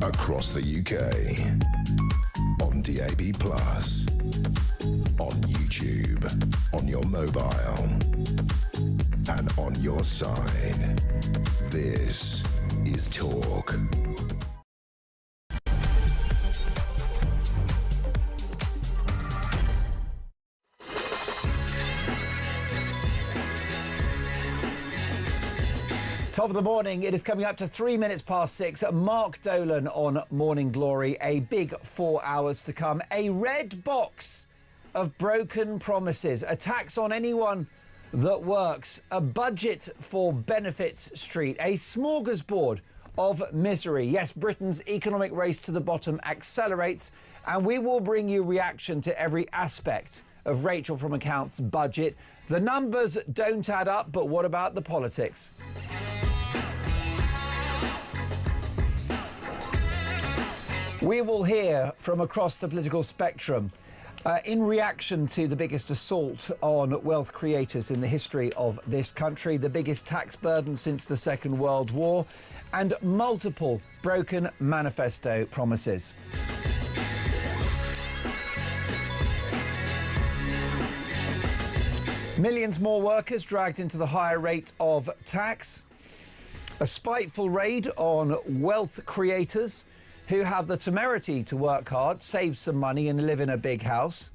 Across the UK, on DAB+, on YouTube, on your mobile, and on your side. This is Talk. Top of the morning, it is coming up to 3 minutes past 6. Mark Dolan on Morning Glory. A big 4 hours to come. A red box of broken promises. A tax on anyone that works. A budget for Benefits Street. A smorgasbord of misery. Yes, Britain's economic race to the bottom accelerates. And we will bring you reaction to every aspect of Rachel from Accounts' budget. The numbers don't add up, but what about the politics? We will hear from across the political spectrum in reaction to the biggest assault on wealth creators in the history of this country, the biggest tax burden since the Second World War, and multiple broken manifesto promises. Millions more workers dragged into the higher rate of tax. A spiteful raid on wealth creators who have the temerity to work hard, save some money and live in a big house.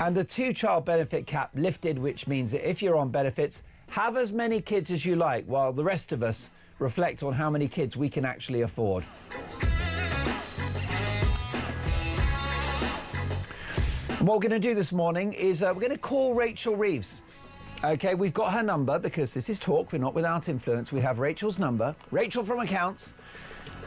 And the two-child benefit cap lifted, which means that if you're on benefits, have as many kids as you like, while the rest of us reflect on how many kids we can actually afford. And what we're going to do this morning is we're going to call Rachel Reeves. OK, we've got her number because this is Talk. We're not without influence. We have Rachel's number, Rachel from Accounts.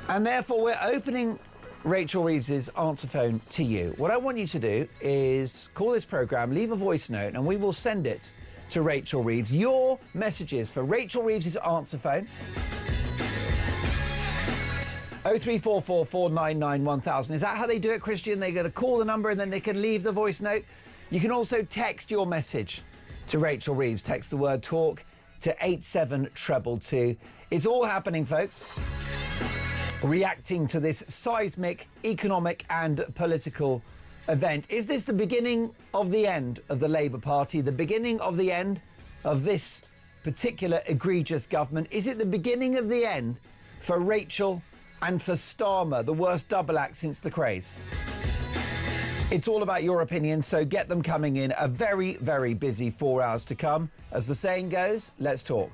And therefore, we're opening Rachel Reeves's answer phone to you. What I want you to do is call this programme, leave a voice note, and we will send it to Rachel Reeves. Your messages for Rachel Reeves's answer phone. 0344 499 1000. Is that how they do it, Christian? They're going to call the number and then they can leave the voice note. You can also text your message to Rachel Reeves. Text the word TALK to 87222. It's all happening, folks. Reacting to this seismic economic and political event. Is this the beginning of the end of the Labour Party? The beginning of the end of this particular egregious government? Is it the beginning of the end for Rachel and for Starmer, the worst double act since the craze? It's all about your opinion, so get them coming in. A very, very busy 4 hours to come. As the saying goes, let's talk.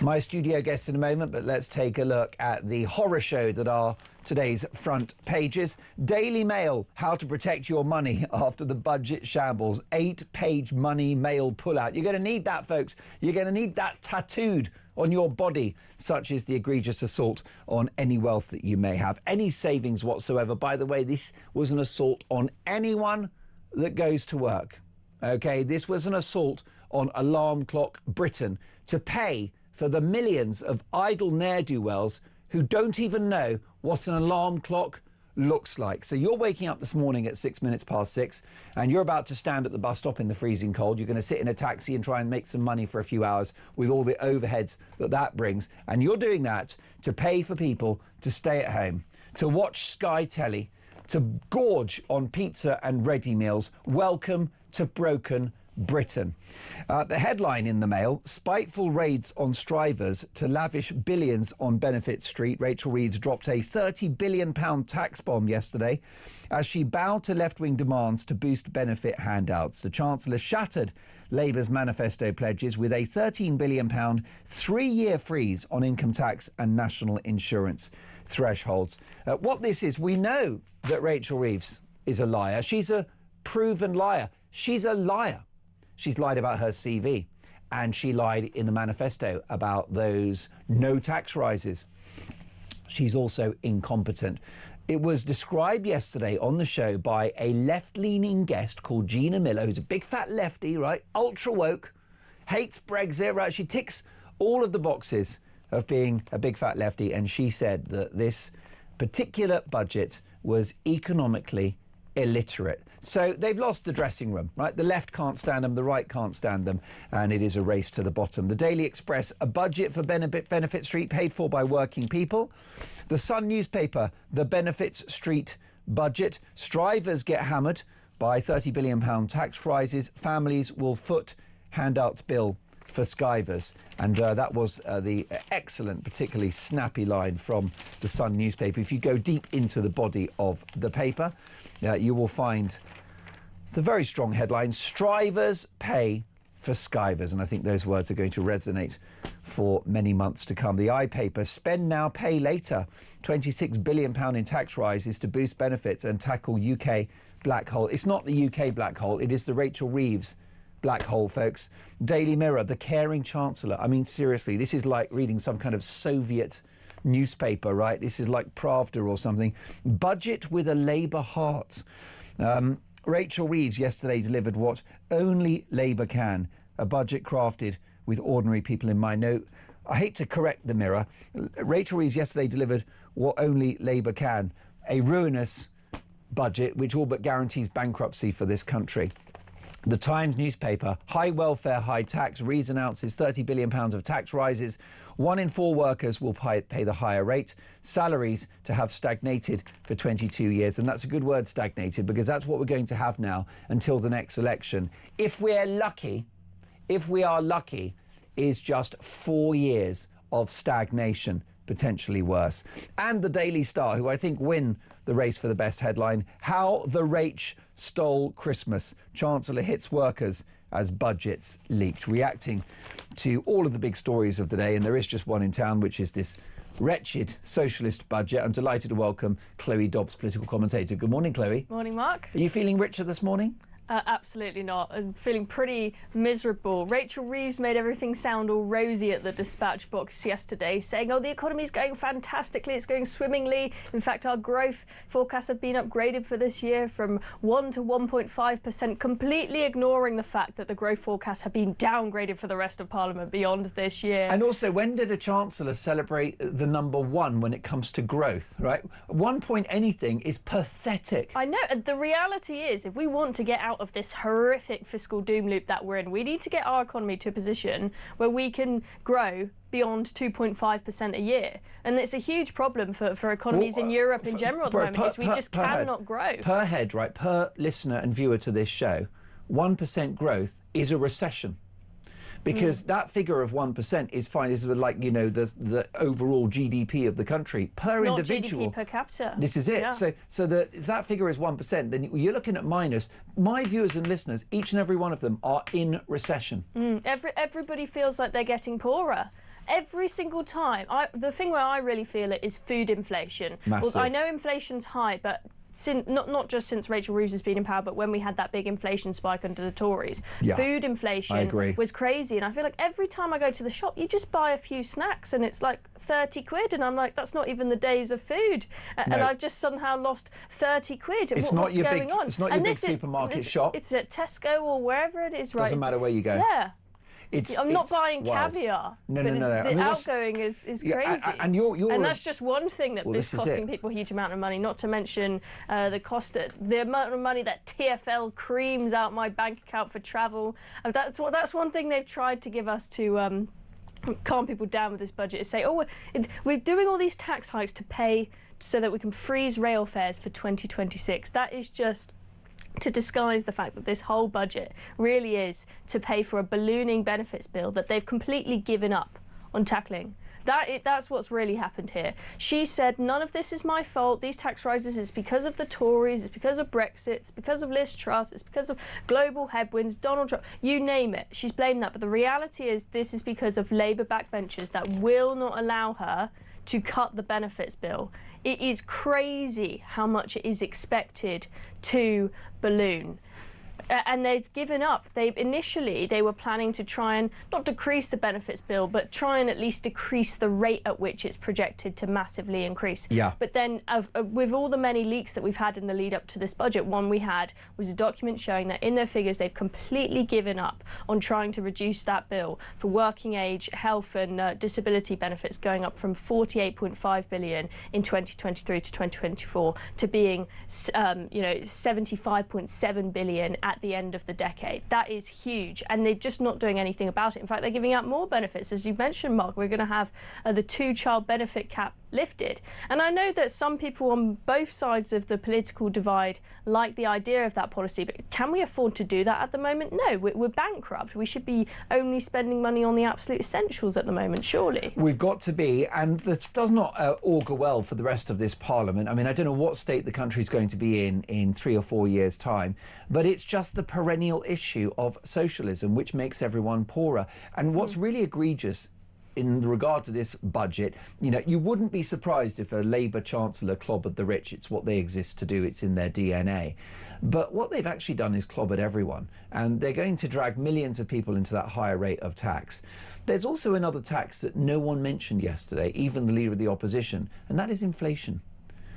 My studio guest in a moment, but let's take a look at the horror show that are today's front pages. Daily Mail, how to protect your money after the budget shambles. 8-page money mail pullout. You're going to need that, folks. You're going to need that tattooed on your body. Such is the egregious assault on any wealth that you may have, any savings whatsoever. By the way, this was an assault on anyone that goes to work. OK, this was an assault on Alarm Clock Britain to pay for the millions of idle ne'er-do-wells who don't even know what an alarm clock looks like. So you're waking up this morning at 6 minutes past 6 and you're about to stand at the bus stop in the freezing cold. You're going to sit in a taxi and try and make some money for a few hours with all the overheads that brings. And you're doing that to pay for people to stay at home, to watch Sky Telly, to gorge on pizza and ready meals. Welcome to broken Britain. The headline in the Mail: spiteful raids on strivers to lavish billions on Benefit Street. Rachel Reeves dropped a £30 billion tax bomb yesterday as she bowed to left-wing demands to boost benefit handouts. The Chancellor shattered Labour's manifesto pledges with a £13 billion 3-year freeze on income tax and national insurance thresholds. What this is, we know that Rachel Reeves is a liar. She's a proven liar. She's a liar. She's lied about her CV, and she lied in the manifesto about those no tax rises. She's also incompetent. It was described yesterday on the show by a left-leaning guest called Gina Miller, who's a big fat lefty, right? Ultra woke, hates Brexit, right? She ticks all of the boxes of being a big fat lefty, and she said that this particular budget was economically illiterate. So they've lost the dressing room, right? The left can't stand them, the right can't stand them, and it is a race to the bottom. The Daily Express, a budget for Benefit Street paid for by working people. The Sun newspaper, the Benefits Street budget. Strivers get hammered by £30 billion tax rises. Families will foot handouts bill for skivers. And that was the excellent, particularly snappy line from the Sun newspaper. If you go deep into the body of the paper, you will find the very strong headline, Strivers pay for skivers. And I think those words are going to resonate for many months to come. The iPaper, spend now, pay later. £26 billion in tax rises to boost benefits and tackle UK black hole. It's not the UK black hole, it is the Rachel Reeves black hole, folks. Daily Mirror, the caring chancellor. I mean, seriously, this is like reading some kind of Soviet newspaper, right? This is like Pravda or something. Budget with a Labour heart. Rachel Reeves yesterday delivered what only Labour can, a budget crafted with ordinary people in mind. No, I hate to correct the Mirror. Rachel Reeves yesterday delivered what only Labour can, a ruinous budget which all but guarantees bankruptcy for this country. The Times newspaper, high welfare, high tax. Reeves announces £30 billion of tax rises. 1 in 4 workers will pay the higher rate. Salaries to have stagnated for 22 years. And that's a good word, stagnated, because that's what we're going to have now until the next election. If we are lucky, is just 4 years of stagnation, potentially worse. And the Daily Star, who I think win the race for the best headline, how the Rach stole Christmas. Chancellor hits workers as budgets leaked. Reacting to all of the big stories of the day, and there is just one in town, which is this wretched socialist budget. I'm delighted to welcome Chloe Dobbs, political commentator. Good morning, Chloe. Morning, Mark. Are you feeling richer this morning? Absolutely not. I'm feeling pretty miserable. Rachel Reeves made everything sound all rosy at the dispatch box yesterday, saying, oh, the economy's going fantastically, it's going swimmingly. In fact, our growth forecasts have been upgraded for this year from 1 to 1.5%, completely ignoring the fact that the growth forecasts have been downgraded for the rest of Parliament beyond this year. And also, when did a Chancellor celebrate the number 1 when it comes to growth, right? 1 point anything is pathetic. I know. The reality is, if we want to get out of this horrific fiscal doom loop that we're in, we need to get our economy to a position where we can grow beyond 2.5% a year. And it's a huge problem for economies in Europe in general at the moment, because we just cannot grow. Per head, right, per listener and viewer to this show, 1% growth is a recession. Because that figure of 1% is fine. This is like, you know, the overall GDP of the country per it's individual. Not GDP per capita. This is it. Yeah. So if that figure is 1%, then you're looking at minus. My viewers and listeners, each and every one of them are in recession. Everybody feels like they're getting poorer. Every single time. The thing where I really feel it is food inflation. Massive. Well, I know inflation's high, but not just since Rachel Reeves has been in power, but when we had that big inflation spike under the Tories. Yeah, food inflation was crazy. And I feel like every time I go to the shop, you just buy a few snacks and it's like 30 quid. And I'm like, that's not even the days of food. And I've just somehow lost 30 quid. It's What's going on? It's not your big supermarket shop. It's at Tesco or wherever it is, right? Doesn't matter where you go. Yeah. I'm not buying wild. Caviar. No. The outgoing is crazy. And that's just one thing that is costing people a huge amount of money, not to mention the amount of money that TfL creams out my bank account for travel. That's one thing they've tried to give us to calm people down with this budget, is say, oh, we're doing all these tax hikes to pay so that we can freeze rail fares for 2026. That is just to disguise the fact that this whole budget really is to pay for a ballooning benefits bill that they've completely given up on tackling. That's what's really happened here. She said, none of this is my fault. These tax rises is because of the Tories, it's because of Brexit, it's because of Liz Truss, it's because of global headwinds, Donald Trump, you name it. She's blamed that. But the reality is this is because of Labour backbenchers that will not allow her to cut the benefits bill. It is crazy how much it is expected to balloon. And they've given up. Initially they were planning to try and not decrease the benefits bill, but try and at least decrease the rate at which it's projected to massively increase. Yeah. But then with all the many leaks that we've had in the lead up to this budget, one we had was a document showing that in their figures they've completely given up on trying to reduce that bill for working age, health and disability benefits, going up from 48.5 billion in 2023 to 2024 to being 75.7 billion at the end of the decade. That is huge, and they're just not doing anything about it. In fact, they're giving out more benefits. As you mentioned, Mark, we're going to have the 2-child benefit cap lifted. And I know that some people on both sides of the political divide like the idea of that policy, but can we afford to do that at the moment? No, we're bankrupt. We should be only spending money on the absolute essentials at the moment, surely. We've got to be, and this does not augur well for the rest of this parliament. I mean, I don't know what state the country's going to be in 3 or 4 years' time, but it's just the perennial issue of socialism, which makes everyone poorer. And what's really egregious in regard to this budget, you wouldn't be surprised if a Labour Chancellor clobbered the rich. It's what they exist to do. It's in their DNA. But what they've actually done is clobbered everyone, and they're going to drag millions of people into that higher rate of tax. There's also another tax that no one mentioned yesterday, even the Leader of the Opposition, and that is inflation.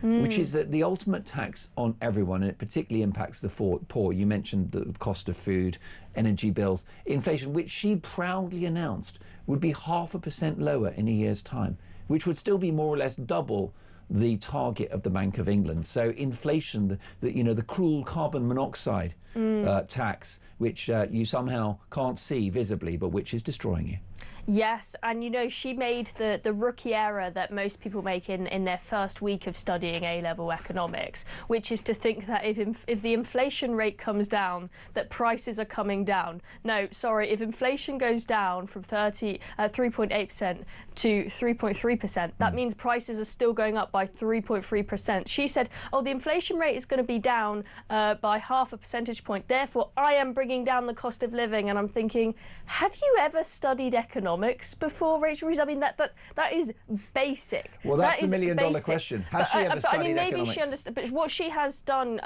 Which is the ultimate tax on everyone, and it particularly impacts the poor. You mentioned the cost of food, energy bills, inflation, which she proudly announced would be 0.5% lower in a year's time, which would still be more or less double the target of the Bank of England. So inflation, the cruel carbon monoxide tax, which you somehow can't see visibly, but which is destroying you. Yes, and she made the rookie error that most people make in their first week of studying A-level economics, which is to think that if the inflation rate comes down, that prices are coming down. No, sorry, if inflation goes down from 3.8% to 3.3%, that means prices are still going up by 3.3%. She said, oh, the inflation rate is going to be down by 0.5 percentage point, therefore I am bringing down the cost of living. And I'm thinking, have you ever studied economics before, Rachel Reeves? I mean, that is basic. Well, that's a million-dollar question. Has she ever studied maybe economics? She understood, but what she has done,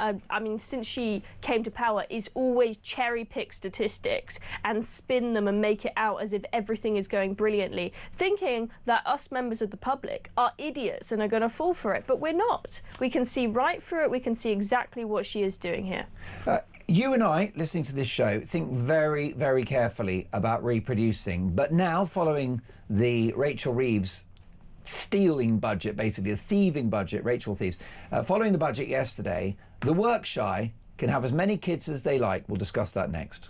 since she came to power, is always cherry-pick statistics and spin them and make it out as if everything is going brilliantly, thinking that us members of the public are idiots and are going to fall for it, but we're not. We can see right through it. We can see exactly what she is doing here. You and I, listening to this show, think very, very carefully about reproducing. But now, following the Rachel Reeves stealing budget, basically the thieving budget, Rachel Thieves, following the budget yesterday, the work shy can have as many kids as they like. We'll discuss that next.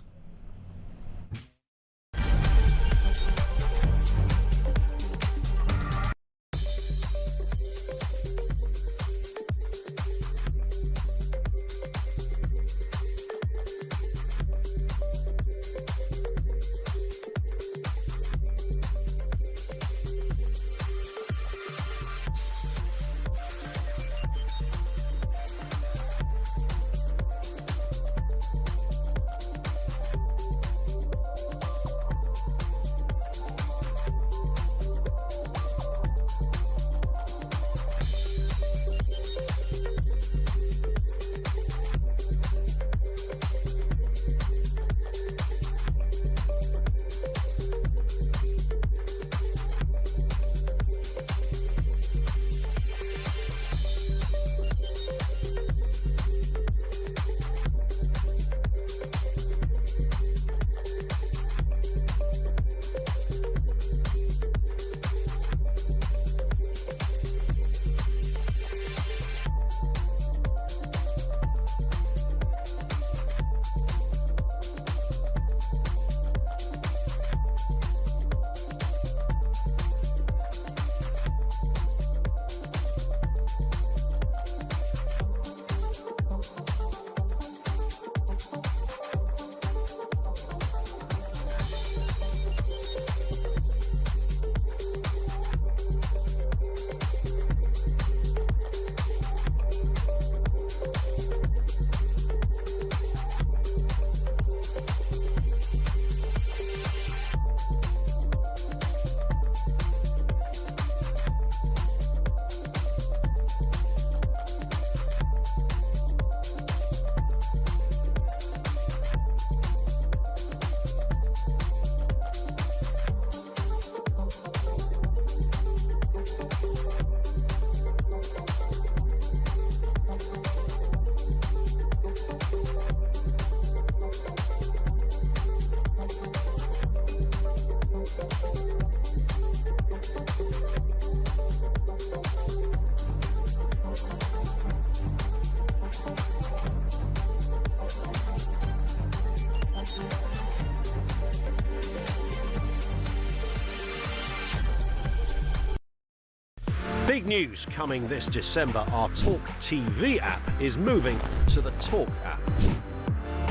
Big news coming this December. Our talkTV app is moving to the Talk app.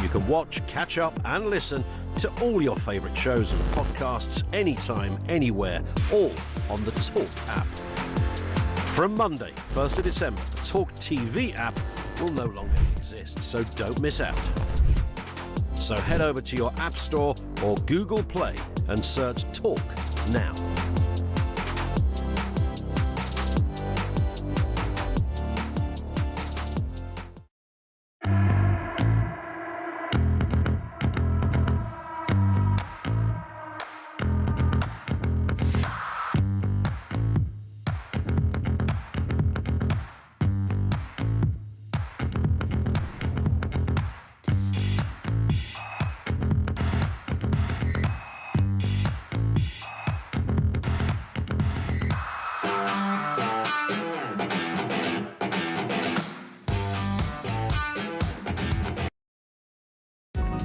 You can watch, catch up and listen to all your favourite shows and podcasts anytime, anywhere, all on the Talk app. From Monday, 1st of December, the talkTV app will no longer exist, so don't miss out. So head over to your App Store or Google Play and search Talk now.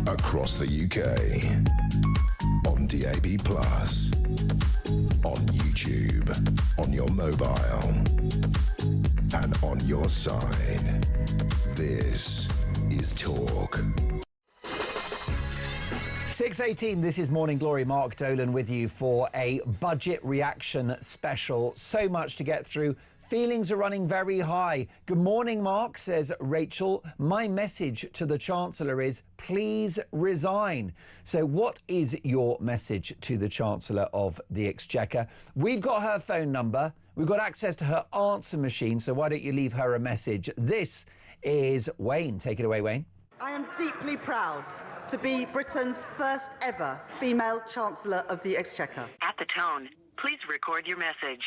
Across the UK, on DAB+, on YouTube, on your mobile, and on your side. This is Talk. 6:18, this is Morning Glory. Mark Dolan with you for a budget reaction special. So much to get through. Feelings are running very high. Good morning, Mark, says Rachel. My message to the Chancellor is, please resign. So what is your message to the Chancellor of the Exchequer? We've got her phone number. We've got access to her answer machine. So why don't you leave her a message? This is Wayne. Take it away, Wayne. I am deeply proud to be Britain's first ever female Chancellor of the Exchequer. At the tone, please record your message.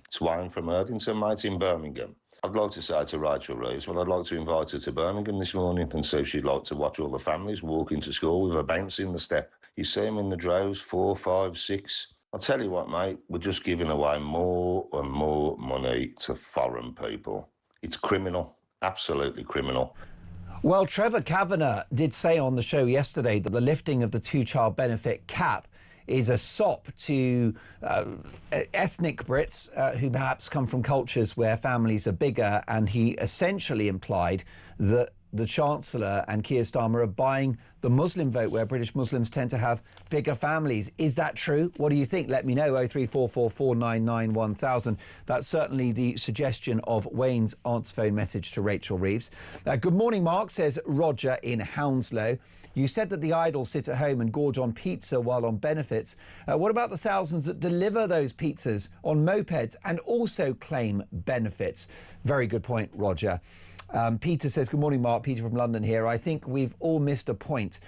It's Wayne from Erdington, mate, in Birmingham. I'd like to say to Rachel Reeves, well, I'd like to invite her to Birmingham this morning and see if she'd like to watch all the families walk into school with a bounce in the step. You see them in the droves, 4, 5, 6. I'll tell you what, mate, we're just giving away more and more money to foreign people. It's criminal, absolutely criminal. Well, Trevor Kavanagh did say on the show yesterday that the lifting of the two-child benefit cap is a sop to ethnic Brits who perhaps come from cultures where families are bigger, and he essentially implied that the Chancellor and Keir Starmer are buying the Muslim vote, where British Muslims tend to have bigger families. Is that true? What do you think? Let me know. 03444 499 1000. That's certainly the suggestion of Wayne's answer phone message to Rachel Reeves. Good morning, Mark, says Roger in Hounslow. You said that the idle sit at home and gorge on pizza while on benefits. What about the thousands that deliver those pizzas on mopeds and also claim benefits? Very good point, Roger. Peter says, good morning, Mark. Peter from London here. I think we've all missed a point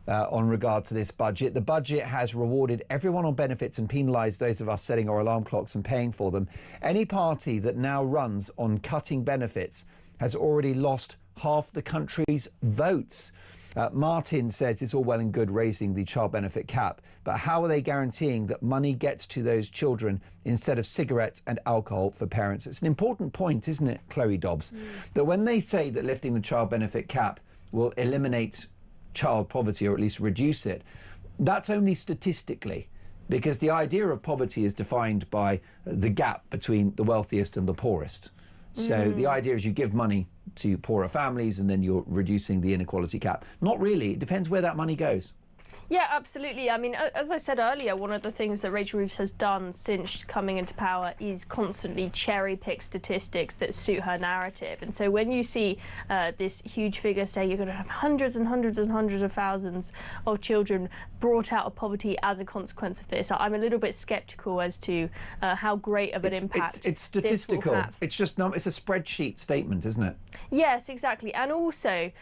on regard to this budget. The budget has rewarded everyone on benefits and penalised those of us setting our alarm clocks and paying for them. Any party that now runs on cutting benefits has already lost half the country's votes. Martin says it's all well and good raising the child benefit cap, but how are they guaranteeing that money gets to those children instead of cigarettes and alcohol for parents? It's an important point, isn't it, Chloe Dobbs, that when they say that lifting the child benefit cap will eliminate child poverty, or at least reduce it, that's only statistically, because the idea of poverty is defined by the gap between the wealthiest and the poorest. So the idea is you give money to poorer families and then you're reducing the inequality cap. Not really. It depends where that money goes. Yeah, absolutely. I mean, as I said earlier, one of the things that Rachel Reeves has done since coming into power is constantly cherry-pick statistics that suit her narrative. And so when you see this huge figure say you're going to have hundreds and hundreds and hundreds of thousands of children brought out of poverty as a consequence of this, I'm a little bit sceptical as to how great of an impact it's statistical. This will have. It's just it's a spreadsheet statement, isn't it? Yes, exactly. And also,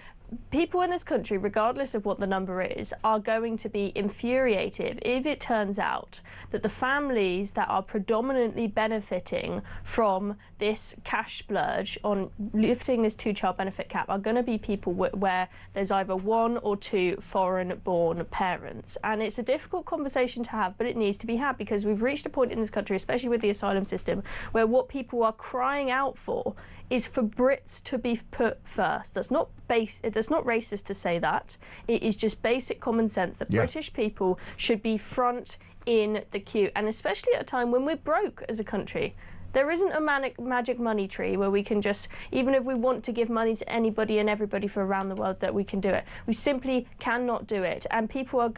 people in this country, regardless of what the number is, are going to be infuriated if it turns out that the families that are predominantly benefiting from this cash splurge on lifting this two-child benefit cap are going to be people where there's either one or two foreign-born parents. And it's a difficult conversation to have, but it needs to be had, because we've reached a point in this country, especially with the asylum system, where what people are crying out for is for Brits to be put first. That's not racist to say that. It is just basic common sense that British people should be front in the queue, and especially at a time when we're broke as a country. There isn't a magic money tree where we can just, even if we want to give money to anybody and everybody from around the world, that we can do it. We simply cannot do it. And people are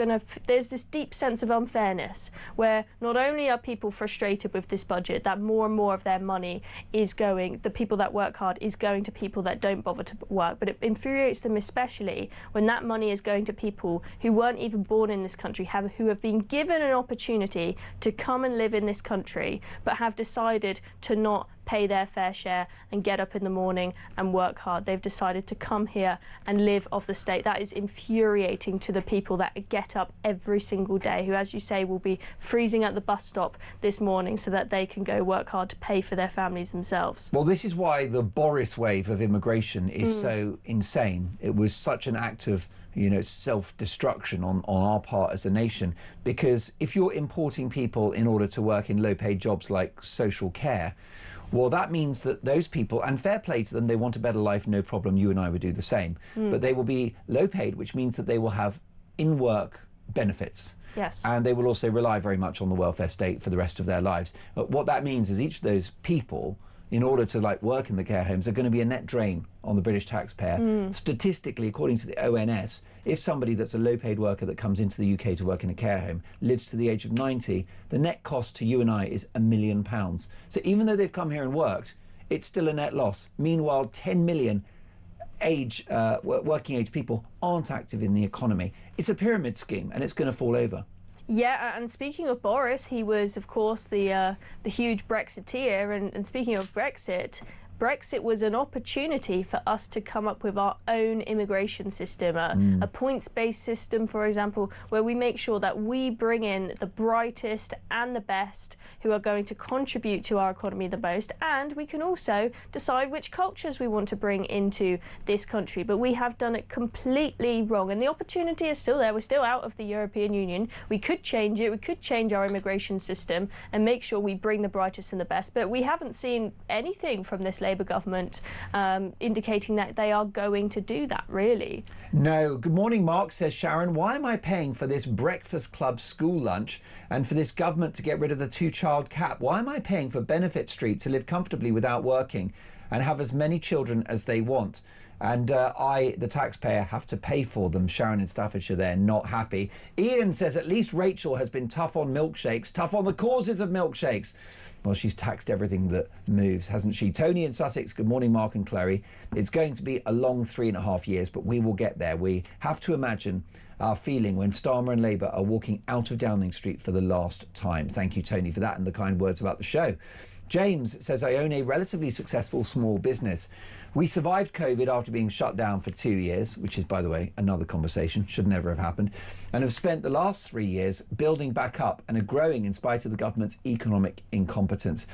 there's this deep sense of unfairness where not only are people frustrated with this budget, that more and more of their money is going, the people that work hard is going to people that don't bother to work, but it infuriates them especially when that money is going to people who weren't even born in this country, who have been given an opportunity to come and live in this country, but have decided to not pay their fair share and get up in the morning and work hard. They've decided to come here and live off the state. That is infuriating to the people that get up every single day, who, as you say, will be freezing at the bus stop this morning so that they can go work hard to pay for their families themselves. Well, this is why the Boris wave of immigration is so insane. It was such an act of self-destruction on our part as a nation, because if you're importing people in order to work in low-paid jobs like social care, well, that means that those people, and fair play to them, they want a better life, no problem, you and I would do the same. But they will be low-paid, which means that they will have in-work benefits. Yes. And they will also rely very much on the welfare state for the rest of their lives. But what that means is each of those people, in order to work in the care homes, are going to be a net drain on the British taxpayer. Statistically, according to the ONS, if somebody that's a low-paid worker that comes into the UK to work in a care home lives to the age of 90, the net cost to you and I is £1 million. So even though they've come here and worked, it's still a net loss. Meanwhile, 10 million working age people aren't active in the economy. It's a pyramid scheme, and it's going to fall over. Yeah, and speaking of Boris, he was, of course, the huge Brexiteer. And speaking of Brexit was an opportunity for us to come up with our own immigration system, a points-based system, for example, where we make sure that we bring in the brightest and the best who are going to contribute to our economy the most, and we can also decide which cultures we want to bring into this country. But we have done it completely wrong, and the opportunity is still there. We're still out of the European Union. We could change it. We could change our immigration system and make sure we bring the brightest and the best, but we haven't seen anything from this Labour government indicating that they are going to do that, really. No. Good morning, Mark, says Sharon. Why am I paying for this breakfast club school lunch and for this government to get rid of the two-child cap? Why am I paying for Benefit Street to live comfortably without working and have as many children as they want? And I, the taxpayer, have to pay for them. Sharon in Staffordshire there, not happy. Ian says, at least Rachel has been tough on milkshakes, tough on the causes of milkshakes. Well, she's taxed everything that moves, hasn't she? Tony in Sussex, good morning, Mark and Chloe. It's going to be a long 3.5 years, but we will get there. We have to imagine our feeling when Starmer and Labour are walking out of Downing Street for the last time. Thank you, Tony, for that and the kind words about the show. James says, I own a relatively successful small business. We survived COVID after being shut down for 2 years, which is, by the way, another conversation, should never have happened, and have spent the last 3 years building back up and are growing in spite of the government's economic incompetence.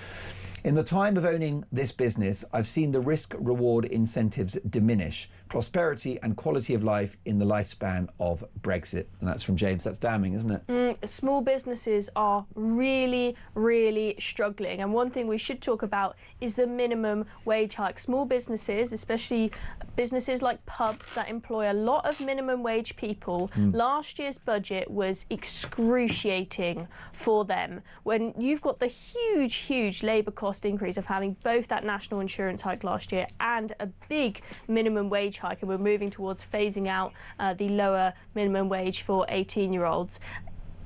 In the time of owning this business, I've seen the risk-reward incentives diminish, prosperity and quality of life in the lifespan of Brexit. And that's from James. That's damning, isn't it? Small businesses are really, really struggling. And one thing we should talk about is the minimum wage hike. Small businesses, especially businesses like pubs that employ a lot of minimum wage people, last year's budget was excruciating for them. When you've got the huge, huge labour cost increase of having both that national insurance hike last year and a big minimum wage hike, and we're moving towards phasing out the lower minimum wage for 18-year-olds.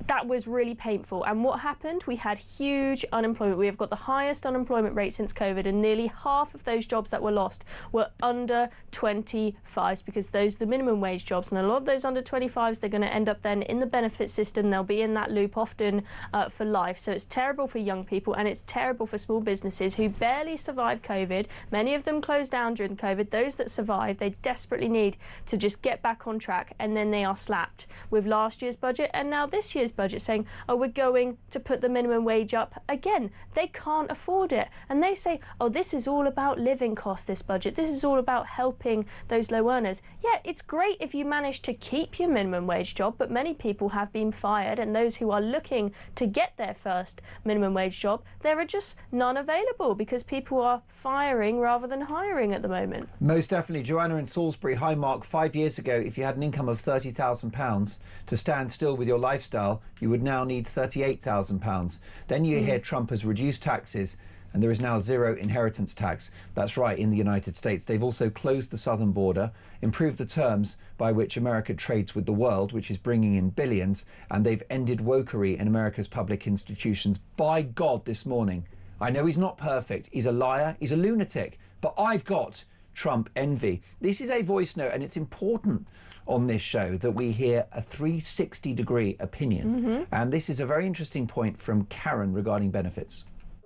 That was really painful. And what happened? We had huge unemployment. We have got the highest unemployment rate since COVID, and nearly half of those jobs that were lost were under 25s, because those are the minimum wage jobs, and a lot of those under 25s, they're going to end up then in the benefit system. They'll be in that loop often for life. So it's terrible for young people, and it's terrible for small businesses who barely survived COVID. Many of them closed down during COVID. Those that survived, they desperately need to just get back on track, and then they are slapped with last year's budget and now this year's budget saying, oh, we're going to put the minimum wage up again. They can't afford it. And they say, oh, this is all about living costs, this budget. This is all about helping those low earners. Yeah, it's great if you manage to keep your minimum wage job, but many people have been fired, and those who are looking to get their first minimum wage job, there are just none available because people are firing rather than hiring at the moment. Most definitely. Joanna in Salisbury, hi Mark. 5 years ago, if you had an income of £30,000 to stand still with your lifestyle, you would now need £38,000. Then you hear Trump has reduced taxes and there is now zero inheritance tax. That's right, in the United States. They've also closed the southern border, improved the terms by which America trades with the world, which is bringing in billions, and they've ended wokery in America's public institutions. By God, this morning, I know he's not perfect, he's a liar, he's a lunatic, but I've got Trump envy. This is a voice note, and it's important on this show that we hear a 360-degree opinion. And this is a very interesting point from Karen regarding benefits.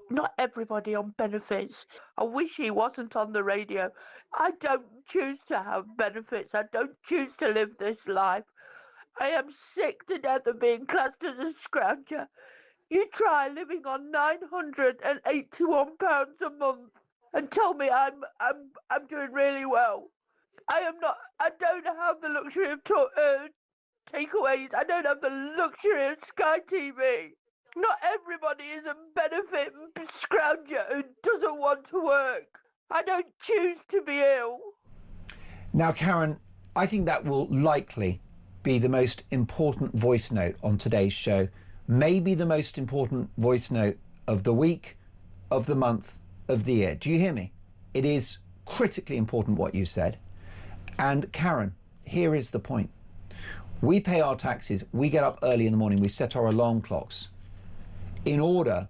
Not everybody on benefits. I wish he wasn't on the radio. I don't choose to have benefits. I don't choose to live this life. I am sick to death of being classed as a scrounger. You try living on £981 a month and tell me I'm doing really well. I don't have the luxury of takeaways. I don't have the luxury of Sky TV. Not everybody is a benefit scrounger who doesn't want to work. I don't choose to be ill. Now, Karen, I think that will likely be the most important voice note on today's show. Maybe the most important voice note of the week, of the month, of the year. Do you hear me? It is critically important what you said. And Karen, here is the point. We pay our taxes, we get up early in the morning, we set our alarm clocks in order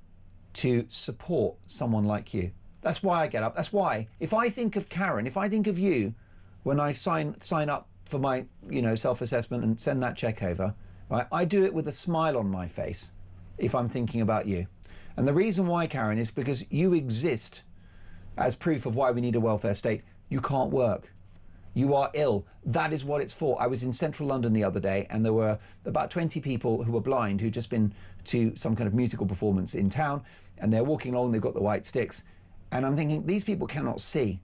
to support someone like you. That's why I get up. That's why, if I think of Karen, if I think of you, when I sign up for my, self-assessment and send that check over, right, I do it with a smile on my face if I'm thinking about you. And the reason why, Karen, is because you exist as proof of why we need a welfare state. You can't work. You are ill. That is what it's for. I was in central London the other day, and there were about 20 people who were blind who'd just been to some kind of musical performance in town, and they're walking along, they've got the white sticks. And I'm thinking, these people cannot see,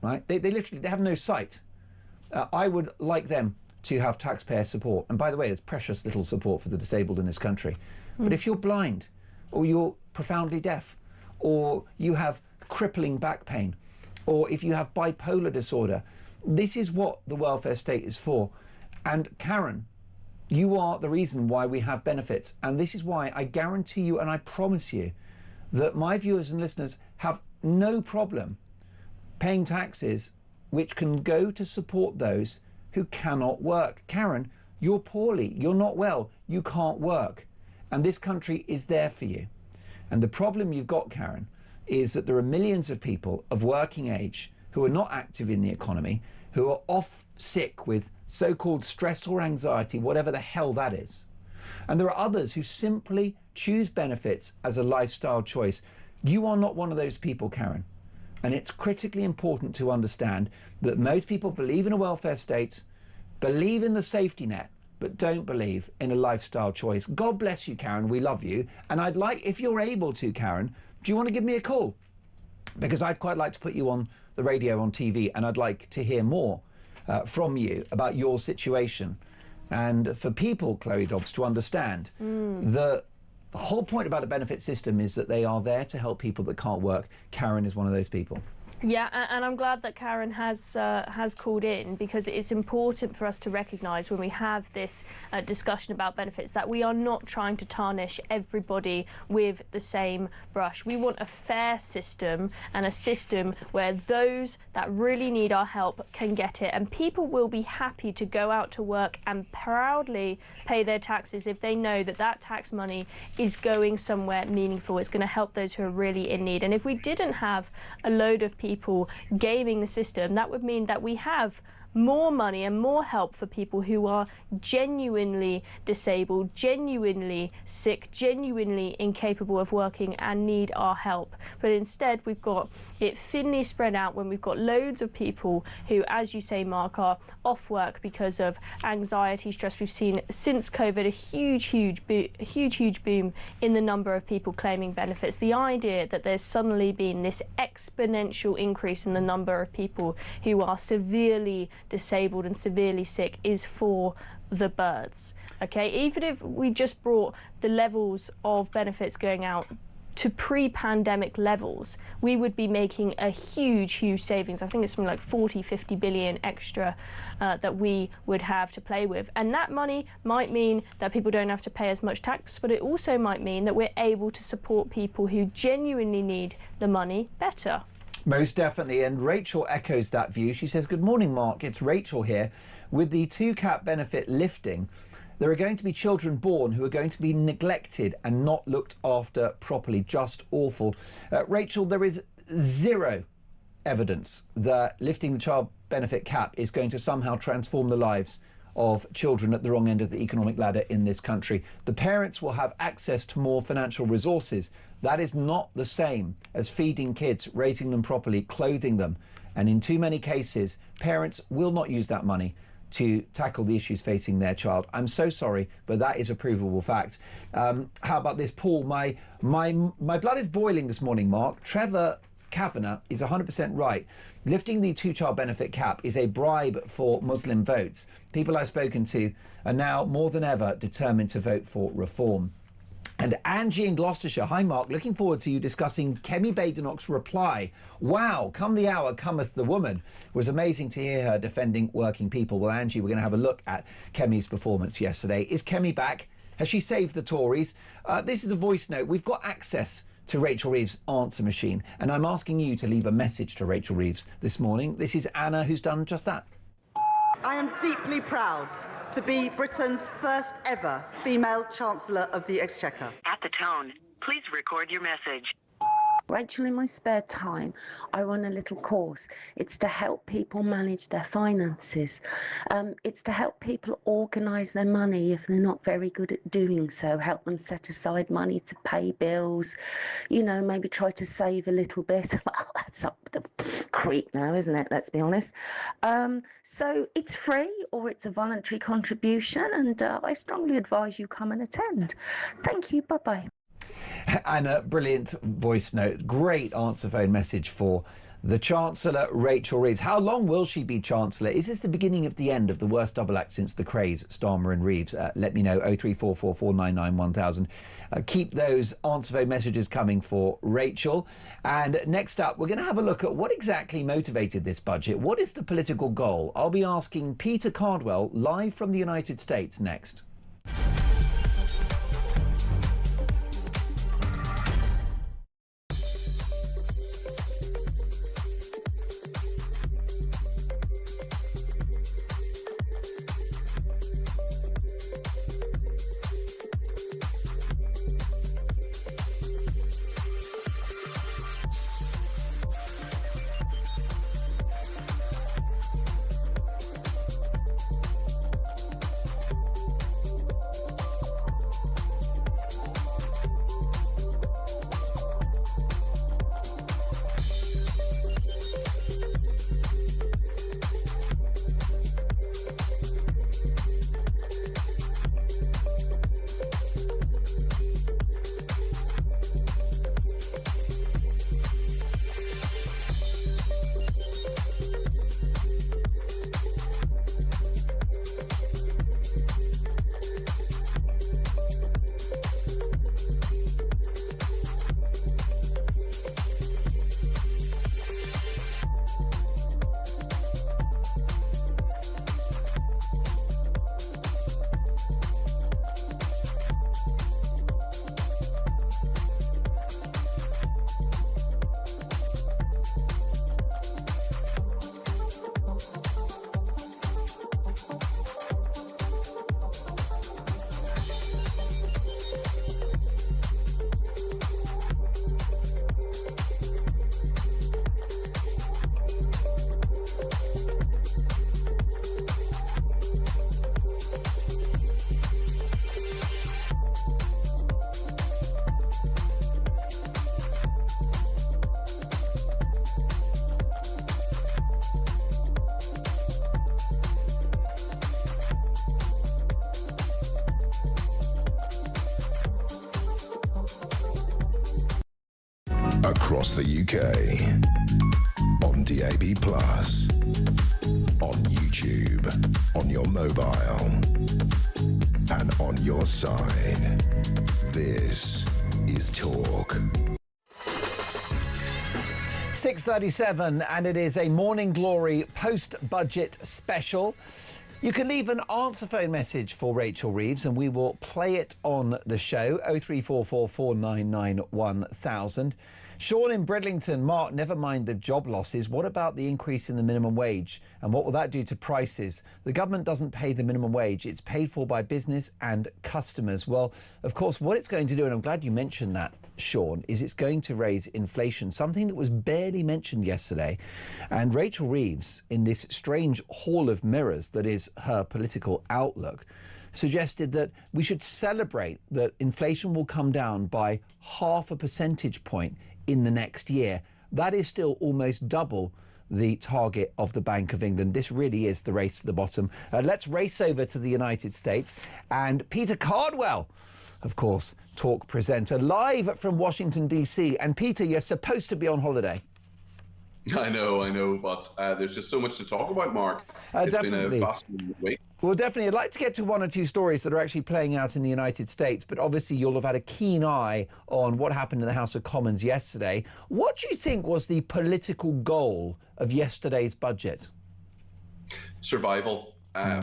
right? They literally, they have no sight. I would like them to have taxpayer support. And by the way, there's precious little support for the disabled in this country. But if you're blind, or you're profoundly deaf, or you have crippling back pain, or if you have bipolar disorder, this is what the welfare state is for. And Karen, you are the reason why we have benefits. And this is why I guarantee you, and I promise you, that my viewers and listeners have no problem paying taxes which can go to support those who cannot work. Karen, you're poorly, you're not well, you can't work. And this country is there for you. And the problem you've got, Karen, is that there are millions of people of working age who are not active in the economy, who are off sick with so-called stress or anxiety, whatever the hell that is. And there are others who simply choose benefits as a lifestyle choice. You are not one of those people, Karen. And it's critically important to understand that most people believe in a welfare state, believe in the safety net, but don't believe in a lifestyle choice. God bless you, Karen. We love you. And I'd like, if you're able to, Karen, do you want to give me a call? Because I'd quite like to put you on the radio, on TV, and I'd like to hear more from you about your situation. And for people, Chloe Dobbs, to understand the whole point about a benefit system is that they are there to help people that can't work. Karen is one of those people. Yeah, and I'm glad that Karen has called in, because it's important for us to recognise when we have this discussion about benefits that we are not trying to tarnish everybody with the same brush. We want a fair system, and a system where those that really need our help can get it, and people will be happy to go out to work and proudly pay their taxes if they know that that tax money is going somewhere meaningful. It's going to help those who are really in need. And if we didn't have a load of people gaming the system, that would mean that we have more money and more help for people who are genuinely disabled, genuinely sick, genuinely incapable of working and need our help. But instead we've got it thinly spread out when we've got loads of people who, as you say, Mark, are off work because of anxiety, stress. We've seen since COVID a huge boom in the number of people claiming benefits. The idea that there's suddenly been this exponential increase in the number of people who are severely disabled and severely sick is for the birds. Okay, even if we just brought the levels of benefits going out to pre-pandemic levels, we would be making a huge savings. I think it's something like 40-50 billion extra that we would have to play with. And that money might mean that people don't have to pay as much tax, but it also might mean that we're able to support people who genuinely need the money better. Most definitely, and Rachel echoes that view. She says, good morning, Mark, it's Rachel here. With the 2-cap benefit lifting, there are going to be children born who are going to be neglected and not looked after properly. Just awful. Rachel, there is zero evidence that lifting the child benefit cap is going to somehow transform the lives of children at the wrong end of the economic ladder in this country. The parents will have access to more financial resources. That is not the same as feeding kids, raising them properly, clothing them. And in too many cases, parents will not use that money to tackle the issues facing their child. I'm so sorry, but that is a provable fact. How about this, Paul? My blood is boiling this morning, Mark. Trevor Kavanagh is 100% right. Lifting the 2-child benefit cap is a bribe for Muslim votes. People I've spoken to are now more than ever determined to vote for reform. And Angie in Gloucestershire, hi Mark, looking forward to you discussing Kemi Badenoch's reply. Wow, come the hour cometh the woman. It was amazing to hear her defending working people. Well, Angie, we're going to have a look at Kemi's performance yesterday. Is Kemi back? Has she saved the Tories? This is a voice note. We've got access to Rachel Reeves' answer machine, and I'm asking you to leave a message to Rachel Reeves this morning. This is Anna, who's done just that. I am deeply proud to be Britain's first ever female Chancellor of the Exchequer. At the tone, please record your message. Rachel, in my spare time, I run a little course. It's to help people manage their finances. It's to help people organise their money if they're not very good at doing so, help them set aside money to pay bills, you know, maybe try to save a little bit. Well, that's up the creek now, isn't it? Let's be honest. So it's free or it's a voluntary contribution, and I strongly advise you come and attend. Thank you. Bye-bye. And a brilliant voice note. Great answer phone message for the Chancellor, Rachel Reeves. How long will she be Chancellor? Is this the beginning of the end of the worst double act since the craze, Starmer and Reeves? Let me know, 03444991000. Keep those answer phone messages coming for Rachel. And next up, we're going to have a look at what exactly motivated this budget. What is the political goal? I'll be asking Peter Cardwell live from the United States next. Across the UK, on DAB+, on YouTube, on your mobile, and on your side. This is Talk 6:37, and it is a Morning Glory post-budget special. You can leave an answer phone message for Rachel Reeves and we will play it on the show. 0344 499 1000. Sean in Bridlington, Mark, never mind the job losses. What about the increase in the minimum wage? And what will that do to prices? The government doesn't pay the minimum wage. It's paid for by business and customers. Well, of course, what it's going to do, and I'm glad you mentioned that, Sean, is it's going to raise inflation, something that was barely mentioned yesterday. And Rachel Reeves, in this strange hall of mirrors that is her political outlook, suggested that we should celebrate that inflation will come down by 0.5 percentage point in the next year. That is still almost double the target of the Bank of England. This really is the race to the bottom. Let's race over to the United States. And Peter Cardwell, of course, talk presenter, live from Washington, D.C. And Peter, you're supposed to be on holiday. I know, but there's just so much to talk about, Mark. It's Definitely. been a fascinating week. Well, definitely. I'd like to get to one or two stories that are actually playing out in the United States, but obviously you'll have had a keen eye on what happened in the House of Commons yesterday. What do you think was the political goal of yesterday's budget? Survival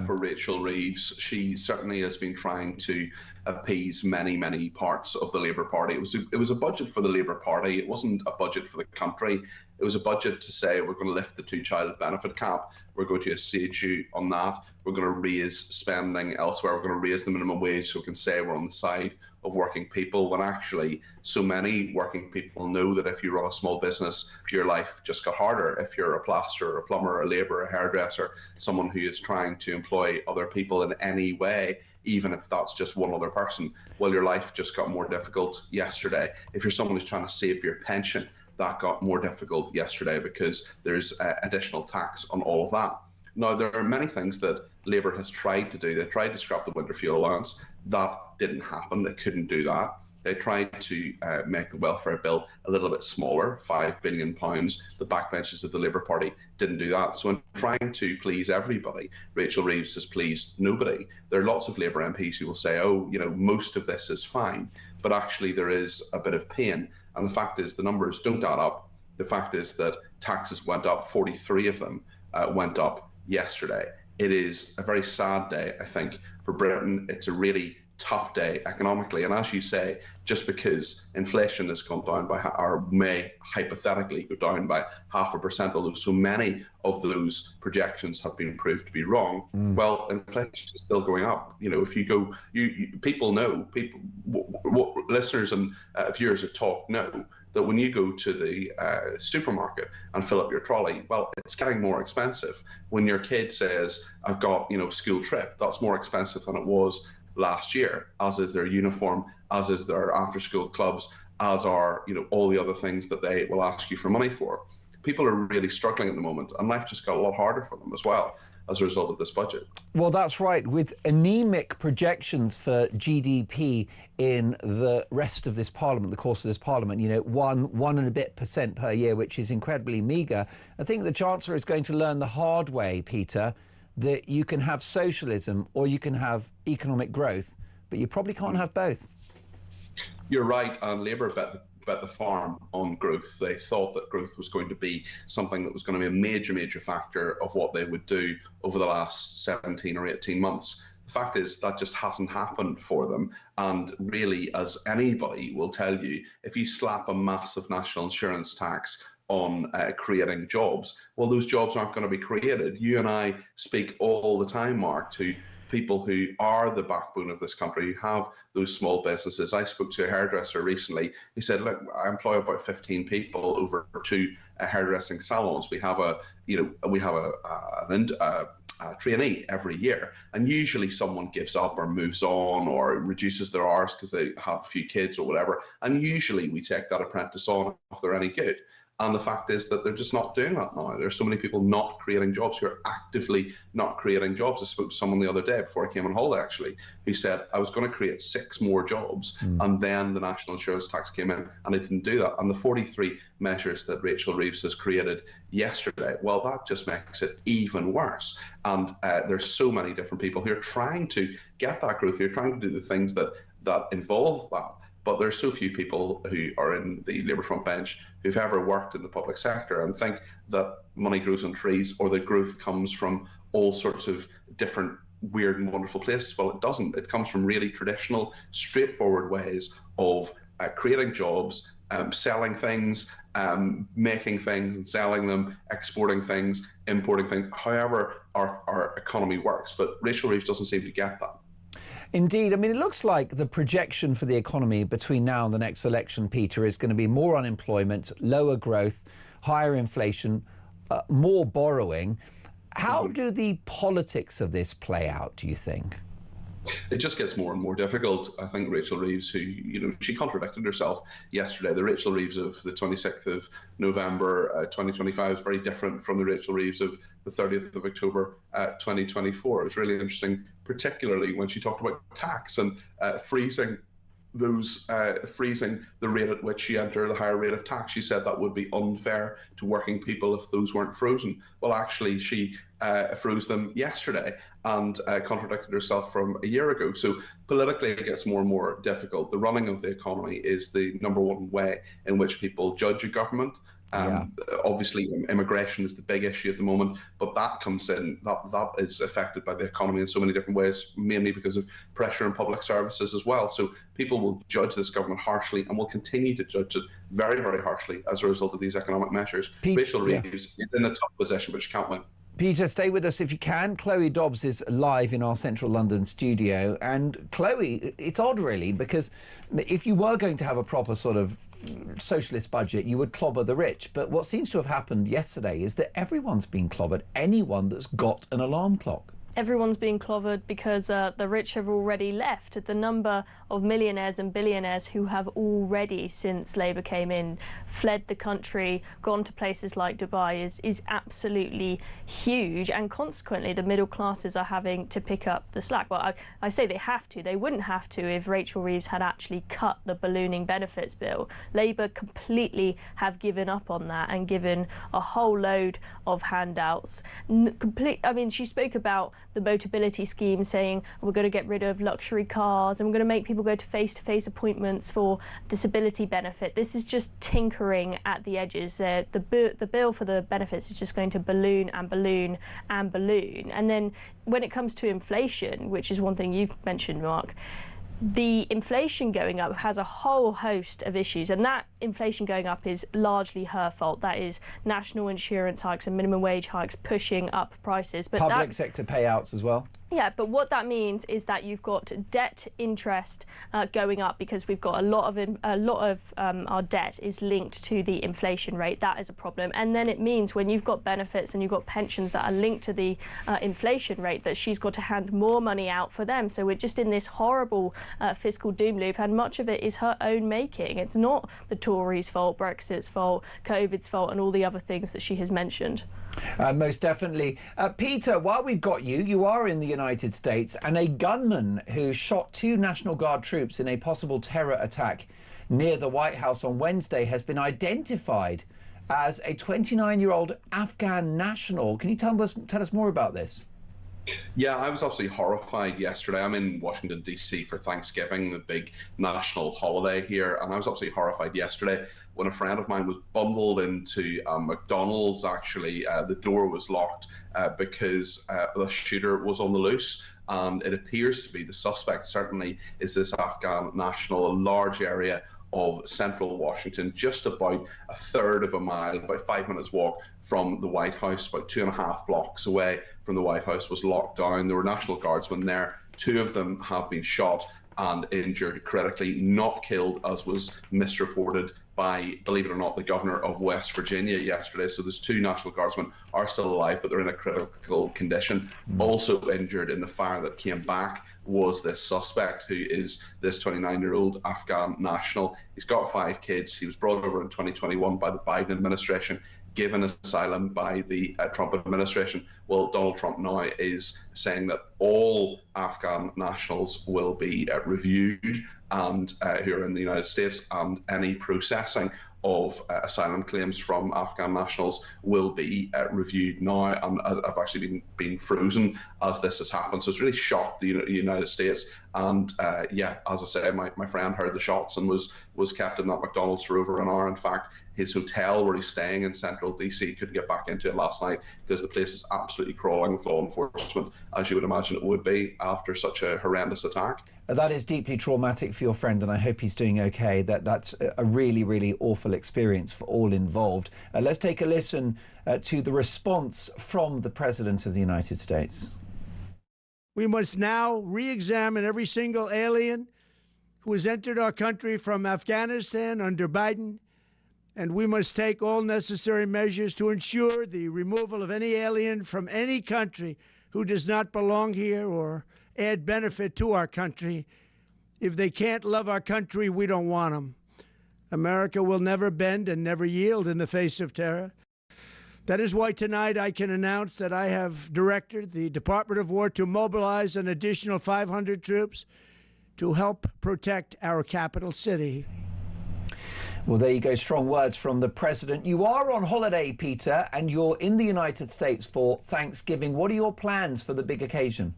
for Rachel Reeves. She certainly has been trying to appease many parts of the Labour Party. It was a budget for the Labour Party. It wasn't a budget for the country. It was a budget to say we're going to lift the two-child benefit cap. We're going to assist you on that. We're going to raise spending elsewhere. We're going to raise the minimum wage so we can say we're on the side of working people, when actually so many working people know that if you run a small business, your life just got harder. If you're a plasterer, a plumber, a labourer, a hairdresser, someone who is trying to employ other people in any way, even if that's just one other person, well, your life just got more difficult yesterday. If you're someone who's trying to save for your pension, that got more difficult yesterday because there's additional tax on all of that. Now, there are many things that Labour has tried to do. They tried to scrap the winter fuel allowance. That didn't happen. They couldn't do that. They tried to make the welfare bill a little bit smaller, £5 billion. The backbenches of the Labour Party didn't do that. So in trying to please everybody, Rachel Reeves has pleased nobody. There are lots of Labour MPs who will say, oh, you know, most of this is fine. But actually there is a bit of pain. And the fact is the numbers don't add up. The fact is that taxes went up, 43 of them went up yesterday. It is a very sad day, I think, for Britain. It's a really tough day economically. And as you say, just because inflation has gone down by, or may hypothetically go down by 0.5%, although so many of those projections have been proved to be wrong, well, inflation is still going up. You know, if you go, people know, listeners and viewers of Talk know that when you go to the supermarket and fill up your trolley, well, it's getting more expensive. When your kid says, I've got, you know, school trip, that's more expensive than it was last year, as is their uniform, as is their after-school clubs, as are, you know, all the other things that they will ask you for money for. People are really struggling at the moment, and life just got a lot harder for them as well as a result of this budget. Well, that's right. With anemic projections for GDP in the rest of this parliament, the course of this parliament, you know, 1 and a bit % per year, which is incredibly meagre. I think the Chancellor is going to learn the hard way, Peter, that you can have socialism or you can have economic growth, but you probably can't have both. You're right, and Labour bet the farm on growth. They thought that growth was going to be something that was going to be a major factor of what they would do over the last 17 or 18 months. The fact is that just hasn't happened for them. And really, as anybody will tell you, if you slap a massive national insurance tax on creating jobs, well, those jobs aren't going to be created. You and I speak all the time, Mark, to people who are the backbone of this country, who have those small businesses. I spoke to a hairdresser recently. He said, look, I employ about 15 people over 2 hairdressing salons. We have a trainee every year, and usually someone gives up or moves on or reduces their hours because they have a few kids or whatever, and usually we take that apprentice on if they're any good. And the fact is that they're just not doing that now. There's so many people not creating jobs, who are actively not creating jobs. I spoke to someone the other day before I came on holiday, actually, who said, I was going to create 6 more jobs, and then the national insurance tax came in, and I didn't do that. And the 43 measures that Rachel Reeves has created yesterday, well, that just makes it even worse. And there's so many different people who are trying to get that growth, who are trying to do the things that involve that. But there's so few people who are in the Labour front bench who've ever worked in the public sector and think that money grows on trees or that growth comes from all sorts of different weird and wonderful places. Well, it doesn't. It comes from really traditional, straightforward ways of creating jobs, selling things, making things and selling them, exporting things, importing things, however our economy works. But Rachel Reeves doesn't seem to get that. Indeed. I mean, it looks like the projection for the economy between now and the next election, Peter, is going to be more unemployment, lower growth, higher inflation, more borrowing. How do the politics of this play out, do you think? It just gets more and more difficult. I think Rachel Reeves, who, she contradicted herself yesterday. The Rachel Reeves of the 26th of November 2025 is very different from the Rachel Reeves of the 30th of October 2024. It was really interesting, particularly when she talked about tax and freezing the rate at which you enter the higher rate of tax. She said that would be unfair to working people if those weren't frozen. Well, actually, she froze them yesterday and contradicted herself from a year ago. So politically, it gets more and more difficult. The running of the economy is the number one way in which people judge a government. Obviously, immigration is the big issue at the moment, but that comes in, that is affected by the economy in so many different ways, mainly because of pressure on public services as well. So people will judge this government harshly and will continue to judge it very, very harshly as a result of these economic measures. Rachel Reeves is in a tough position, but she can't win. Peter, stay with us if you can. Chloe Dobbs is live in our central London studio. And Chloe, it's odd really, because if you were going to have a proper sort of socialist budget, you would clobber the rich. But what seems to have happened yesterday is that everyone's been clobbered, anyone that's got an alarm clock. Everyone's being clobbered because the rich have already left. The number of millionaires and billionaires who have already, since Labour came in, fled the country, gone to places like Dubai is absolutely huge, and consequently the middle classes are having to pick up the slack. Well, I say they have to. They wouldn't have to if Rachel Reeves had actually cut the ballooning benefits bill. Labour completely have given up on that and given a whole load of handouts. I mean, she spoke about the Motability scheme, saying we're going to get rid of luxury cars and we're going to make people go to face-to-face appointments for disability benefit. This is just tinkering at the edges. The bill for the benefits is just going to balloon and balloon and balloon. And then when it comes to inflation, which is one thing you've mentioned, Mark, the inflation going up has a whole host of issues, and that inflation going up is largely her fault. That is national insurance hikes and minimum wage hikes pushing up prices. But public sector payouts as well. Yeah, but what that means is that you've got debt interest going up because we've got a lot of our debt is linked to the inflation rate. That is a problem. And then it means when you've got benefits and you've got pensions that are linked to the inflation rate, that she's got to hand more money out for them. So we're just in this horrible fiscal doom loop, and much of it is her own making. It's not the Tories' fault, Brexit's fault, COVID's fault, and all the other things that she has mentioned. Most definitely. Peter, while we've got you, you are in the United States, and a gunman who shot 2 National Guard troops in a possible terror attack near the White House on Wednesday has been identified as a 29-year-old Afghan national. Can you tell us more about this? Yeah, I was absolutely horrified yesterday. I'm in Washington, D.C. for Thanksgiving, the big national holiday here, and I was absolutely horrified yesterday when a friend of mine was bundled into McDonald's. Actually, the door was locked because the shooter was on the loose, and it appears to be the suspect certainly is this Afghan national, a large area of central Washington, just about a third of a mile, about 5 minutes walk from the White House, about 2.5 blocks away from the White House, was locked down. There were National Guardsmen there. 2 of them have been shot and injured critically, not killed, as was misreported by, believe it or not, the governor of West Virginia yesterday. So there's 2 National Guardsmen are still alive, but they're in a critical condition. Also injured in the fire that came back was this suspect, who is this 29-year-old Afghan national. He's got 5 kids. He was brought over in 2021 by the Biden administration, given asylum by the Trump administration. Well, Donald Trump now is saying that all Afghan nationals will be reviewed and who are in the United States, and any processing of asylum claims from Afghan nationals will be reviewed now, and have actually been frozen as this has happened. So it's really shocked the United States. And yeah, as I say, my friend heard the shots and was kept in that McDonald's for over an hour. In fact, his hotel where he's staying in central DC couldn't get back into it last night because the place is absolutely crawling with law enforcement, as you would imagine it would be after such a horrendous attack. That is deeply traumatic for your friend, and I hope he's doing okay. That's a really, really awful experience for all involved. Let's take a listen to the response from the President of the United States. We must now re-examine every single alien who has entered our country from Afghanistan under Biden, and we must take all necessary measures to ensure the removal of any alien from any country who does not belong here or add benefit to our country. If they can't love our country, we don't want them. America will never bend and never yield in the face of terror. That is why tonight I can announce that I have directed the Department of War to mobilize an additional 500 troops to help protect our capital city. Well, there you go. Strong words from the President. You are on holiday, Peter, and you're in the United States for Thanksgiving. What are your plans for the big occasion?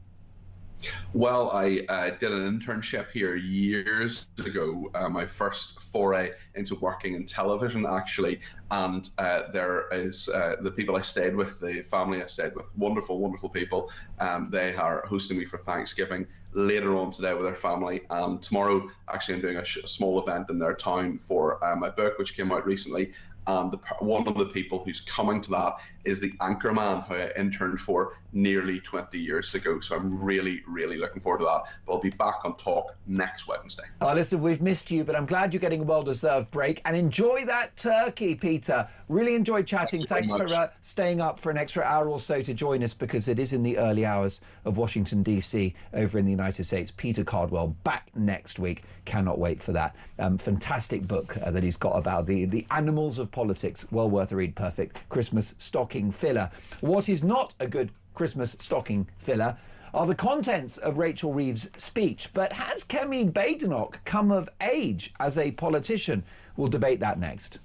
Well, I did an internship here years ago, my first foray into working in television, actually. And there is the people I stayed with, the family I stayed with, wonderful, wonderful people. They are hosting me for Thanksgiving later on today with their family. And tomorrow, actually, I'm doing a small event in their town for my book, which came out recently. And one of the people who's coming to that is the anchorman who I interned for nearly 20 years ago. So I'm really, really looking forward to that. But I'll be back on Talk next Wednesday. Oh, listen, we've missed you, but I'm glad you're getting a well-deserved break. And enjoy that turkey, Peter. Really enjoyed chatting. Thanks for staying up for an extra hour or so to join us, because it is in the early hours of Washington, D.C. over in the United States. Peter Cardwell back next week. Cannot wait for that. Fantastic book that he's got about the animals of politics. Well worth a read. Perfect Christmas stocking filler. What is not a good Christmas stocking filler are the contents of Rachel Reeves' speech. But has Kemi Badenoch come of age as a politician? We'll debate that next.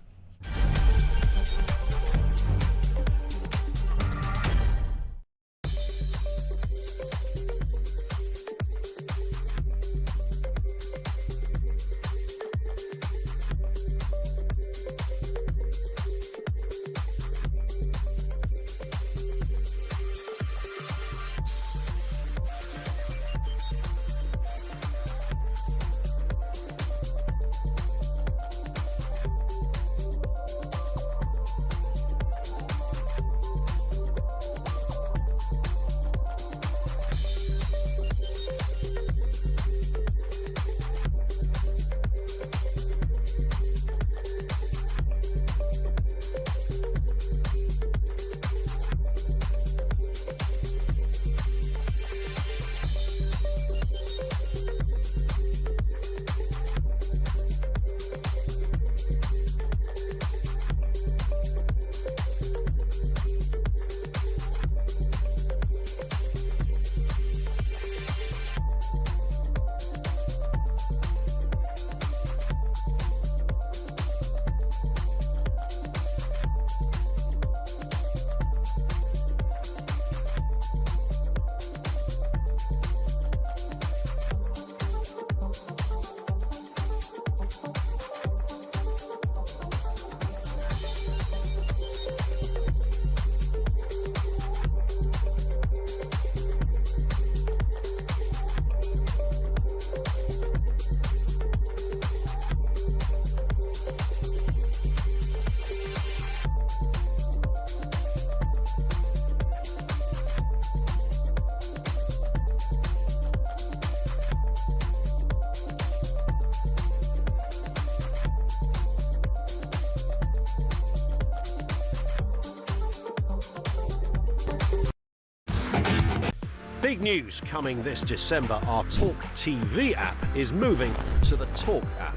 Big news coming this December. Our talkTV app is moving to the Talk app.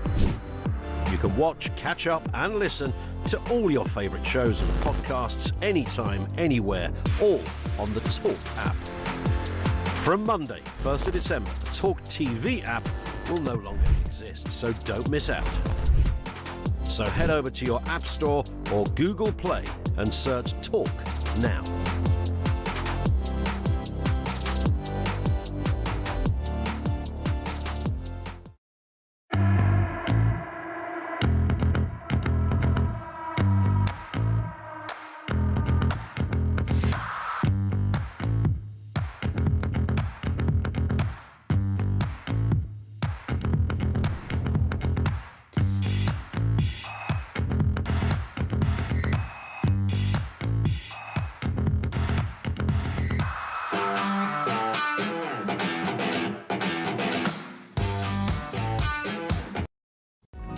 You can watch, catch up and listen to all your favourite shows and podcasts anytime, anywhere, all on the Talk app. From Monday, 1st of December, the talkTV app will no longer exist, so don't miss out. So head over to your App Store or Google Play and search Talk now.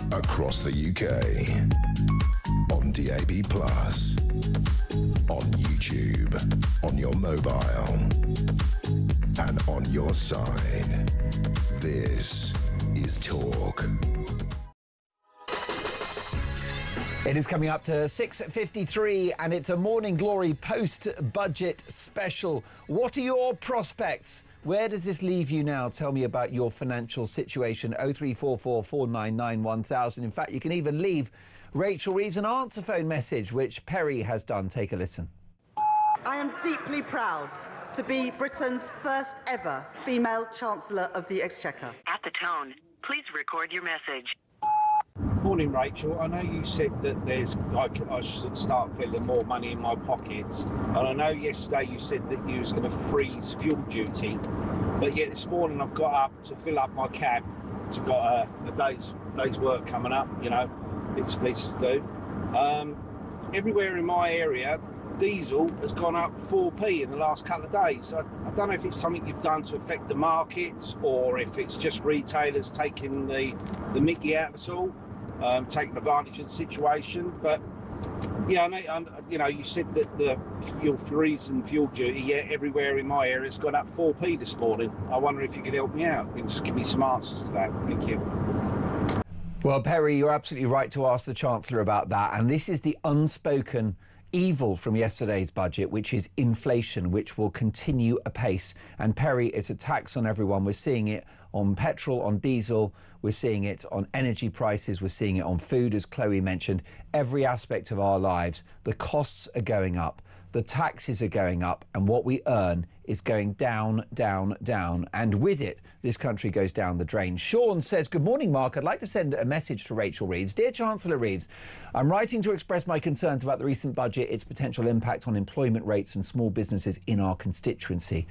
Across the UK, on DAB+, on YouTube, on your mobile, and on your side. This is Talk. It is coming up to 6:53 and it's a Morning Glory post-budget special. What are your prospects? Where does this leave you now? Tell me about your financial situation. 0344 499 1000. In fact, you can even leave Rachel Reed's an answer phone message, which Perry has done. Take a listen. I am deeply proud to be Britain's first ever female Chancellor of the Exchequer. At the tone, please record your message. Morning, Rachel. I know you said that I should start feeling more money in my pockets, and I know yesterday you said that you was going to freeze fuel duty, but yet this morning I've got up to fill up my cab. It's got a day's work coming up, you know, bits and pieces to do. Everywhere in my area, diesel has gone up 4p in the last couple of days. I don't know if it's something you've done to affect the markets or if it's just retailers taking the mickey out of us all. Taking advantage of the situation, but yeah, I know, you know, you said that the fuel freeze and fuel duty, everywhere in my area has gone up 4p this morning. I wonder if you could help me out and just give me some answers to that. Thank you. Well, Perry, you're absolutely right to ask the Chancellor about that, and this is the unspoken evil from yesterday's budget, which is inflation, which will continue apace. And Perry, it's a tax on everyone. We're seeing it on petrol, on diesel, we're seeing it on energy prices, we're seeing it on food, as Chloe mentioned. Every aspect of our lives, the costs are going up, the taxes are going up, and what we earn is going down, down, down. And with it, this country goes down the drain. Sean says, good morning, Mark. I'd like to send a message to Rachel Reeds. Dear Chancellor Reeds, I'm writing to express my concerns about the recent budget, its potential impact on employment rates and small businesses in our constituency.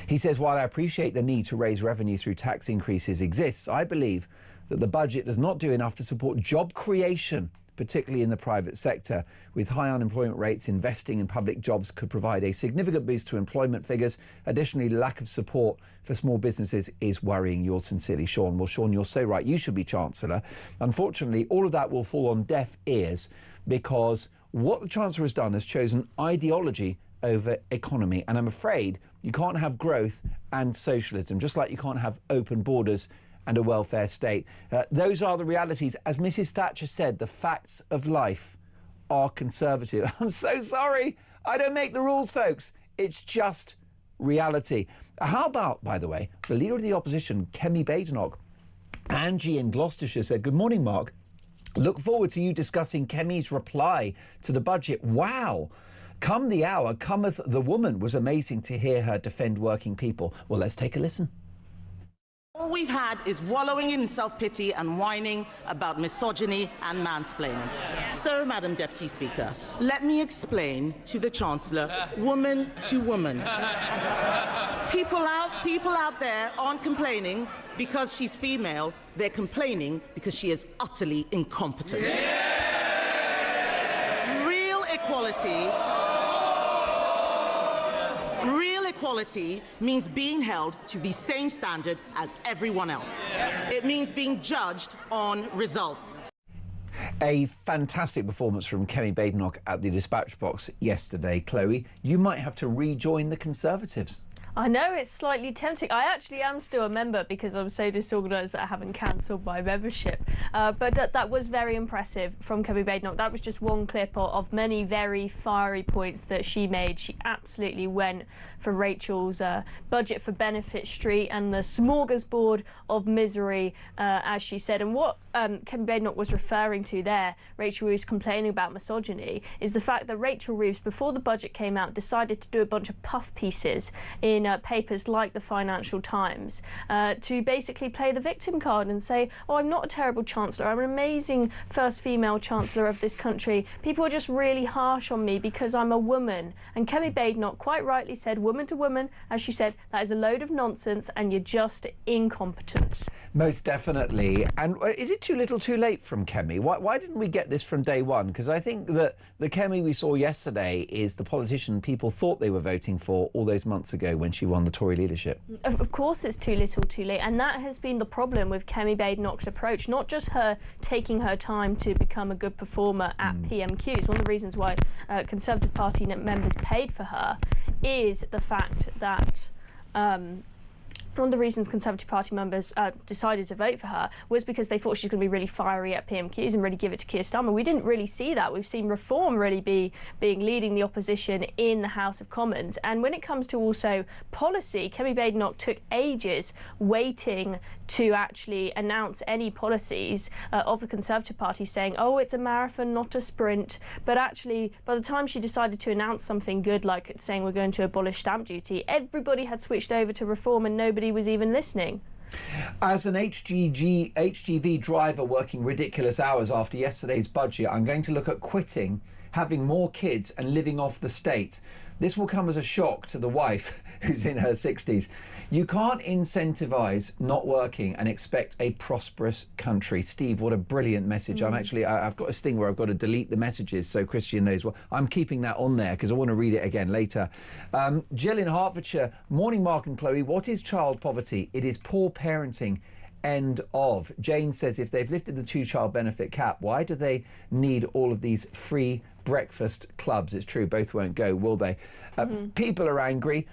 He says, while I appreciate the need to raise revenue through tax increases exists, I believe that the budget does not do enough to support job creation, particularly in the private sector. With high unemployment rates, investing in public jobs could provide a significant boost to employment figures. Additionally, lack of support for small businesses is worrying. Yours sincerely, Sean. Well, Sean, you're so right. You should be Chancellor. Unfortunately, all of that will fall on deaf ears because what the Chancellor has done is chosen ideology over economy. And I'm afraid you can't have growth and socialism, just like you can't have open borders and a welfare state. Those are the realities. As Mrs. Thatcher said, the facts of life are conservative. I'm so sorry. I don't make the rules, folks. It's just reality. How about, by the way, the Leader of the Opposition, Kemi Badenoch? Angie in Gloucestershire said, good morning, Mark. Look forward to you discussing Kemi's reply to the budget. Wow. Come the hour, cometh the woman. Was amazing to hear her defend working people. Well, let's take a listen. All we've had is wallowing in self-pity and whining about misogyny and mansplaining. So, Madam Deputy Speaker, let me explain to the Chancellor, woman to woman. People out there aren't complaining because she's female. They're complaining because she is utterly incompetent. Real equality means being held to the same standard as everyone else. It means being judged on results. A fantastic performance from Kemi Badenoch at the dispatch box yesterday. Chloe, you might have to rejoin the Conservatives. I know, it's slightly tempting. I actually am still a member because I'm so disorganised that I haven't cancelled my membership. But that was very impressive from Kemi Badenoch. That was just one clip of many very fiery points that she made. She absolutely went for Rachel's budget for Benefit Street and the smorgasbord of misery, as she said. And what Kemi Badenoch was referring to there, Rachel Reeves complaining about misogyny, is the fact that Rachel Reeves, before the budget came out, decided to do a bunch of puff pieces in papers like the Financial Times to basically play the victim card and say, oh, I'm not a terrible chancellor, I'm an amazing first female chancellor of this country. People are just really harsh on me because I'm a woman. And Kemi Badenoch quite rightly said, woman to woman, as she said, that is a load of nonsense and you're just incompetent. Most definitely. And is it too little too late from Kemi? Why didn't we get this from day one? Because I think that the Kemi we saw yesterday is the politician people thought they were voting for all those months ago when she won the Tory leadership. Of course it's too little too late, and that has been the problem with Kemi Badenoch's approach, not just her taking her time to become a good performer at PMQs. One of the reasons why Conservative Party members paid for her is the fact that one of the reasons Conservative Party members decided to vote for her was because they thought she was going to be really fiery at PMQs and really give it to Keir Starmer. We didn't really see that. We've seen Reform really leading the opposition in the House of Commons. And when it comes to also policy, Kemi Badenoch took ages waiting to actually announce any policies of the Conservative Party, saying, oh, it's a marathon, not a sprint. But actually, by the time she decided to announce something good, like saying we're going to abolish stamp duty, everybody had switched over to Reform and nobody was even listening. As an HGV driver working ridiculous hours after yesterday's budget, I'm going to look at quitting, having more kids and living off the state. This will come as a shock to the wife who's in her 60s. You can't incentivise not working and expect a prosperous country. Steve, what a brilliant message. I've got a sting where I've got to delete the messages so Christian knows. Well, I'm keeping that on there because I want to read it again later. Jill in Hertfordshire. Morning, Mark and Chloe. What is child poverty? It is poor parenting. End of. Jane says if they've lifted the two-child benefit cap, why do they need all of these free breakfast clubs? It's true, both won't go, will they? People are angry.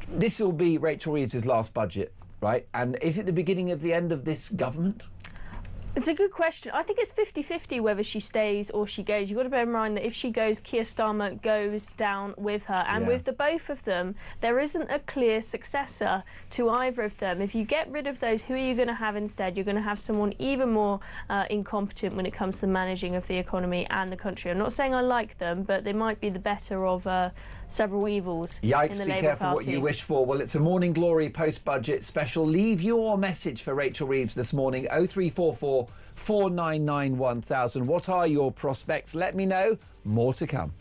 This will be Rachel Reeves' last budget, right? And is it the beginning of the end of this government? It's a good question. I think it's 50-50 whether she stays or she goes. You've got to bear in mind that if she goes, Keir Starmer goes down with her. And with the both of them, there isn't a clear successor to either of them. If you get rid of those, who are you going to have instead? You're going to have someone even more incompetent when it comes to the managing of the economy and the country. I'm not saying I like them, but they might be the better of several evils in the Labour Party. Be careful what you wish for. Well, it's a Morning Glory post-budget special. Leave your message for Rachel Reeves this morning, 0344 499 1000. What are your prospects? Let me know. More to come.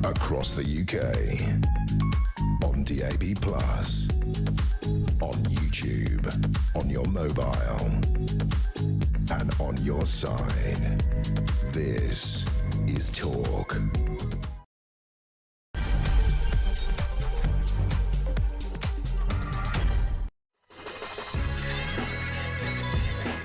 Across the UK. On DAB+. On YouTube. On your mobile. And on your side. This is Talk.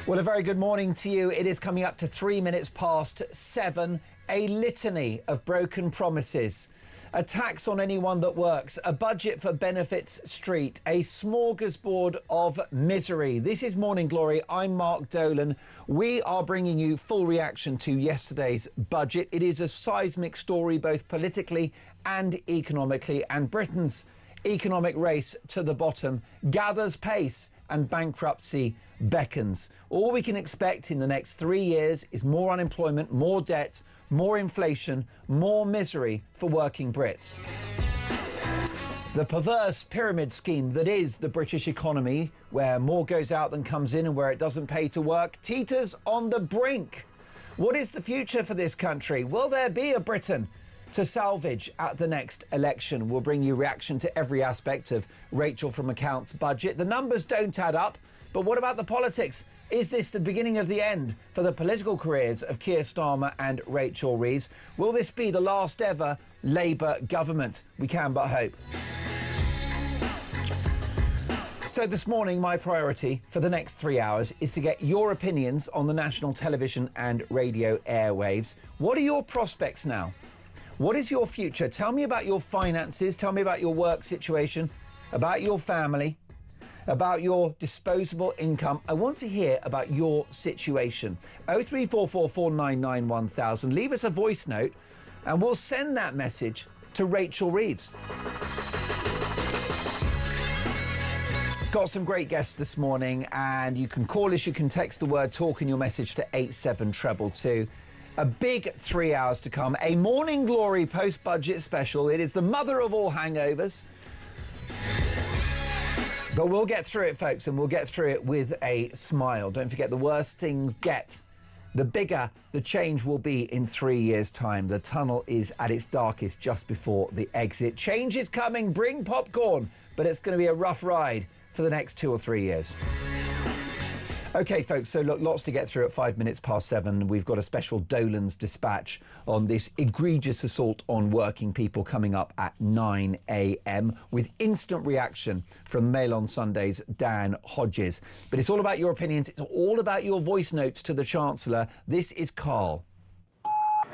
Well, a very good morning to you. It is coming up to 3 minutes past 7. A litany of broken promises. A tax on anyone that works. A budget for Benefits Street. A smorgasbord of misery. This is Morning Glory. I'm Mark Dolan. We are bringing you full reaction to yesterday's budget. It is a seismic story, both politically and economically. And Britain's economic race to the bottom gathers pace and bankruptcy beckons. All we can expect in the next 3 years is more unemployment, more debt, more inflation, more misery for working Brits. The perverse pyramid scheme that is the British economy, where more goes out than comes in and where it doesn't pay to work, teeters on the brink. What is the future for this country? Will there be a Britain to salvage at the next election? We'll bring you reaction to every aspect of Rachel from Accounts' budget. The numbers don't add up, but what about the politics? Is this the beginning of the end for the political careers of Keir Starmer and Rachel Reeves? Will this be the last ever Labour government? We can but hope. So this morning, my priority for the next 3 hours is to get your opinions on the national television and radio airwaves. What are your prospects now? What is your future? Tell me about your finances. Tell me about your work situation, about your family, about your disposable income. I want to hear about your situation. 03444991000. Leave us a voice note and we'll send that message to Rachel Reeves. Got some great guests this morning, and you can call us, you can text the word talk in your message to 87222. A big 3 hours to come. A Morning Glory post-budget special. It is the mother of all hangovers. But we'll get through it, folks, and we'll get through it with a smile. Don't forget, the worse things get, the bigger the change will be in 3 years' time. The tunnel is at its darkest just before the exit. Change is coming. Bring popcorn. But it's going to be a rough ride for the next 2 or 3 years. OK, folks, so look, lots to get through at 5 minutes past 7. We've got a special Dolan's dispatch on this egregious assault on working people coming up at 9 a.m. with instant reaction from Mail on Sunday's Dan Hodges. But it's all about your opinions. It's all about your voice notes to the Chancellor. This is Carl.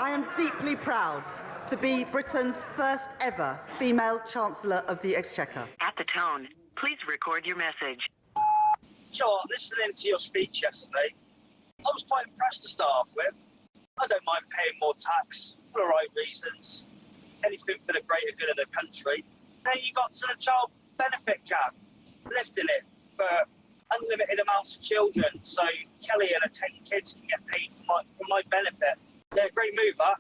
I am deeply proud to be Britain's first ever female Chancellor of the Exchequer. At the tone, please record your message. Sure, listening to your speech yesterday, I was quite impressed to start off with. I don't mind paying more tax for the right reasons, anything for the greater good of the country. Then you got to the child benefit cap, lifting it for unlimited amounts of children, so Kelly and her 10 kids can get paid for my benefit. Yeah, great move, that.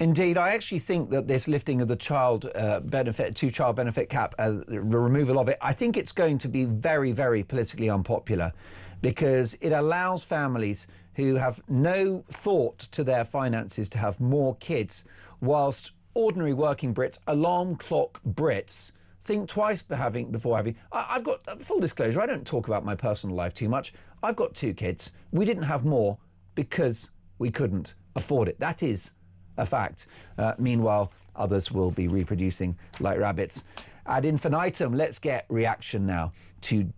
Indeed, I actually think that this lifting of the child benefit cap, the removal of it, I think it's going to be very, very politically unpopular, because it allows families who have no thought to their finances to have more kids, whilst ordinary working Brits, alarm clock Brits, think twice before having. I've got full disclosure. I don't talk about my personal life too much. I've got 2 kids. We didn't have more because we couldn't afford it. That is a fact. Meanwhile, others will be reproducing like rabbits ad infinitum. Let's get reaction now to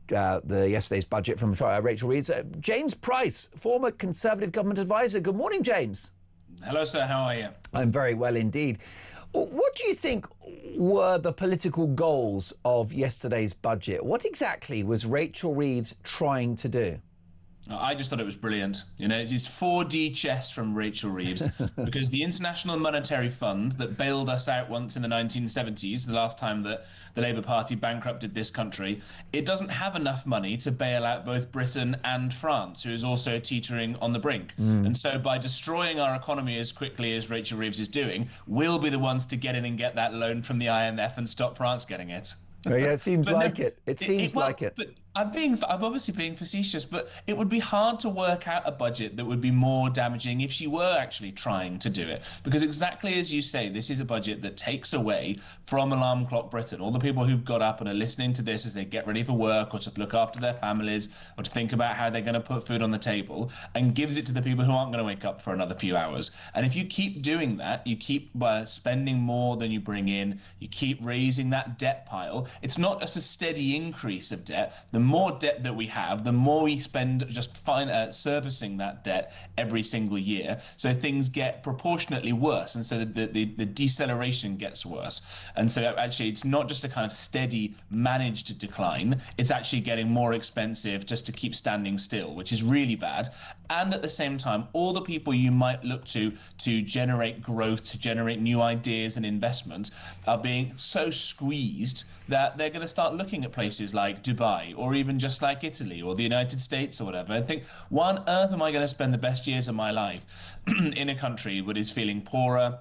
yesterday's budget from Rachel Reeves. James Price, former Conservative government advisor. Good morning, James. Hello, sir. How are you? I'm very well indeed. What do you think were the political goals of yesterday's budget? What exactly was Rachel Reeves trying to do? I just thought it was brilliant. You know, it is 4D chess from Rachel Reeves, because the International Monetary Fund that bailed us out once in the 1970s, the last time that the Labour Party bankrupted this country, it doesn't have enough money to bail out both Britain and France, who is also teetering on the brink. And so by destroying our economy as quickly as Rachel Reeves is doing, we'll be the ones to get in and get that loan from the IMF and stop France getting it. Oh, yeah, it seems like it. It seems like it. I'm obviously being facetious, but it would be hard to work out a budget that would be more damaging if she were actually trying to do it. Because exactly as you say, this is a budget that takes away from Alarm Clock Britain, all the people who've got up and are listening to this as they get ready for work or to look after their families or to think about how they're going to put food on the table, and gives it to the people who aren't going to wake up for another few hours. And if you keep doing that, you keep spending more than you bring in, you keep raising that debt pile. It's not just a steady increase of debt. The more debt that we have, the more we spend just servicing that debt every single year. So things get proportionately worse, and so the deceleration gets worse. And so actually, it's not just a kind of steady managed decline. It's actually getting more expensive just to keep standing still, which is really bad. And at the same time, all the people you might look to generate growth, to generate new ideas and investment, are being so squeezed that they're going to start looking at places like Dubai, or even just like Italy or the United States or whatever, and think, why on earth am I going to spend the best years of my life in a country that is feeling poorer,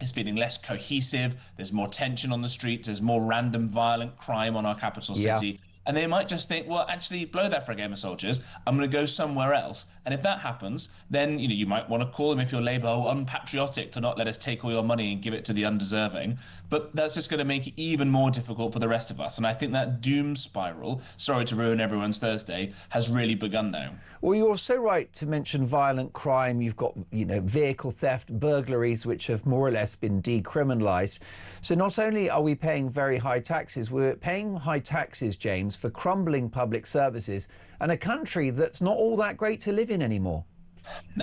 is feeling less cohesive, there's more tension on the streets, there's more random violent crime on our capital city. And they might just think, well, actually, blow that for a game of soldiers. I'm going to go somewhere else. And if that happens, then you might want to call them, if you're Labour, unpatriotic to not let us take all your money and give it to the undeserving. But that's just going to make it even more difficult for the rest of us. And I think that doom spiral, sorry to ruin everyone's Thursday, has really begun now. Well, you're so right to mention violent crime. You've got, vehicle theft, burglaries, which have more or less been decriminalised. So not only are we paying very high taxes, we're paying high taxes, James, for crumbling public services and a country that's not all that great to live in anymore.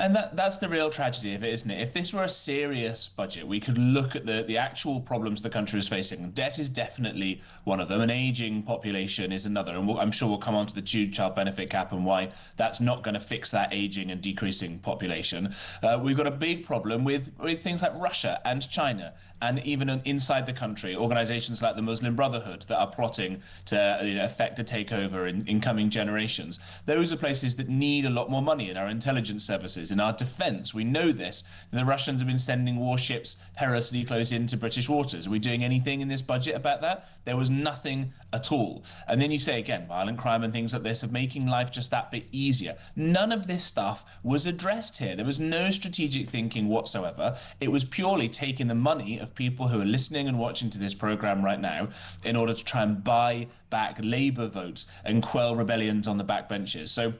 And that's the real tragedy of it, isn't it? If this were a serious budget, we could look at the actual problems the country is facing. Debt is definitely one of them. An ageing population is another. And I'm sure we'll come on to the child benefit cap and why that's not going to fix that ageing and decreasing population. We've got a big problem with things like Russia and China. And even inside the country, organisations like the Muslim Brotherhood that are plotting to affect a takeover in coming generations. Those are places that need a lot more money in our intelligence services, in our defence. We know this. The Russians have been sending warships perilously close into British waters. Are we doing anything in this budget about that? There was nothing at all. And then you say, again, violent crime and things like this of making life just that bit easier. None of this stuff was addressed here. There was no strategic thinking whatsoever. It was purely taking the money of people who are listening and watching to this programme right now in order to try and buy back Labour votes and quell rebellions on the backbenches. So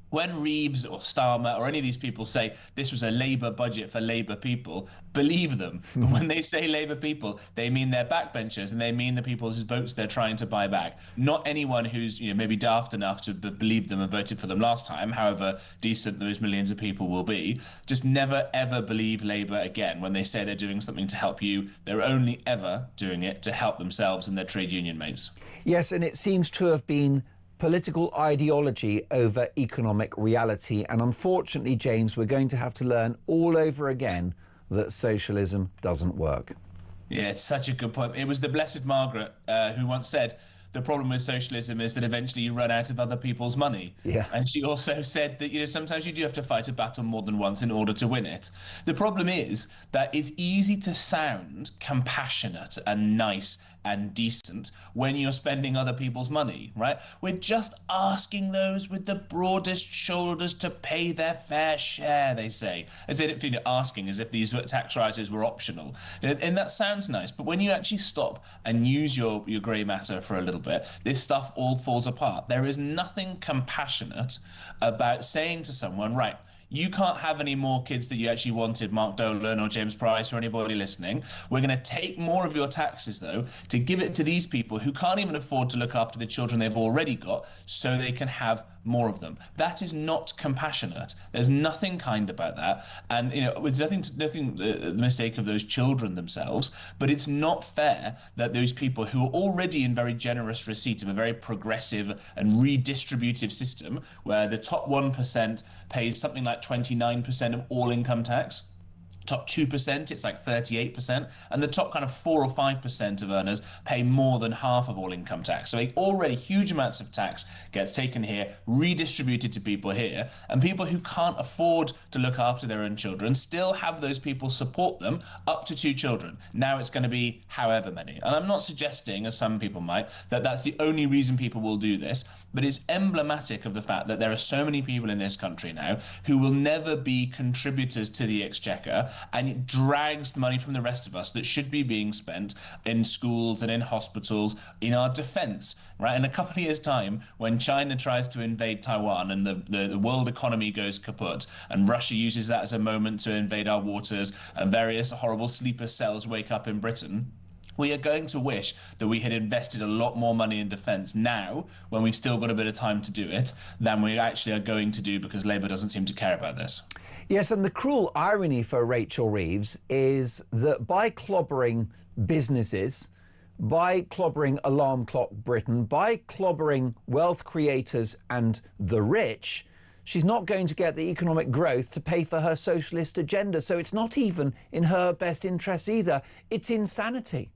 when Reeves or Starmer or any of these people say this was a Labour budget for Labour people, believe them. But when they say Labour people, they mean their backbenchers, and they mean the people whose votes they're trying to buy back. Not anyone who's maybe daft enough to believe them and voted for them last time, however decent those millions of people will be. Just never, ever believe Labour again when they say they're doing something to help you. They're only ever doing it to help themselves and their trade union mates. Yes, and it seems to have been political ideology over economic reality. And unfortunately, James, we're going to have to learn all over again that socialism doesn't work. Yeah, it's such a good point. It was the Blessed Margaret who once said, the problem with socialism is that eventually you run out of other people's money. Yeah. And she also said that, sometimes you do have to fight a battle more than once in order to win it. The problem is that it's easy to sound compassionate and nice and decent when you're spending other people's money, right? We're just asking those with the broadest shoulders to pay their fair share, they say. As if asking as if these tax rises were optional. And that sounds nice, but when you actually stop and use your grey matter for a little bit, this stuff all falls apart. There is nothing compassionate about saying to someone, right, you can't have any more kids that you actually wanted, Mark Dolan or James Price or anybody listening. We're going to take more of your taxes, though, to give it to these people who can't even afford to look after the children they've already got so they can have more of them. That is not compassionate. There's nothing kind about that. And, there's nothing the mistake of those children themselves, but it's not fair that those people who are already in very generous receipt of a very progressive and redistributive system where the top 1% pays something like 29% of all income tax, Top 2%, it's like 38%, and the top kind of 4 or 5% of earners pay more than half of all income tax. So already huge amounts of tax gets taken here, redistributed to people here, and people who can't afford to look after their own children still have those people support them up to 2 children. Now it's going to be however many. And I'm not suggesting, as some people might, that that's the only reason people will do this, but it's emblematic of the fact that there are so many people in this country now who will never be contributors to the exchequer, and it drags the money from the rest of us that should be being spent in schools and in hospitals, in our defense, right? In a couple of years' time, when China tries to invade Taiwan and the world economy goes kaput, and Russia uses that as a moment to invade our waters, and various horrible sleeper cells wake up in Britain, we are going to wish that we had invested a lot more money in defence now, when we've still got a bit of time to do it, than we actually are going to do, because Labour doesn't seem to care about this. Yes, and the cruel irony for Rachel Reeves is that by clobbering businesses, by clobbering Alarm Clock Britain, by clobbering wealth creators and the rich, she's not going to get the economic growth to pay for her socialist agenda. So it's not even in her best interests either. It's insanity.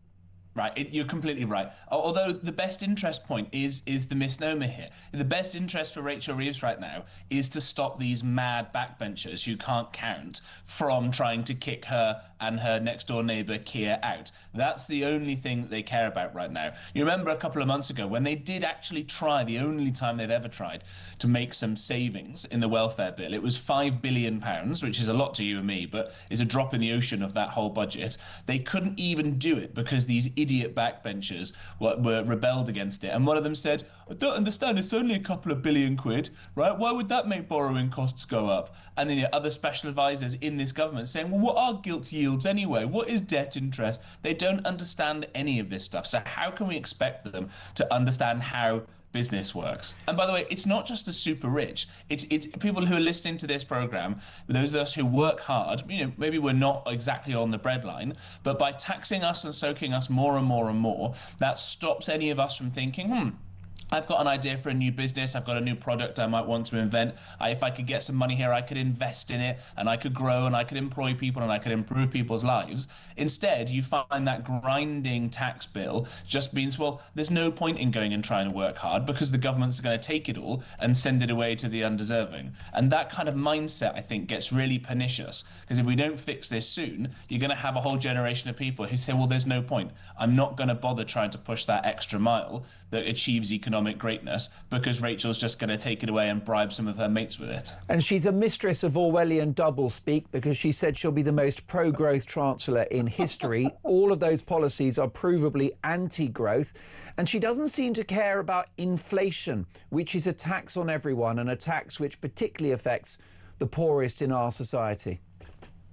Right, you're completely right. Although the best interest point is the misnomer here. The best interest for Rachel Reeves right now is to stop these mad backbenchers who can't count from trying to kick her and her next door neighbour Keir out. That's the only thing that they care about right now. You remember a couple of months ago when they did actually try, the only time they've ever tried, to make some savings in the welfare bill. It was £5 billion, which is a lot to you and me, but is a drop in the ocean of that whole budget. They couldn't even do it because these idiot backbenchers were rebelled against it. And one of them said, I don't understand, it's only a couple of billion quid, right? Why would that make borrowing costs go up? And then other special advisors in this government saying, well, what are gilt yields anyway? What is debt interest? They don't understand any of this stuff. So how can we expect them to understand how business works? And by the way, it's not just the super rich. It's people who are listening to this program, those of us who work hard. Maybe we're not exactly on the breadline, but by taxing us and soaking us more and more and more, that stops any of us from thinking, I've got an idea for a new business. I've got a new product I might want to invent. If I could get some money here, I could invest in it, and I could grow, and I could employ people, and I could improve people's lives. Instead, you find that grinding tax bill just means, well, there's no point in going and trying to work hard because the government's going to take it all and send it away to the undeserving. And that kind of mindset, I think, gets really pernicious, because if we don't fix this soon, you're going to have a whole generation of people who say, well, there's no point. I'm not going to bother trying to push that extra mile that achieves economic greatness because Rachel's just going to take it away and bribe some of her mates with it. And she's a mistress of Orwellian doublespeak because she said she'll be the most pro-growth chancellor in history. All of those policies are provably anti-growth. And she doesn't seem to care about inflation, which is a tax on everyone and a tax which particularly affects the poorest in our society.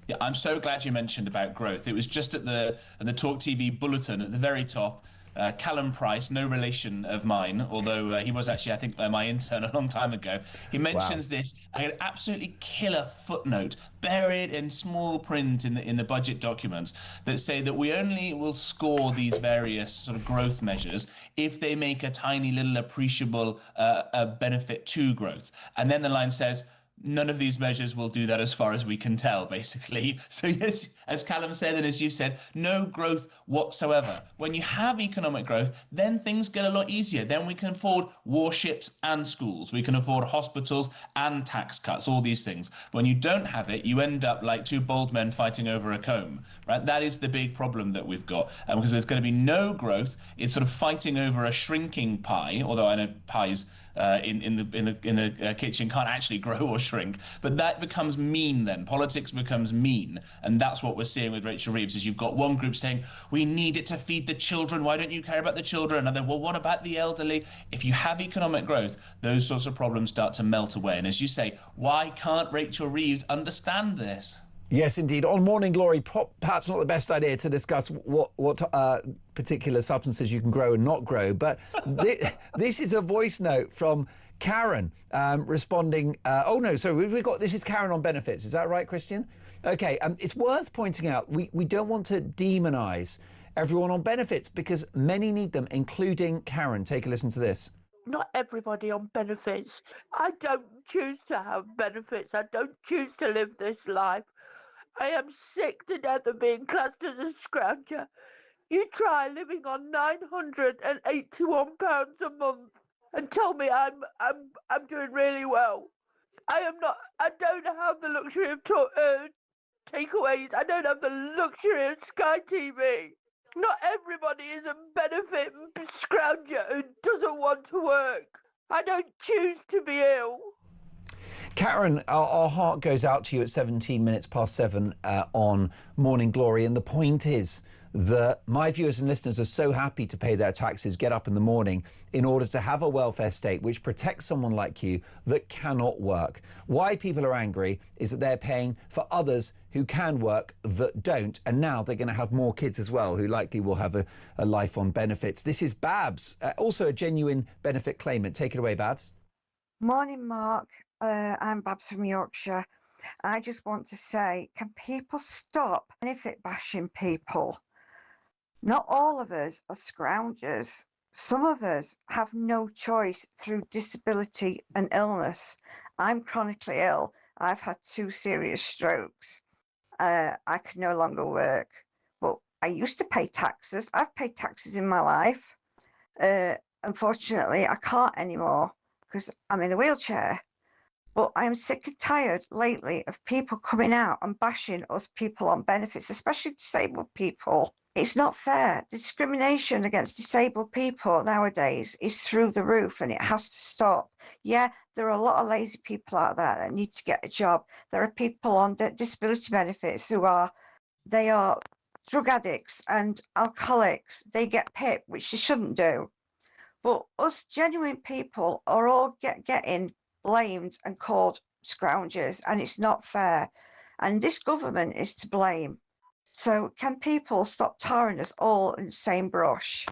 Yeah, I'm so glad you mentioned about growth. It was just at the talkTV bulletin at the very top. Callum Price, no relation of mine, although he was actually, I think, my intern a long time ago. He mentions this, an absolutely killer footnote buried in small print in the budget documents that say that we only will score these various sort of growth measures if they make a tiny little appreciable benefit to growth. And then the line says, none of these measures will do that as far as we can tell, basically. So yes, as Callum said, and as you said, no growth whatsoever. When you have economic growth, then things get a lot easier. Then we can afford warships and schools. We can afford hospitals and tax cuts, all these things. When you don't have it, you end up like two bald men fighting over a comb, right? That is the big problem that we've got. Because there's going to be no growth. It's sort of fighting over a shrinking pie, although I know pies in the kitchen can't actually grow or shrink, but that becomes mean then. Politics becomes mean, and that's what we're seeing with Rachel Reeves. Is you've got one group saying we need it to feed the children, why don't you care about the children? Another, well, what about the elderly? If you have economic growth, those sorts of problems start to melt away. And as you say, why can't Rachel Reeves understand this? Yes, indeed. On Morning Glory, perhaps not the best idea to discuss what particular substances you can grow and not grow, but this is a voice note from Karen responding. This is Karen on benefits. Is that right, Christian? Okay, it's worth pointing out we don't want to demonise everyone on benefits because many need them, including Karen. Take a listen to this. Not everybody on benefits. I don't choose to have benefits. I don't choose to live this life. I am sick to death of being classed as a scrounger. You try living on £981 a month and tell me I'm doing really well. I don't have the luxury of takeaways. I don't have the luxury of Sky TV. Not everybody is a benefit scrounger who doesn't want to work. I don't choose to be ill. Karen, our heart goes out to you at 17 minutes past 7 on Morning Glory. And the point is that my viewers and listeners are so happy to pay their taxes, get up in the morning in order to have a welfare state which protects someone like you that cannot work. Why people are angry is that they're paying for others who can work that don't. And now they're going to have more kids as well who likely will have a life on benefits. This is Babs, also a genuine benefit claimant. Take it away, Babs. Morning, Mark. I'm Babs from Yorkshire. I just want to say, can people stop benefit bashing people? Not all of us are scroungers. Some of us have no choice through disability and illness. I'm chronically ill. I've had 2 serious strokes. I can no longer work. But I used to pay taxes. I've paid taxes in my life. Unfortunately, I can't anymore because I'm in a wheelchair. But I'm sick and tired lately of people coming out and bashing us people on benefits, especially disabled people. It's not fair. Discrimination against disabled people nowadays is through the roof and it has to stop. Yeah, there are a lot of lazy people out there that need to get a job. There are people on disability benefits who are drug addicts and alcoholics. They get PIP, which they shouldn't do. But us genuine people are all getting blamed and called scroungers, and it's not fair. And this government is to blame. So can people stop tarring us all in the same brush?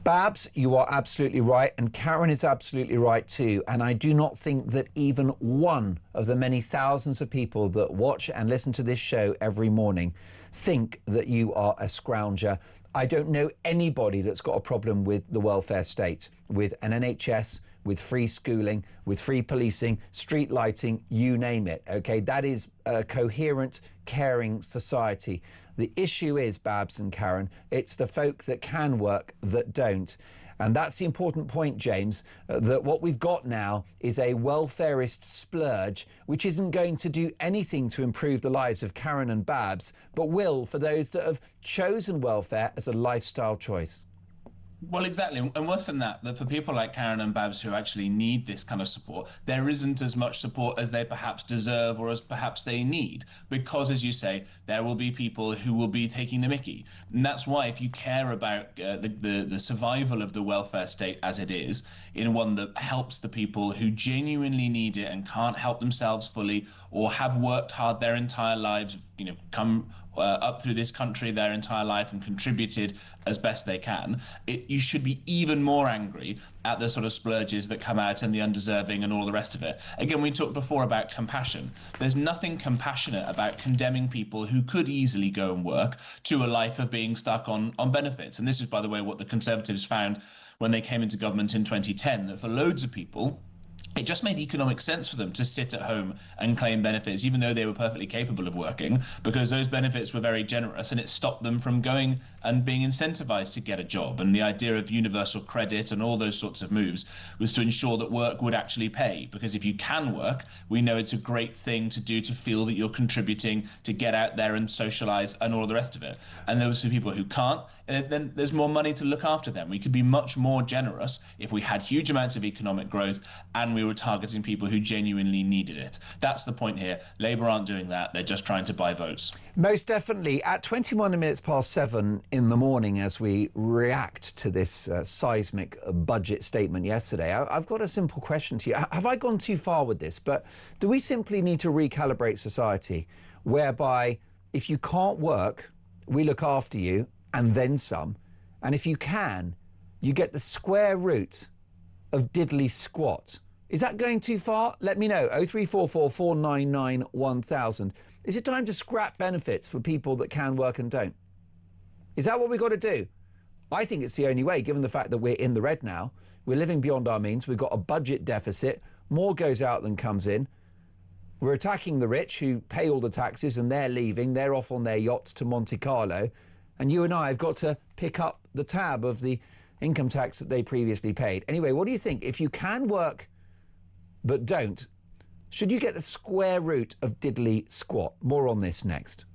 Babs, you are absolutely right, and Karen is absolutely right too. And I do not think that even one of the many thousands of people that watch and listen to this show every morning think that you are a scrounger. I don't know anybody that's got a problem with the welfare state, with an NHS, with free schooling, with free policing, street lighting, you name it, okay? That is a coherent, caring society. The issue is, Babs and Karen, it's the folk that can work that don't. And that's the important point, James, that what we've got now is a welfarist splurge, which isn't going to do anything to improve the lives of Karen and Babs, but will for those that have chosen welfare as a lifestyle choice. Well, exactly. And worse than that for people like Karen and Babs who actually need this kind of support, there isn't as much support as they perhaps deserve or as perhaps they need. Because, as you say, there will be people who will be taking the mickey. And that's why if you care about the survival of the welfare state as it is, in one that helps the people who genuinely need it and can't help themselves fully or have worked hard their entire lives, come up through this country their entire life and contributed as best they can, you should be even more angry at the sort of splurges that come out and the undeserving and all the rest of it. Again, we talked before about compassion. There's nothing compassionate about condemning people who could easily go and work to a life of being stuck on benefits. And this is, by the way, what the Conservatives found when they came into government in 2010, that for loads of people, it just made economic sense for them to sit at home and claim benefits, even though they were perfectly capable of working, because those benefits were very generous and it stopped them from going and being incentivized to get a job. And the idea of universal credit and all those sorts of moves was to ensure that work would actually pay, because if you can work, we know it's a great thing to do to feel that you're contributing, to get out there and socialize and all the rest of it. And those for people who can't, then there's more money to look after them. We could be much more generous if we had huge amounts of economic growth and we were targeting people who genuinely needed it. That's the point here. Labour aren't doing that. They're just trying to buy votes. Most definitely. At 21 minutes past 7 in the morning, as we react to this seismic budget statement yesterday, I've got a simple question to you. Have I gone too far with this? But do we simply need to recalibrate society, whereby if you can't work, we look after you and then some, and if you can, you get the square root of diddly squat? Is that going too far? Let me know. 0344 499 1000. Is it time to scrap benefits for people that can work and don't? Is that what we've got to do? I think it's the only way, given the fact that we're in the red now. We're living beyond our means. We've got a budget deficit. More goes out than comes in. We're attacking the rich who pay all the taxes and they're leaving. They're off on their yachts to Monte Carlo. And you and I have got to pick up the tab of the income tax that they previously paid. Anyway, what do you think? If you can work but don't, should you get the square root of diddly squat? More on this next.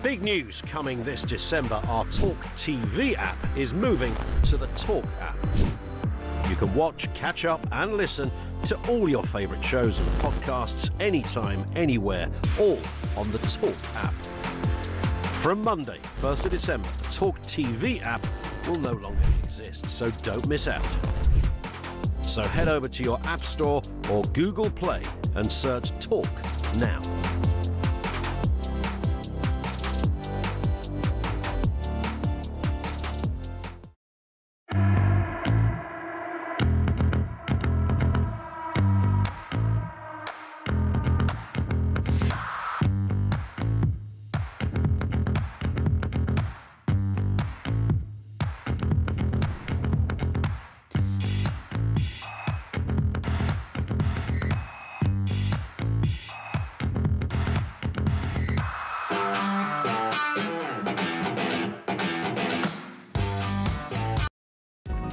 Big news coming this December. Our talkTV app is moving to the Talk app. You can watch, catch up and listen to all your favourite shows and podcasts anytime, anywhere, all on the Talk app. From Monday, 1st of December, the talkTV app will no longer exist, so don't miss out. So head over to your App Store or Google Play and search Talk now.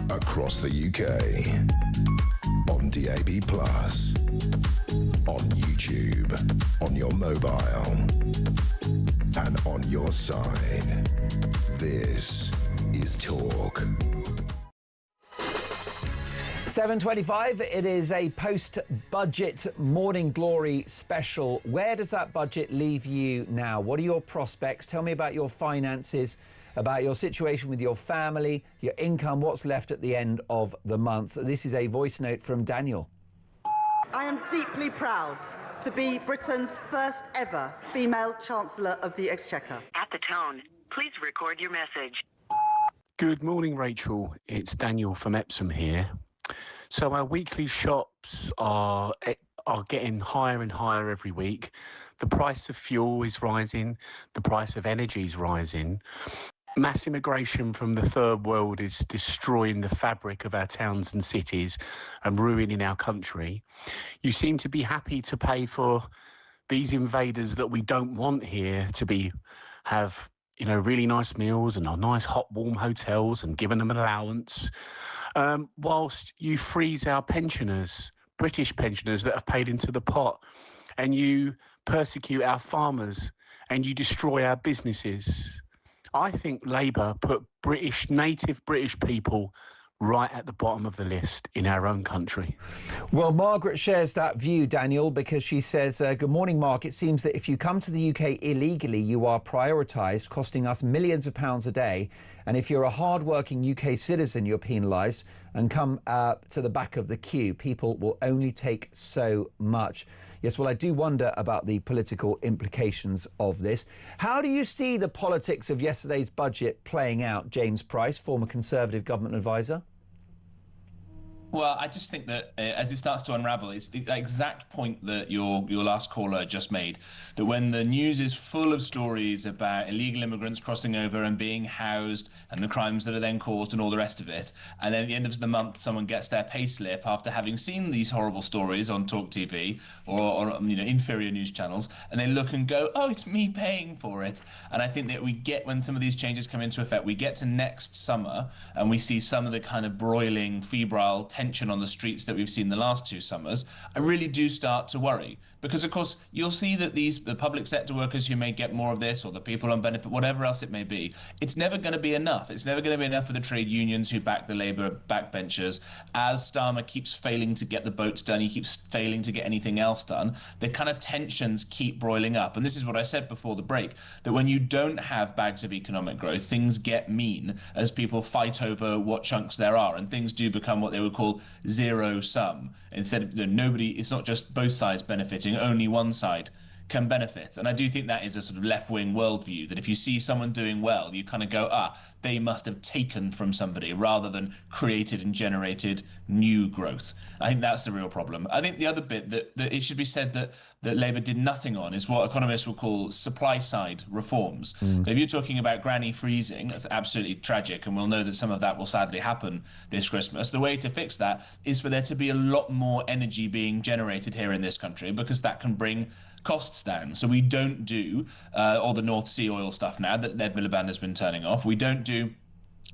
Across the UK, on DAB+, on YouTube, on your mobile, and on your side. This is Talk. 7:25, it is a post-budget Morning Glory special. Where does that budget leave you now? What are your prospects? Tell me about your finances, about your situation with your family, your income, what's left at the end of the month. This is a voice note from Daniel. I am deeply proud to be Britain's first ever female Chancellor of the Exchequer. At the tone, please record your message. Good morning, Rachel. It's Daniel from Epsom here. So our weekly shops are getting higher and higher every week. The price of fuel is rising. The price of energy is rising. Mass immigration from the third world is destroying the fabric of our towns and cities and ruining our country. You seem to be happy to pay for these invaders that we don't want here to have really nice meals and nice hot warm hotels and giving them an allowance, whilst you freeze our pensioners, British pensioners that have paid into the pot, and you persecute our farmers and you destroy our businesses. I think Labour put native British people right at the bottom of the list in our own country. Well, Margaret shares that view, Daniel, because she says, good morning, Mark. It seems that if you come to the UK illegally, you are prioritised, costing us millions of pounds a day. And if you're a hard-working UK citizen, you're penalised and come to the back of the queue. People will only take so much. Yes, well, I do wonder about the political implications of this. How do you see the politics of yesterday's budget playing out, James Price, former Conservative government advisor? Well, I just think that as it starts to unravel, it's the exact point that your last caller just made, that when the news is full of stories about illegal immigrants crossing over and being housed and the crimes that are then caused and all the rest of it, and then at the end of the month someone gets their pay slip after having seen these horrible stories on talkTV or inferior news channels, and they look and go, oh, it's me paying for it. And I think that we get, when some of these changes come into effect, we get to next summer and we see some of the kind of broiling, febrile tension on the streets that we've seen the last 2 summers. I really do start to worry, because of course you'll see that the public sector workers who may get more of this, or the people on benefit, whatever else it may be, it's never going to be enough. It's never going to be enough for the trade unions who back the Labour backbenchers. As Starmer keeps failing to get the boats done, he keeps failing to get anything else done, the kind of tensions keep broiling up. And this is what I said before the break, that when you don't have bags of economic growth, things get mean as people fight over what chunks there are, and things do become what they would call zero sum. Instead of nobody, it's not just both sides benefiting, only one side can benefit. And I do think that is a sort of left-wing worldview, that if you see someone doing well, you kind of go, they must have taken from somebody rather than created and generated new growth. I think that's the real problem. I think the other bit that it should be said that Labour did nothing on is what economists will call supply-side reforms. So if you're talking about granny freezing, that's absolutely tragic, and we'll know that some of that will sadly happen this Christmas. The way to fix that is for there to be a lot more energy being generated here in this country, because that can bring costs down. So we don't do all the North Sea oil stuff now that Ed Miliband has been turning off. We don't do,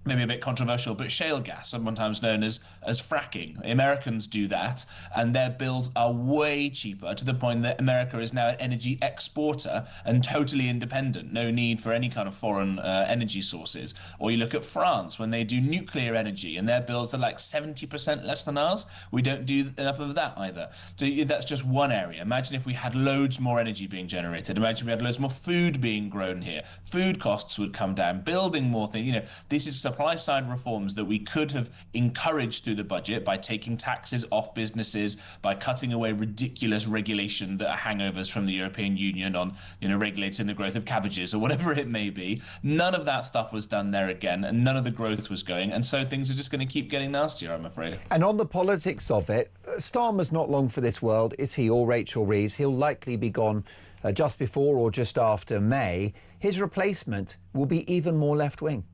maybe a bit controversial, but shale gas, sometimes known as fracking. The Americans do that, and their bills are way cheaper, to the point that America is now an energy exporter and totally independent. No need for any kind of foreign energy sources. Or you look at France, when they do nuclear energy, and their bills are like 70% less than ours. We don't do enough of that either. So that's just one area. Imagine if we had loads more energy being generated. Imagine if we had loads more food being grown here. Food costs would come down, building more things. This is supply-side reforms that we could have encouraged through the budget by taking taxes off businesses, by cutting away ridiculous regulation that are hangovers from the European Union on, regulating the growth of cabbages or whatever it may be. None of that stuff was done there again, and none of the growth was going, and so things are just going to keep getting nastier, I'm afraid. And on the politics of it, Starmer's not long for this world, is he, or Rachel Reeves? He'll likely be gone just before or just after May. His replacement will be even more left-wing.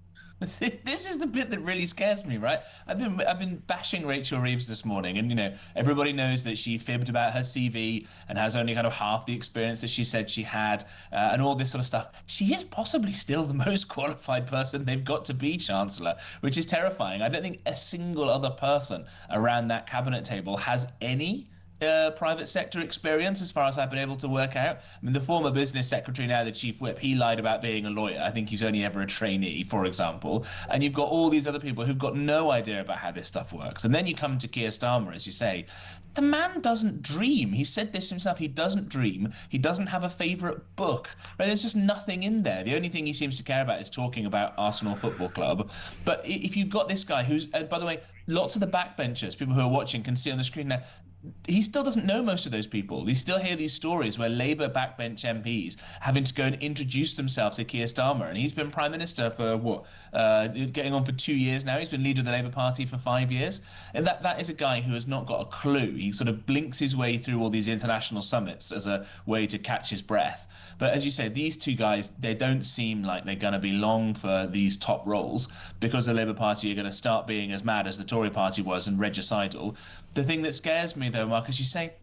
This is the bit that really scares me, right? I've been bashing Rachel Reeves this morning, and everybody knows that she fibbed about her CV and has only kind of half the experience that she said she had, and all this sort of stuff. She is possibly still the most qualified person they've got to be Chancellor, which is terrifying. I don't think a single other person around that cabinet table has any private sector experience, as far as I've been able to work out. I mean, the former business secretary, now the chief whip, he lied about being a lawyer. I think he's only ever a trainee, for example. And you've got all these other people who've got no idea about how this stuff works. And then you come to Keir Starmer, as you say. The man doesn't dream. He said this himself. He doesn't dream. He doesn't have a favourite book. Right? There's just nothing in there. The only thing he seems to care about is talking about Arsenal Football Club. But if you've got this guy who's, by the way, lots of the backbenchers, people who are watching can see on the screen now, he still doesn't know most of those people. We still hear these stories where Labour backbench MPs having to go and introduce themselves to Keir Starmer, and he's been Prime Minister for getting on for 2 years now. He's been leader of the Labour Party for 5 years, and that is a guy who has not got a clue. He sort of blinks his way through all these international summits as a way to catch his breath. But as you say, these two guys, they don't seem like they're going to be long for these top roles, because the Labour Party are going to start being as mad as the Tory Party was and regicidal. The thing that scares me, though, Mark, is you say,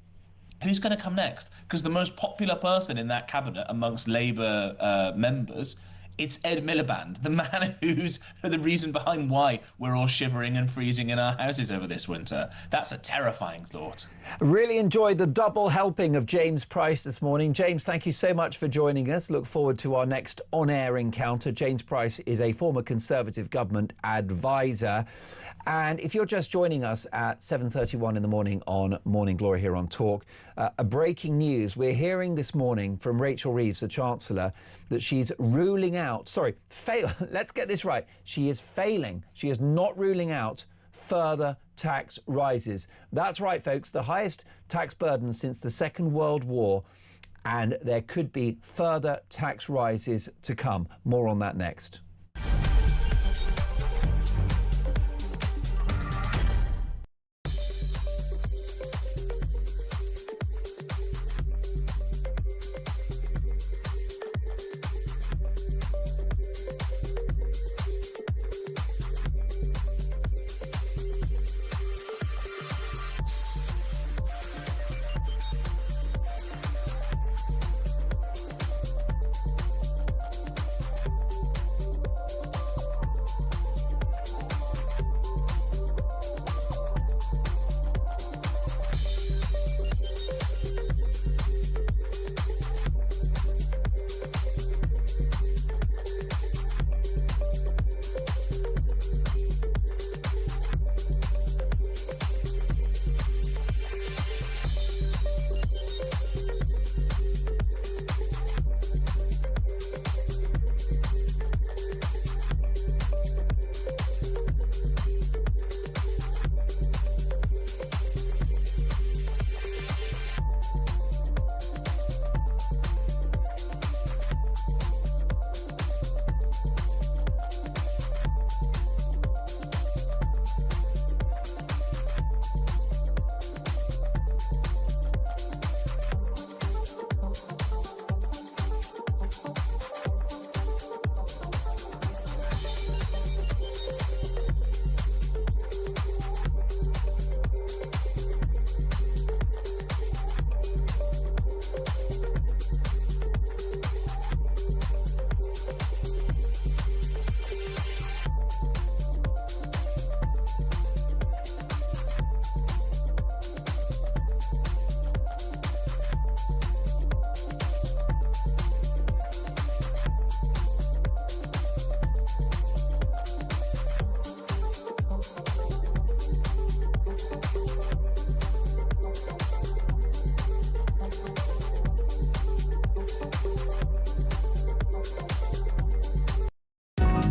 who's going to come next? Because the most popular person in that cabinet amongst Labour members It's Ed Miliband, the man who's the reason behind why we're all shivering and freezing in our houses over this winter. That's a terrifying thought. Really enjoyed the double helping of James Price this morning. James, thank you so much for joining us. Look forward to our next on-air encounter. James Price is a former Conservative government advisor. And if you're just joining us at 7:31 in the morning on Morning Glory here on Talk, a breaking news. We're hearing this morning from Rachel Reeves, the Chancellor, that she's ruling out, let's get this right. She is failing. She is not ruling out further tax rises. That's right, folks, the highest tax burden since the Second World War, and there could be further tax rises to come. More on that next.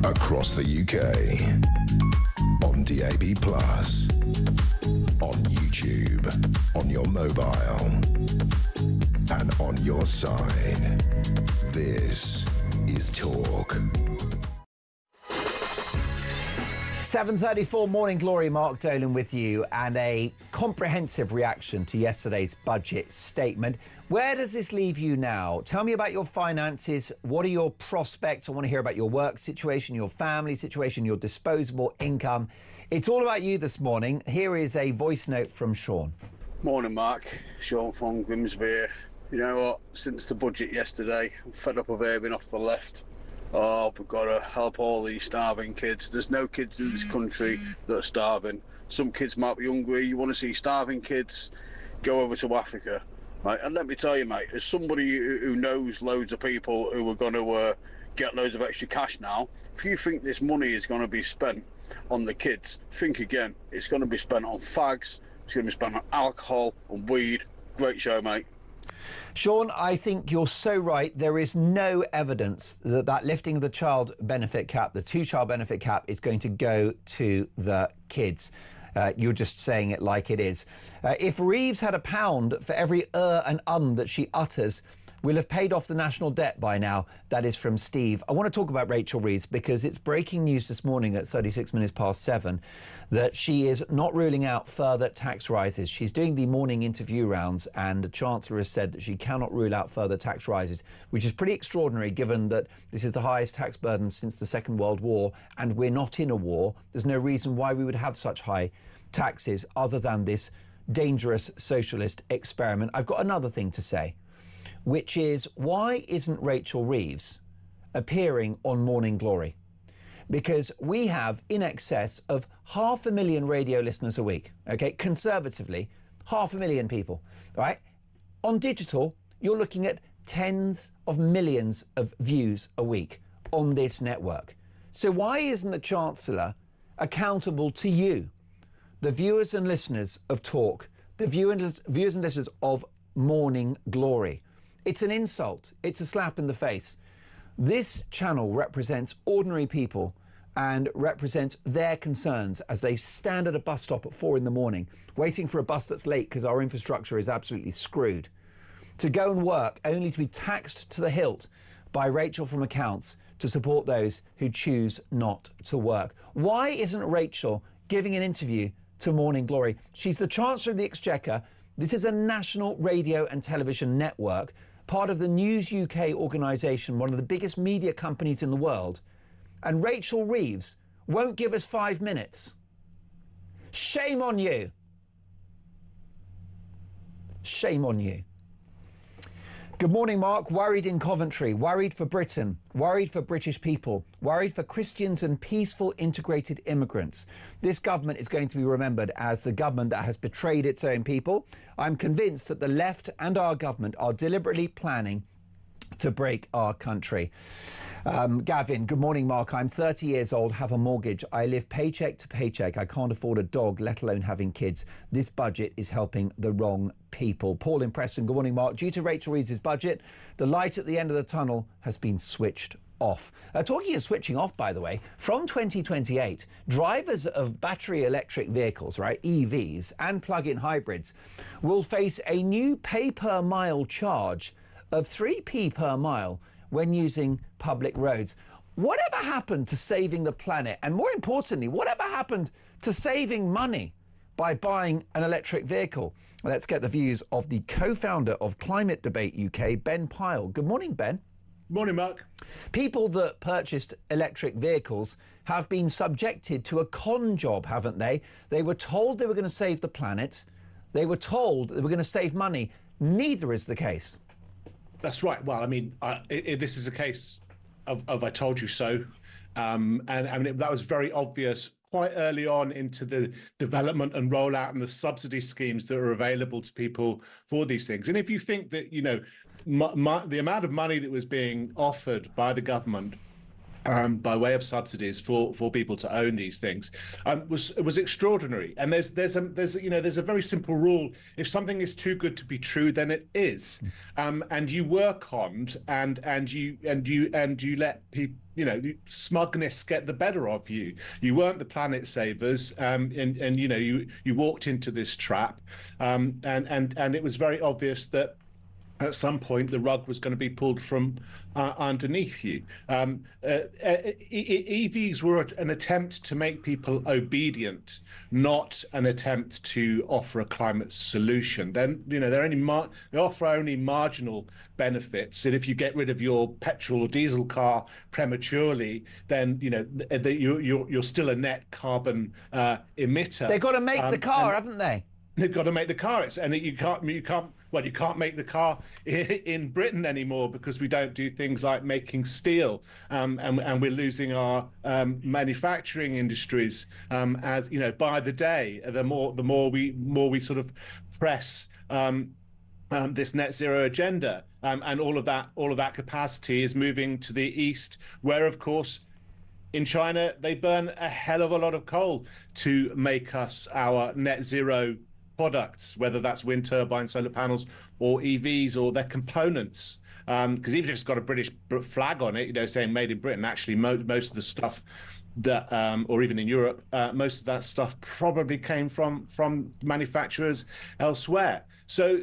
Across the UK, on DAB+, on YouTube, on your mobile, and on your side. This is Talk. 7:34 Morning Glory, Mark Dolan with you, and a comprehensive reaction to yesterday's budget statement. Where does this leave you now? Tell me about your finances. What are your prospects? I want to hear about your work situation, your family situation, your disposable income. It's all about you this morning. Here is a voice note from Sean. Morning, Mark. Sean from Grimsby. You know what? Since the budget yesterday, I'm fed up of aiming off the left. Oh, we've got to help all these starving kids. There's no kids in this country that are starving. Some kids might be hungry. You want to see starving kids? Go over to Africa. Right? And let me tell you, mate, as somebody who knows loads of people who are going to get loads of extra cash now, if you think this money is going to be spent on the kids, think again. It's going to be spent on fags. It's going to be spent on alcohol and weed. Great show, mate. Sean, I think you're so right. There is no evidence that lifting of the child benefit cap, the two-child benefit cap, is going to go to the kids. You're just saying it like it is. If Reeves had £1 for every and that she utters, we'll have paid off the national debt by now. That is from Steve. I want to talk about Rachel Reeves because it's breaking news this morning at 7:36 that she is not ruling out further tax rises. She's doing the morning interview rounds, and the Chancellor has said that she cannot rule out further tax rises, which is pretty extraordinary given that this is the highest tax burden since the Second World War, and we're not in a war. There's no reason why we would have such high taxes other than this dangerous socialist experiment. I've got another thing to say, which is, why isn't Rachel Reeves appearing on Morning Glory, because we have in excess of 500,000 radio listeners a week, okay? Conservatively, 500,000 people, right? On digital, you're looking at tens of millions of views a week on this network. So why isn't the Chancellor accountable to you, the viewers and listeners of Talk, the viewers and listeners of Morning Glory? It's an insult. It's a slap in the face. This channel represents ordinary people and represents their concerns as they stand at a bus stop at 4 in the morning, waiting for a bus that's late because our infrastructure is absolutely screwed, to go and work only to be taxed to the hilt by Rachel from Accounts to support those who choose not to work. Why isn't Rachel giving an interview to Morning Glory? She's the Chancellor of the Exchequer. This is a national radio and television network, part of the News UK organisation, one of the biggest media companies in the world. And Rachel Reeves won't give us 5 minutes. Shame on you. Shame on you. Good morning, Mark. Worried in Coventry, worried for Britain, worried for British people, worried for Christians and peaceful integrated immigrants. This government is going to be remembered as the government that has betrayed its own people. I'm convinced that the left and our government are deliberately planning to break our country. Gavin, good morning, Mark. I'm 30 years old, have a mortgage. I live paycheck to paycheck. I can't afford a dog, let alone having kids. This budget is helping the wrong people. Paul in Preston, good morning, Mark. Due to Rachel Reeves' budget, the light at the end of the tunnel has been switched off. Talking of switching off, by the way, from 2028, drivers of battery electric vehicles, right, EVs, and plug-in hybrids will face a new pay-per-mile charge of 3p per mile when using public roads. Whatever happened to saving the planet? And more importantly, whatever happened to saving money by buying an electric vehicle? Let's get the views of the co-founder of Climate Debate UK, Ben Pyle. Good morning, Ben. Morning, Mark. People that purchased electric vehicles have been subjected to a con job, haven't they? They were told they were going to save the planet. They were told they were going to save money. Neither is the case. That's right. Well, I mean, this is a case of I told you so. And I mean, that was very obvious quite early on into the development and rollout and the subsidy schemes that are available to people for these things. And if you think that, you know, the amount of money that was being offered by the government by way of subsidies for people to own these things was extraordinary. And there's a very simple rule: if something is too good to be true, then it is. And you were conned, and you let people, you know, smugness get the better of you. You weren't the planet savers, and you know, you walked into this trap, and it was very obvious that at some point the rug was going to be pulled from underneath you. EVs were an attempt to make people obedient, not an attempt to offer a climate solution. Then, you know, they offer only marginal benefits, and if you get rid of your petrol or diesel car prematurely, then, you know, you're still a net carbon emitter. They've got to make the car, haven't they? They've got to make the car. You can't make the car in Britain anymore because we don't do things like making steel, and we're losing our manufacturing industries as, you know, by the day. The more we sort of press this net zero agenda, and all of that capacity is moving to the east, where, of course, in China they burn a hell of a lot of coal to make us our net zero products, whether that's wind turbines, solar panels, or EVs, or their components. Because even if it's got a British flag on it, you know, saying made in Britain, actually most of the stuff that, or even in Europe, most of that stuff probably came from manufacturers elsewhere. So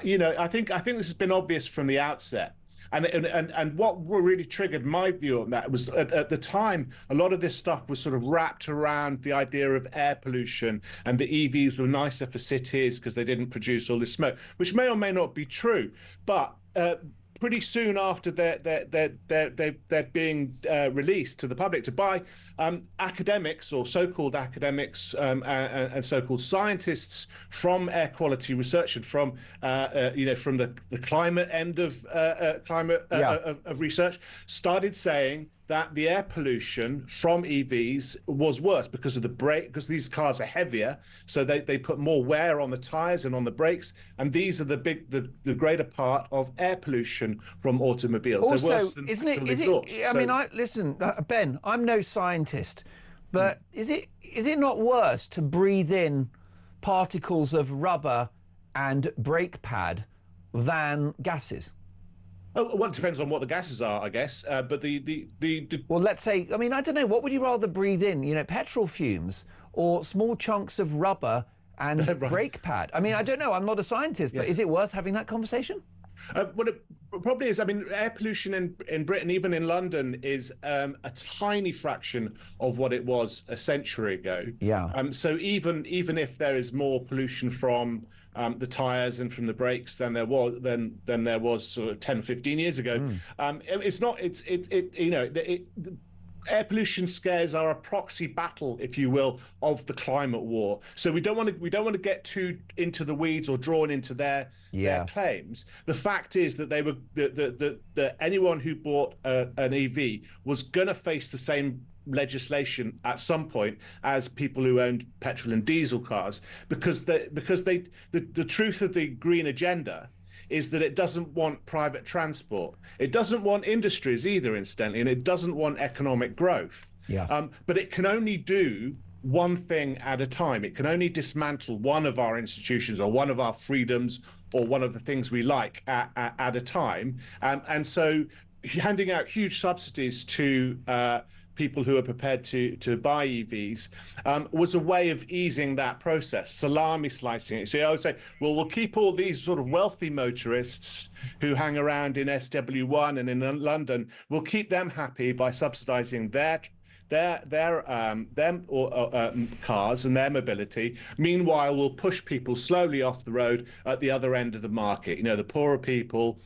you know, I think this has been obvious from the outset. And what really triggered my view on that was, at the time, a lot of this stuff was sort of wrapped around the idea of air pollution, and the EVs were nicer for cities because they didn't produce all this smoke, which may or may not be true. But pretty soon after they're being released to the public to buy, academics or so-called academics and so-called scientists from air quality research and from from the climate end of of research started saying that the air pollution from EVs was worse because of the brake, because these cars are heavier, so they put more wear on the tires and on the brakes, and these are the greater part of air pollution from automobiles. Also, listen, Ben, I'm no scientist, but is it not worse to breathe in particles of rubber and brake pad than gases? Oh, well, it depends on what the gases are, I guess. But well, let's say, I mean, I don't know, what would you rather breathe in? You know, petrol fumes or small chunks of rubber and Right. brake pad? I mean, I don't know. I'm not a scientist, but is it worth having that conversation? Well, it probably is. I mean, air pollution in Britain, even in London, is a tiny fraction of what it was a century ago. Yeah. So even if there is more pollution from the tires and from the brakes than there was sort of 10, 15 years ago, it's not. Air pollution scares are a proxy battle, if you will, of the climate war. So we don't want to get too into the weeds or drawn into their claims. The fact is that they were that anyone who bought an EV was going to face the same legislation at some point as people who owned petrol and diesel cars, because the truth of the green agenda is that it doesn't want private transport. It doesn't want industries either, incidentally, and it doesn't want economic growth. Yeah. But it can only do one thing at a time. It can only dismantle one of our institutions or one of our freedoms or one of the things we like at a time. And so handing out huge subsidies to people who are prepared to buy EVs was a way of easing that process, salami slicing it. So I would say, well, we'll keep all these sort of wealthy motorists who hang around in SW1 and in London, we'll keep them happy by subsidising their cars and their mobility. Meanwhile, we'll push people slowly off the road at the other end of the market. You know, the poorer people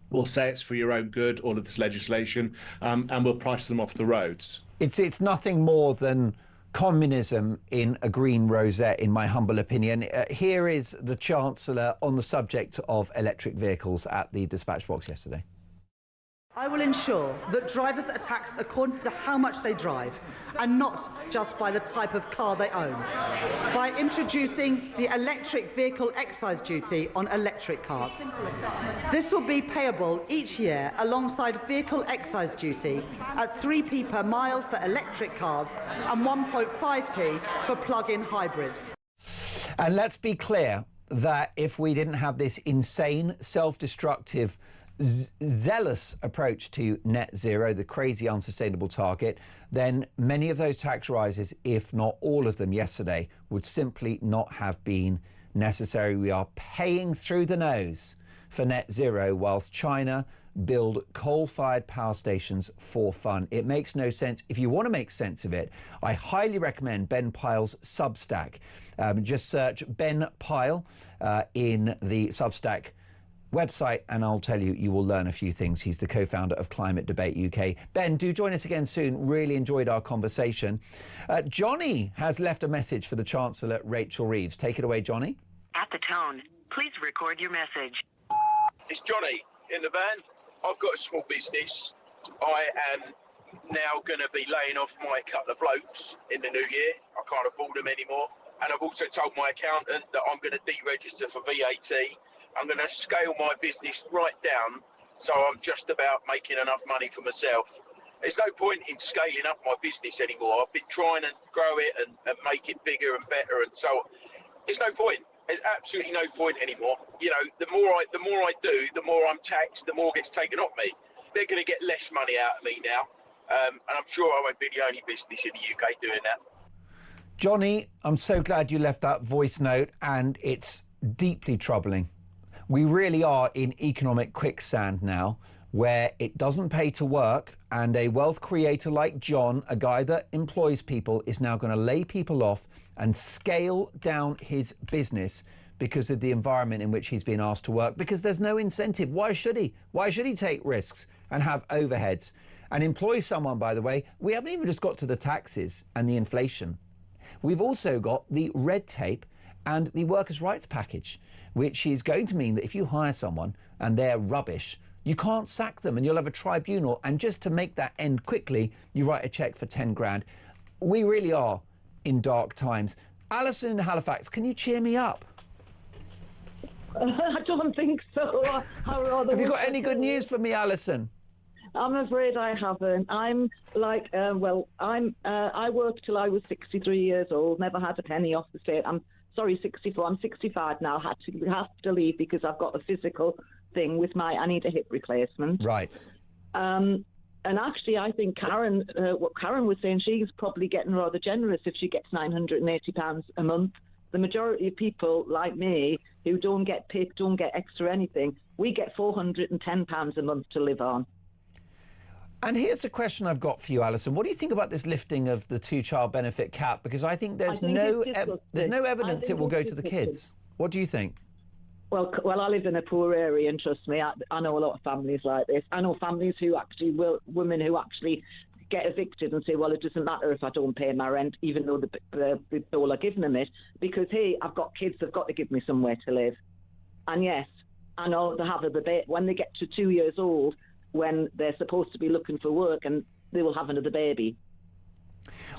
will say it's for your own good, all of this legislation, and we'll price them off the roads. It's nothing more than communism in a green rosette, in my humble opinion. Here is the Chancellor on the subject of electric vehicles at the dispatch box yesterday. I will ensure that drivers are taxed according to how much they drive and not just by the type of car they own, by introducing the electric vehicle excise duty on electric cars. This will be payable each year alongside vehicle excise duty at 3p per mile for electric cars and 1.5p for plug-in hybrids. And let's be clear that if we didn't have this insane, self-destructive, zealous approach to net zero, the crazy unsustainable target, then many of those tax rises, if not all of them yesterday, would simply not have been necessary. We are paying through the nose for net zero whilst China build coal-fired power stations for fun. It makes no sense. If you want to make sense of it, I highly recommend Ben Pyle's Substack. Just search Ben Pyle in the Substack website, and I'll tell you, you will learn a few things. He's the co-founder of Climate Debate UK. Ben, do join us again soon. Really enjoyed our conversation. Johnny has left a message for the Chancellor, Rachel Reeves. Take it away, Johnny. At the tone, please record your message. It's Johnny in the van. I've got a small business. I am now going to be laying off my couple of blokes in the new year. I can't afford them anymore. And I've also told my accountant that I'm going to deregister for VAT. I'm going to scale my business right down, so I'm just about making enough money for myself. There's no point in scaling up my business anymore. I've been trying to grow it and make it bigger and better, and so there's no point. There's absolutely no point anymore. You know, the more I do, the more I'm taxed, the more gets taken off me. They're going to get less money out of me now, and I'm sure I won't be the only business in the UK doing that. Johnny, I'm so glad you left that voice note, and it's deeply troubling. We really are in economic quicksand now, where it doesn't pay to work, and a wealth creator like John, a guy that employs people, is now going to lay people off and scale down his business because of the environment in which he's been asked to work, because there's no incentive. Why should he? Why should he take risks and have overheads and employ someone, by the way? We haven't even just got to the taxes and the inflation. We've also got the red tape and the workers' rights package, which is going to mean that if you hire someone and they're rubbish, you can't sack them and you'll have a tribunal. And just to make that end quickly, you write a cheque for 10 grand. We really are in dark times. Alison in Halifax, can you cheer me up? I don't think so. Have you got any good news for me, Alison? I'm afraid I haven't. I'm like, I worked till I was 63 years old, never had a penny off the state. I'm sorry, 64. I'm 65 now. Have to leave because I've got a physical thing with I need a hip replacement. Right. And actually, I think Karen, what Karen was saying, she's probably getting rather generous if she gets £980 a month. The majority of people like me who don't get PIP, don't get extra anything, we get £410 a month to live on. And here's the question I've got for you, Alison. What do you think about this lifting of the two-child benefit cap? Because I think there's no evidence it will go to the kids. What do you think? Well, I live in a poor area, and trust me, I know a lot of families like this. I know families who actually women who actually get evicted and say, well, it doesn't matter if I don't pay my rent, even though the dole are giving them it, because, hey, I've got kids, they've got to give me somewhere to live. And yes, I know they have a baby. When they get to 2 years old, when they're supposed to be looking for work, and they will have another baby.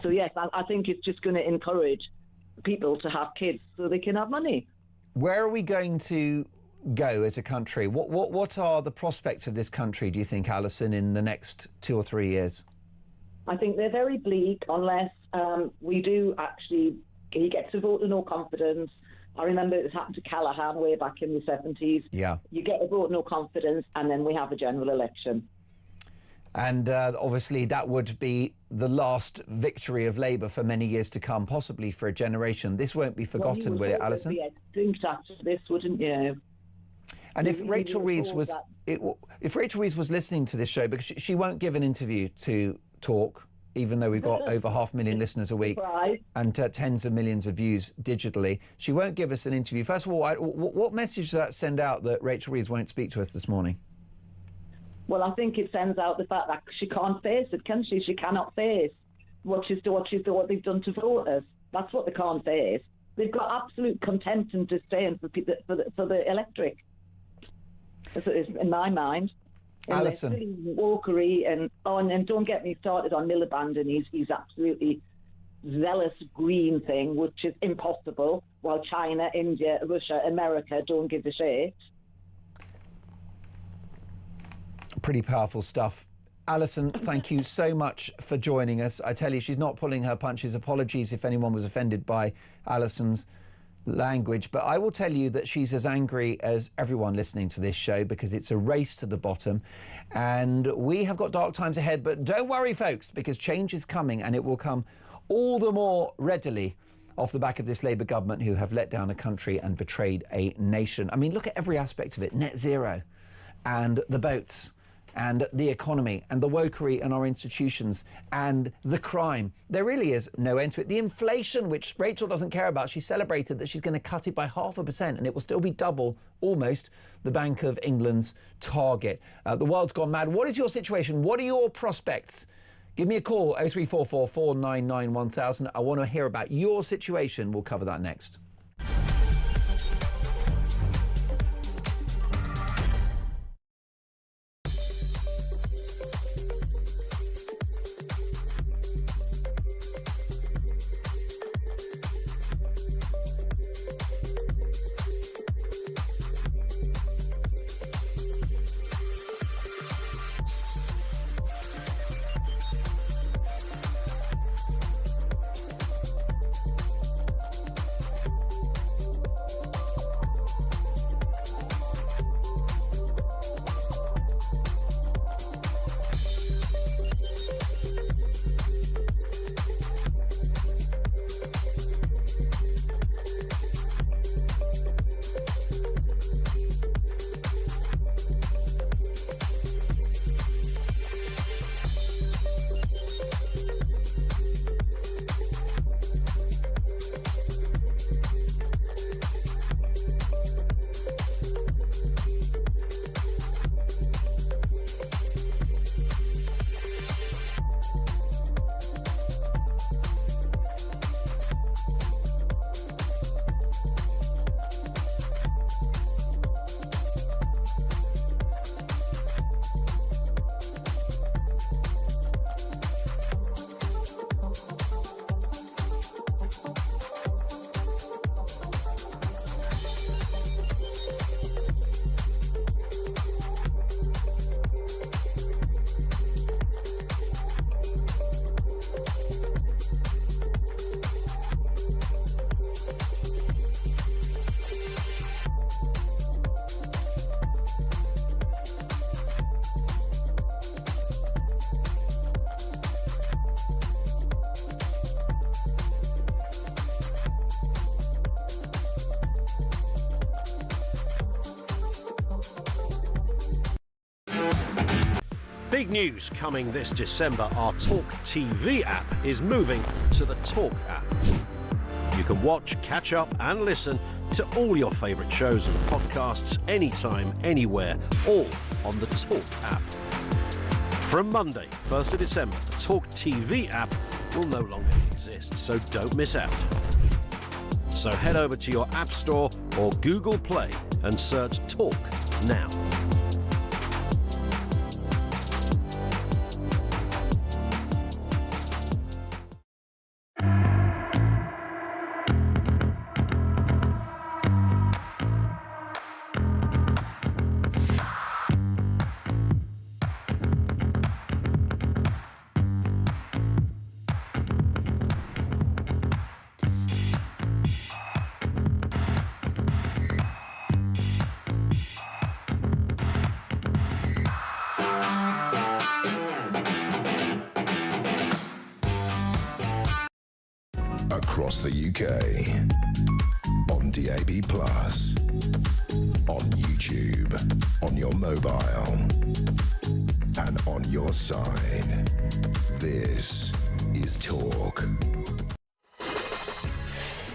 So, yes, I think it's just going to encourage people to have kids so they can have money. Where are we going to go as a country? What are the prospects of this country, do you think, Alison, in the next 2 or 3 years? I think they're very bleak unless we do actually, he gets a vote of no confidence. I remember it happened to Callaghan way back in the 70s. Yeah. You get a vote of no confidence and then we have a general election. And obviously that would be the last victory of Labour for many years to come, possibly for a generation. This won't be forgotten, will it, Alison? Be extinct after this, wouldn't you? And if Rachel Reeves was listening to this show, because she won't give an interview to Talk, even though we've got over 500,000 listeners a week and tens of millions of views digitally, she won't give us an interview. First of all, what message does that send out that Rachel Reeves won't speak to us this morning? Well, I think it sends out the fact that she can't face it, can she? She cannot face what they've done to voters. That's what they can't face. They've got absolute contempt and disdain for the electric, in my mind. Alison. Walkery and don't get me started on Miliband and he's absolutely zealous green thing, which is impossible, while China, India, Russia, America don't give a shit. Pretty powerful stuff. Alison, thank you so much for joining us. I tell you, she's not pulling her punches. Apologies if anyone was offended by Alison's language, but I will tell you that she's as angry as everyone listening to this show because it's a race to the bottom and we have got dark times ahead. But don't worry, folks, because change is coming and it will come all the more readily off the back of this Labour government who have let down a country and betrayed a nation. I mean, look at every aspect of it. Net zero and the boats and the economy and the wokery in our institutions and the crime. There really is no end to it. The inflation, which Rachel doesn't care about, she celebrated that she's going to cut it by 0.5% and it will still be double, almost, the Bank of England's target. The world's gone mad. What is your situation? What are your prospects? Give me a call, 0344 499 1000. I want to hear about your situation. We'll cover that next. Big news coming this December. Our talkTV app is moving to the Talk app. You can watch, catch up and listen to all your favourite shows and podcasts anytime, anywhere, all on the Talk app. From Monday, 1st of December, the talkTV app will no longer exist, so don't miss out. So head over to your App Store or Google Play and search Talk now. Across the UK, on DAB+, on YouTube, on your mobile, and on your side. This is Talk.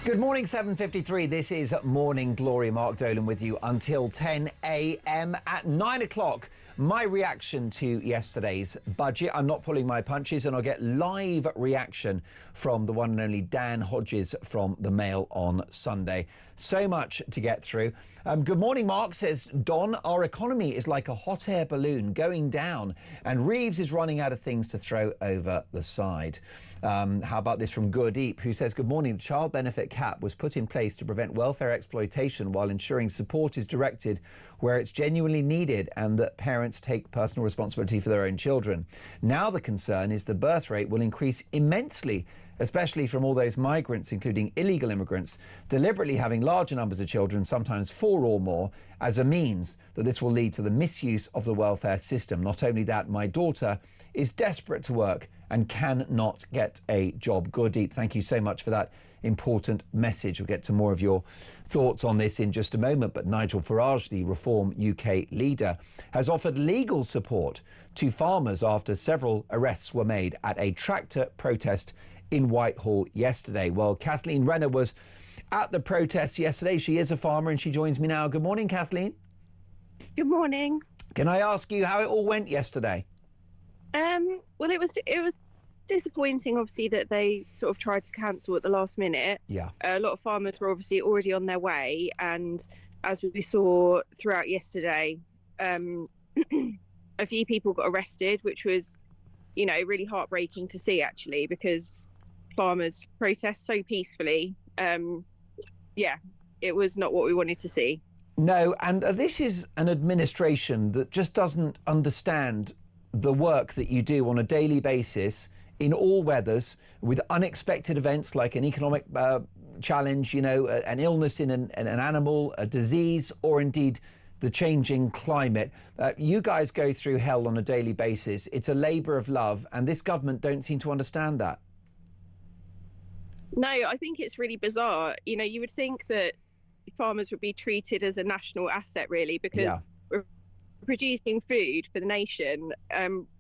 Good morning, 7:53. This is Morning Glory. Mark Dolan with you until 10 a.m. At 9 o'clock. My reaction to yesterday's budget. I'm not pulling my punches, and I'll get live reaction from the one and only Dan Hodges from the Mail on Sunday. So much to get through. Good morning, Mark, says Don. Our economy is like a hot air balloon going down, and Reeves is running out of things to throw over the side. How about this from Gurdeep, who says, good morning. The child benefit cap was put in place to prevent welfare exploitation while ensuring support is directed where it's genuinely needed and that parents take personal responsibility for their own children. Now the concern is the birth rate will increase immensely, especially from all those migrants, including illegal immigrants, deliberately having larger numbers of children, sometimes 4 or more, as a means that this will lead to the misuse of the welfare system. Not only that, my daughter is desperate to work and cannot get a job. Gurdeep, thank you so much for that important message. We'll get to more of your thoughts on this in just a moment, but Nigel Farage, the Reform UK leader, has offered legal support to farmers after several arrests were made at a tractor protest in Whitehall yesterday. Well, Kathleen Renner was at the protest yesterday. She is a farmer and she joins me now. Good morning, Kathleen. Good morning. Can I ask you how it all went yesterday? Well, it was disappointing, obviously, that they sort of tried to cancel at the last minute. Yeah. A lot of farmers were obviously already on their way, and as we saw throughout yesterday, a few people got arrested, which was, you know, really heartbreaking to see, actually, because farmers protest so peacefully. Yeah, it was not what we wanted to see. No, and this is an administration that just doesn't understand the work that you do on a daily basis in all weathers, with unexpected events like an economic challenge, you know, an illness in an animal, a disease, or indeed the changing climate. You guys go through hell on a daily basis. It's a labour of love, and this government don't seem to understand that. No, I think it's really bizarre. You know, you would think that farmers would be treated as a national asset, really, because we're producing food for the nation.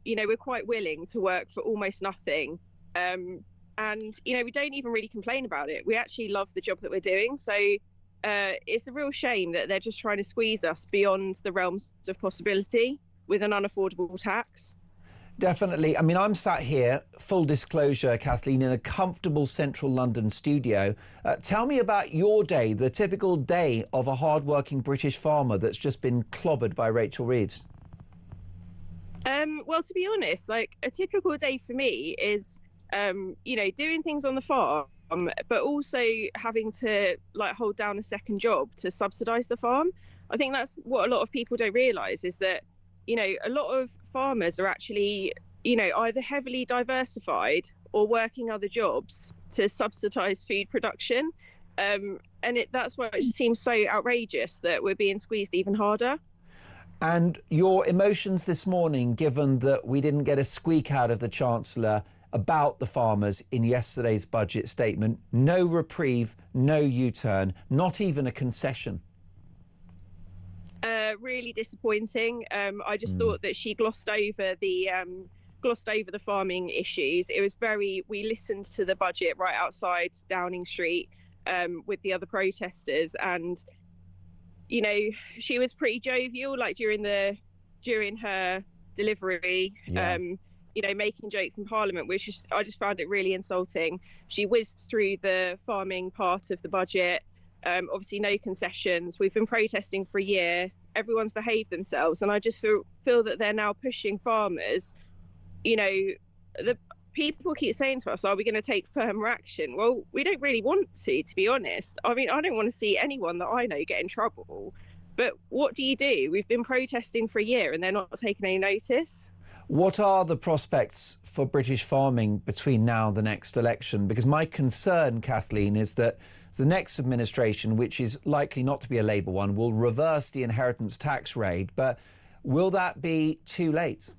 You know, we're quite willing to work for almost nothing. And, you know, we don't even really complain about it. We actually love the job that we're doing. So it's a real shame that they're just trying to squeeze us beyond the realms of possibility with an unaffordable tax. Definitely. I mean, I'm sat here, full disclosure, Kathleen, in a comfortable central London studio. Tell me about your day, the typical day of a hard-working British farmer that's just been clobbered by Rachel Reeves. Well, to be honest, like a typical day for me is, you know, doing things on the farm, but also having to like hold down a second job to subsidise the farm. I think that's what a lot of people don't realise, is that, you know, a lot of farmers are actually, you know, either heavily diversified or working other jobs to subsidise food production. And that's why it just seems so outrageous that we're being squeezed even harder. And your emotions this morning, given that we didn't get a squeak out of the Chancellor about the farmers in yesterday's budget statement. No reprieve, no U-turn, not even a concession. Really disappointing. I just thought that she glossed over the farming issues. It was we listened to the budget right outside Downing Street with the other protesters, and she was pretty jovial, like during her delivery. Making jokes in Parliament, which I just found it really insulting. She whizzed through the farming part of the budget. Obviously no concessions. We've been protesting for a year. Everyone's behaved themselves, and I just feel that they're now pushing farmers. The people keep saying to us, are we going to take firmer action? Well, we don't really want to be honest. I mean, I don't want to see anyone that I know get in trouble, but what do? We've been protesting for a year and they're not taking any notice. What are the prospects for British farming between now and the next election? Because my concern, Kathleen, is that the next administration, which is likely not to be a Labour one, will reverse the inheritance tax rate. But will that be too late?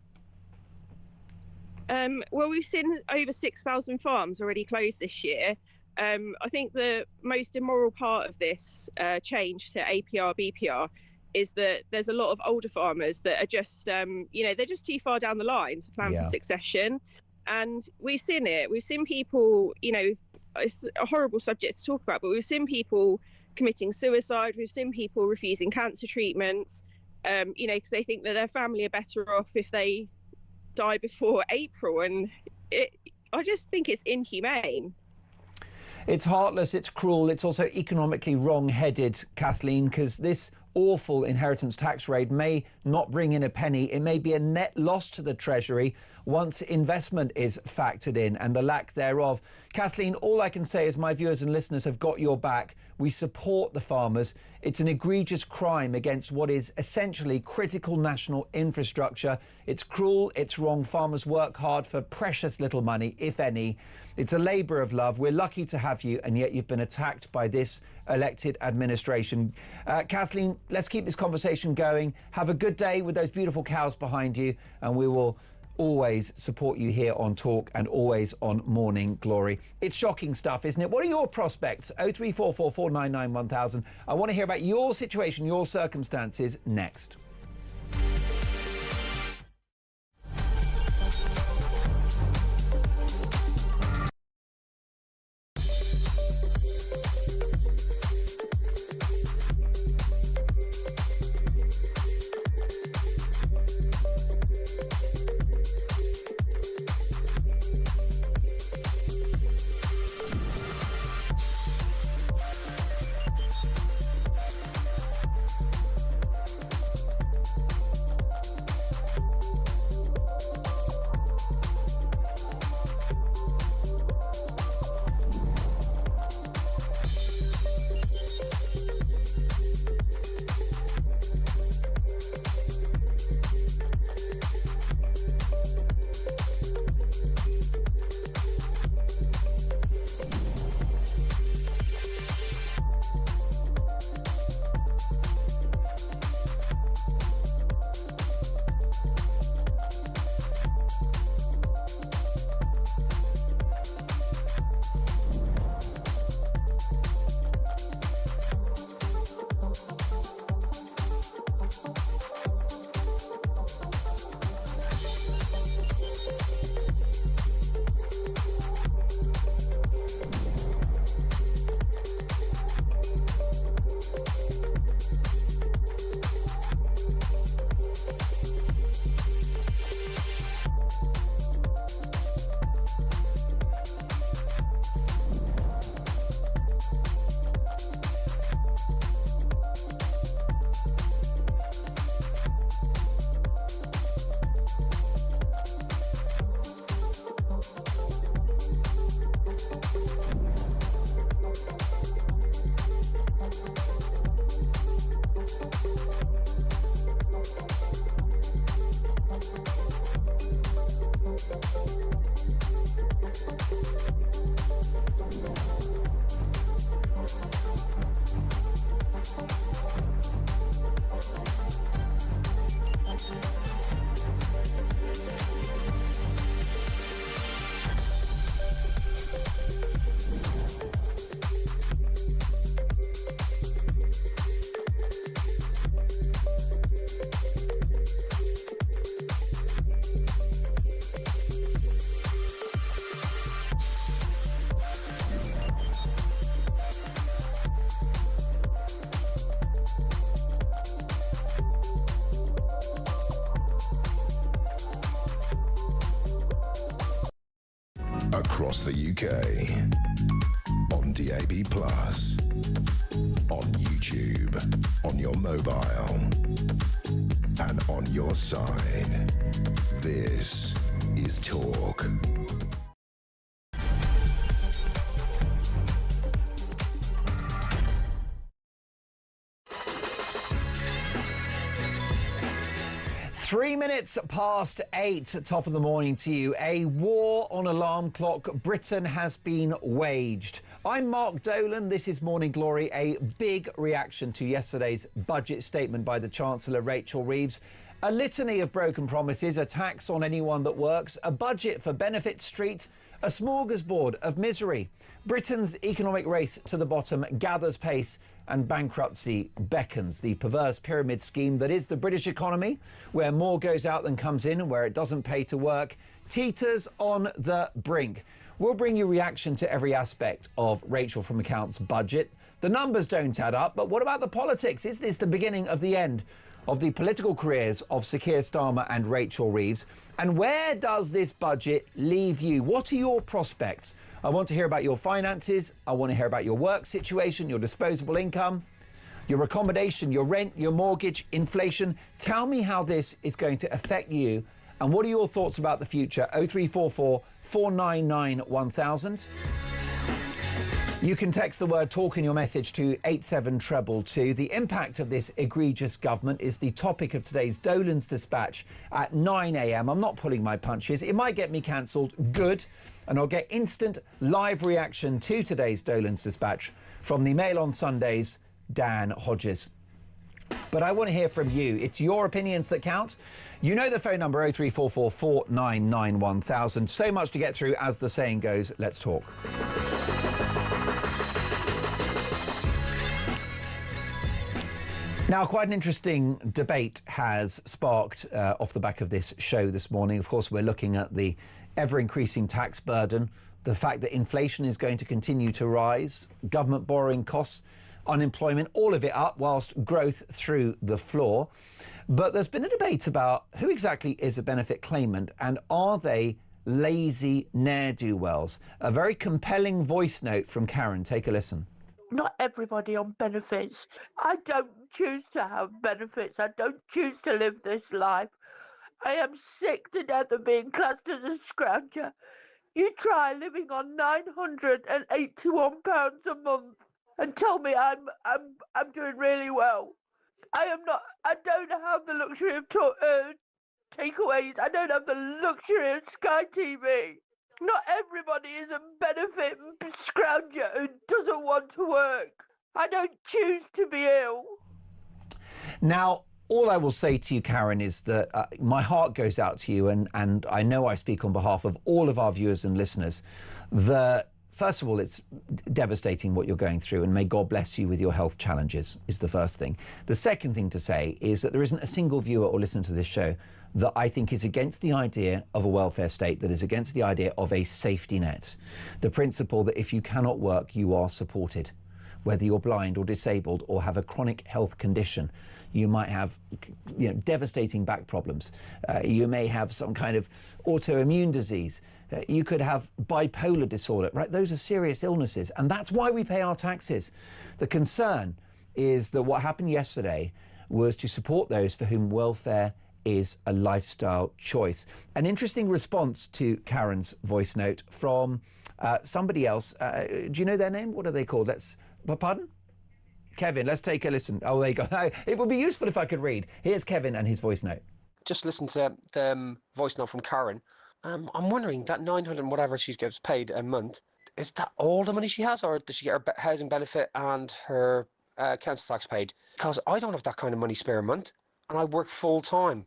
Well, we've seen over 6,000 farms already closed this year. I think the most immoral part of this change to APR, BPR is that there's a lot of older farmers that are just, they're just too far down the line to plan for succession. And we've seen it. We've seen people, it's a horrible subject to talk about, but we've seen people committing suicide. We've seen people refusing cancer treatments, because they think that their family are better off if they die before April. And I just think it's inhumane. It's heartless, it's cruel, it's also economically wrong-headed, Kathleen, because this awful inheritance tax rate may not bring in a penny. It may be a net loss to the Treasury once investment is factored in and the lack thereof. Kathleen, all I can say is my viewers and listeners have got your back. We support the farmers. It's an egregious crime against what is essentially critical national infrastructure. It's cruel, it's wrong. Farmers work hard for precious little money, if any. It's a labour of love. We're lucky to have you, and yet you've been attacked by this elected administration. Kathleen, let's keep this conversation going. Have a good day with those beautiful cows behind you, and we will always support you here on Talk and always on Morning Glory. It's shocking stuff, isn't it? What are your prospects? 03444 499 1000. I want to hear about your situation, your circumstances next. Across the UK. On DAB+. On YouTube. On your mobile. And on your side. This is Talk. Three minutes past 8, top of the morning to you. A war on alarm clock Britain has been waged. I'm Mark Dolan. This is Morning Glory. A big reaction to yesterday's budget statement by the Chancellor, Rachel Reeves. A litany of broken promises, a tax on anyone that works, a budget for Benefit Street, a smorgasbord of misery. Britain's economic race to the bottom gathers pace and bankruptcy beckons. The perverse pyramid scheme that is the British economy, where more goes out than comes in and where it doesn't pay to work, teeters on the brink. We'll bring you reaction to every aspect of Rachel from Account's budget. The numbers don't add up, but what about the politics? Is this the beginning of the end of the political careers of Sir Keir Starmer and Rachel Reeves? And where does this budget leave you? What are your prospects? I want to hear about your finances. I want to hear about your work situation, your disposable income, your accommodation, your rent, your mortgage, inflation. Tell me how this is going to affect you. And what are your thoughts about the future? 0344 499 1000. You can text the word talk in your message to 87222. The impact of this egregious government is the topic of today's Dolan's Dispatch at 9 a.m. I'm not pulling my punches. It might get me cancelled. Good. And I'll get instant live reaction to today's Dolan's Dispatch from the Mail on Sundays, Dan Hodges. But I want to hear from you. It's your opinions that count. You know the phone number 0344 499 1000. So much to get through, as the saying goes. Let's talk. Now, quite an interesting debate has sparked off the back of this show this morning. Of course, we're looking at the ever-increasing tax burden, the fact that inflation is going to continue to rise, government borrowing costs, unemployment, all of it up, whilst growth through the floor. But there's been a debate about who exactly is a benefit claimant and are they lazy ne'er-do-wells? A very compelling voice note from Karen. Take a listen. Not everybody on benefits. I don't choose to have benefits. I don't choose to live this life. I am sick to death of being classed as a scrounger. You try living on £981 a month and tell me I'm doing really well. I don't have the luxury of takeaways. I don't have the luxury of Sky TV. Not everybody is a benefit scrounger who doesn't want to work. I don't choose to be ill. Now, all I will say to you, Karen, is that my heart goes out to you, and I know I speak on behalf of all of our viewers and listeners, that, first of all, it's devastating what you're going through, and may God bless you with your health challenges, is the first thing. The second thing to say is that there isn't a single viewer or listener to this show that I think is against the idea of a welfare state, that is against the idea of a safety net. The principle that if you cannot work, you are supported. Whether you're blind or disabled or have a chronic health condition, you might have devastating back problems. You may have some kind of autoimmune disease. You could have bipolar disorder, right? Those are serious illnesses, and that's why we pay our taxes. The concern is that what happened yesterday was to support those for whom welfare is a lifestyle choice. An interesting response to Karen's voice note from somebody else. Do you know their name? What are they called? Pardon? Kevin, let's take a listen. Oh, there you go. It would be useful if I could read. Here's Kevin and his voice note. Just listen to the voice note from Karen. I'm wondering, that 900 and whatever she gets paid a month, is that all the money she has, or does she get her housing benefit and her council tax paid? Because I don't have that kind of money spare a month, and I work full time.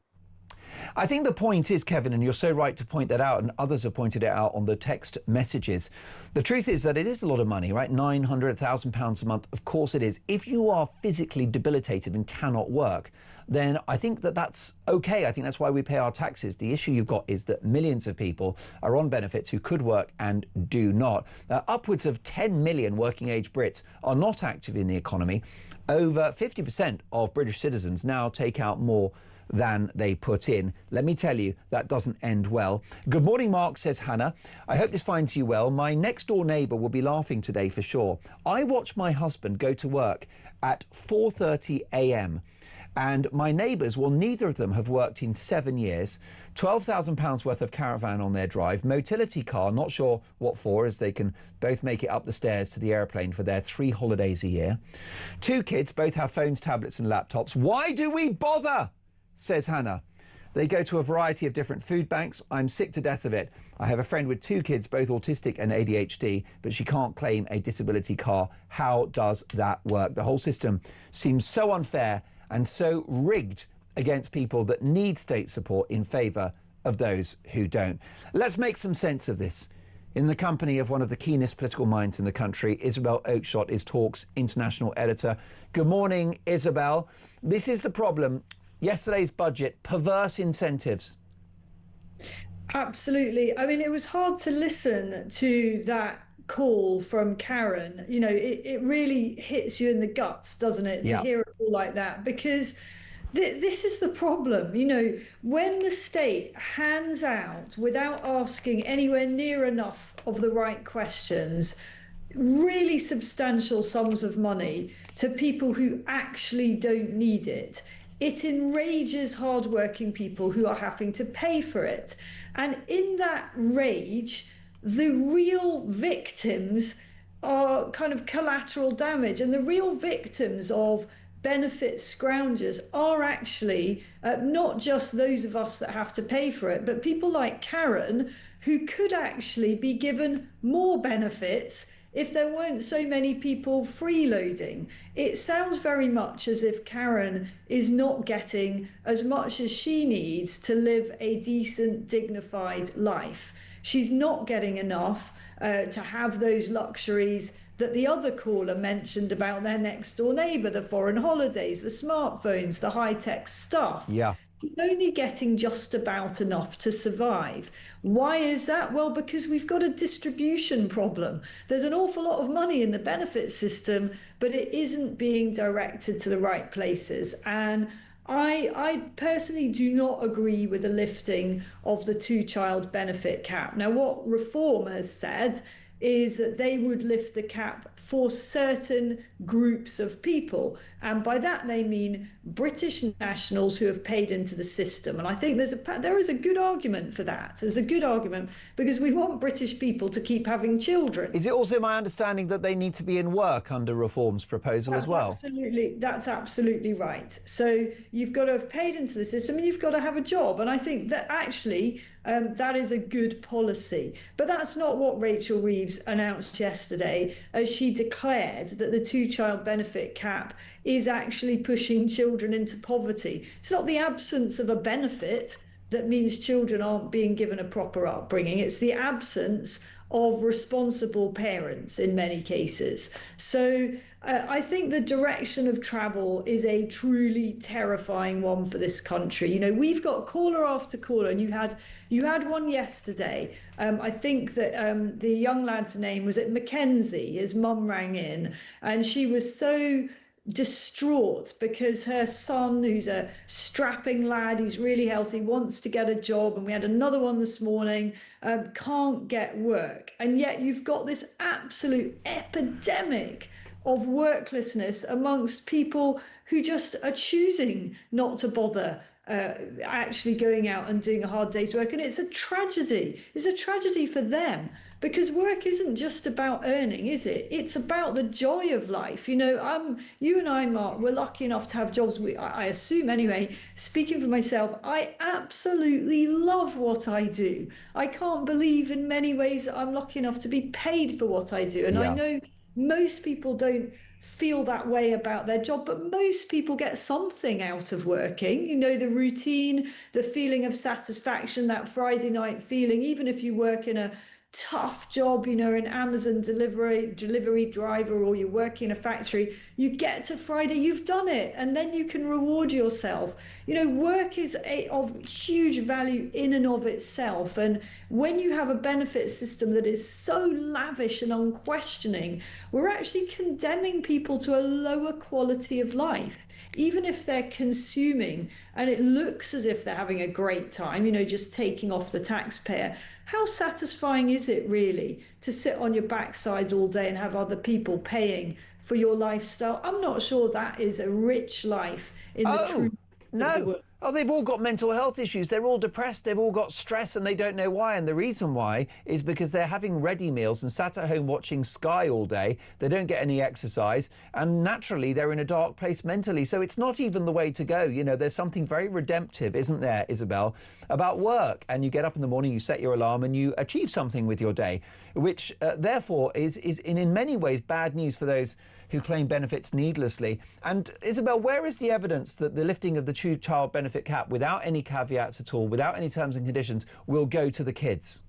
I think the point is, Kevin, and you're so right to point that out, and others have pointed it out on the text messages. The truth is that it is a lot of money, right? £900,000 a month. Of course it is. If you are physically debilitated and cannot work, then I think that that's okay. I think that's why we pay our taxes. The issue you've got is that millions of people are on benefits who could work and do not. Upwards of 10 million working age Brits are not active in the economy. Over 50% of British citizens now take out more than they put in. Let me tell you, that doesn't end well. Good morning, Mark, says Hannah. I hope this finds you well. My next door neighbour will be laughing today for sure. I watch my husband go to work at 4:30 a.m. and my neighbours, well, neither of them have worked in 7 years. £12,000 worth of caravan on their drive, motility car, not sure what for, as they can both make it up the stairs to the airplane for their 3 holidays a year. 2 kids, both have phones, tablets and laptops. Why do we bother? Says Hannah. They go to a variety of different food banks. I'm sick to death of it. I have a friend with 2 kids, both autistic and ADHD, but she can't claim a disability car. How does that work? The whole system seems so unfair and so rigged against people that need state support in favour of those who don't. Let's make some sense of this. In the company of one of the keenest political minds in the country, Isabel Oakeshott is Talk's international editor. Good morning, Isabel. This is the problem. Yesterday's budget, perverse incentives. Absolutely. I mean, it was hard to listen to that call from Karen. You know, it really hits you in the guts, doesn't it, to hear it all like that? Because this is the problem. You know, when the state hands out, without asking anywhere near enough of the right questions, really substantial sums of money to people who actually don't need it, it enrages hardworking people who are having to pay for it. And in that rage, the real victims are kind of collateral damage. And the real victims of benefit scroungers are actually not just those of us that have to pay for it, but people like Karen, who could actually be given more benefits if there weren't so many people freeloading. It sounds very much as if Karen is not getting as much as she needs to live a decent, dignified life. She's not getting enough to have those luxuries that the other caller mentioned about their next door neighbour, the foreign holidays, the smartphones, the high-tech stuff. Yeah. She's only getting just about enough to survive. Why is that? Well, because we've got a distribution problem. There's an awful lot of money in the benefit system, but it isn't being directed to the right places. And I personally do not agree with the lifting of the 2-child benefit cap. Now, what Reform has said is that they would lift the cap for certain groups of people. And by that, they mean British nationals who have paid into the system. And I think there is a good argument for that. There's a good argument because we want British people to keep having children. Is it also my understanding that they need to be in work under Reform's proposal as well? That's absolutely right. So you've got to have paid into the system and you've got to have a job. And I think that actually that is a good policy. But that's not what Rachel Reeves announced yesterday, as she declared that the 2-child benefit cap is actually pushing children into poverty. It's not the absence of a benefit that means children aren't being given a proper upbringing. It's the absence of responsible parents in many cases. So I think the direction of travel is a truly terrifying one for this country. You know, we've got caller after caller, and you had one yesterday. I think that the young lad's name was Mackenzie. His mum rang in, and she was so distraught because her son, who's a strapping lad, he's really healthy, wants to get a job, and we had another one this morning, can't get work. And yet you've got this absolute epidemic of worklessness amongst people who just are choosing not to bother actually going out and doing a hard day's work. And it's a tragedy. It's a tragedy for them, because work isn't just about earning, is it? It's about the joy of life. You know, you and I, Mark, we're lucky enough to have jobs. I assume anyway, speaking for myself, I absolutely love what I do. I can't believe in many ways that I'm lucky enough to be paid for what I do. And I know most people don't feel that way about their job, but most people get something out of working. You know, the routine, the feeling of satisfaction, that Friday night feeling, even if you work in a tough job, you know, an Amazon delivery driver, or you work in a factory, You get to Friday, you've done it, and then you can reward yourself. Work is of huge value in and of itself. And when you have a benefit system that is so lavish and unquestioning, we're actually condemning people to a lower quality of life. Even if they're consuming and it looks as if they're having a great time, just taking off the taxpayer, how satisfying is it really to sit on your backside all day and have other people paying for your lifestyle? I'm not sure that is a rich life in the true. No. Oh, they've all got mental health issues. They're all depressed. They've all got stress and they don't know why. And the reason why is because they're having ready meals and sat at home watching Sky all day. They don't get any exercise. And naturally, they're in a dark place mentally. So it's not even the way to go. There's something very redemptive, isn't there, Isabel, about work. And you get up in the morning, you set your alarm and you achieve something with your day, which therefore is in many ways bad news for those who claim benefits needlessly. And Isabel, where is the evidence that the lifting of the two-child benefit cap without any caveats at all, without any terms and conditions, will go to the kids?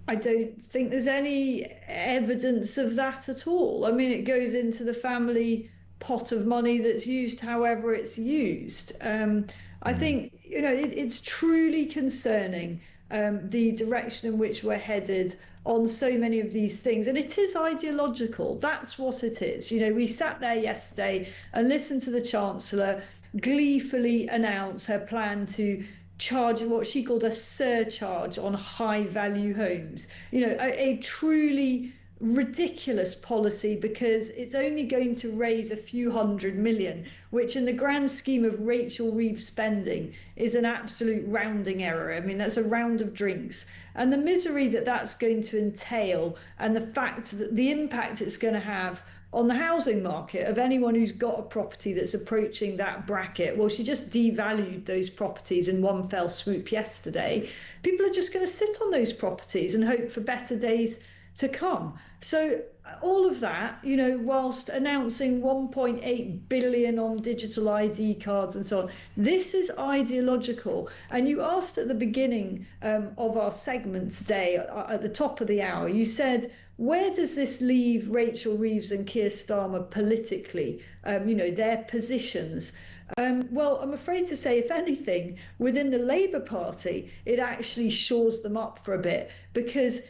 I don't think there's any evidence of that at all. I mean, it goes into the family pot of money that's used however it's used. I think, it's truly concerning, the direction in which we're headed on so many of these things. And it is ideological. That's what it is. We sat there yesterday and listened to the Chancellor gleefully announce her plan to charge what she called a surcharge on high value homes. A truly ridiculous policy, because it's only going to raise a few $100 million, which in the grand scheme of Rachel Reeves spending is an absolute rounding error. I mean, that's a round of drinks. And the misery that that's going to entail, and the fact that the impact it's going to have on the housing market of anyone who's got a property that's approaching that bracket. Well, she just devalued those properties in one fell swoop yesterday. People are just going to sit on those properties and hope for better days to come. So all of that, whilst announcing 1.8 billion on digital ID cards and so on, this is ideological. And you asked at the beginning of our segment today, at the top of the hour, you said, where does this leave Rachel Reeves and Keir Starmer politically, their positions? Well, I'm afraid to say, if anything, within the Labour Party, it actually shores them up for a bit, because,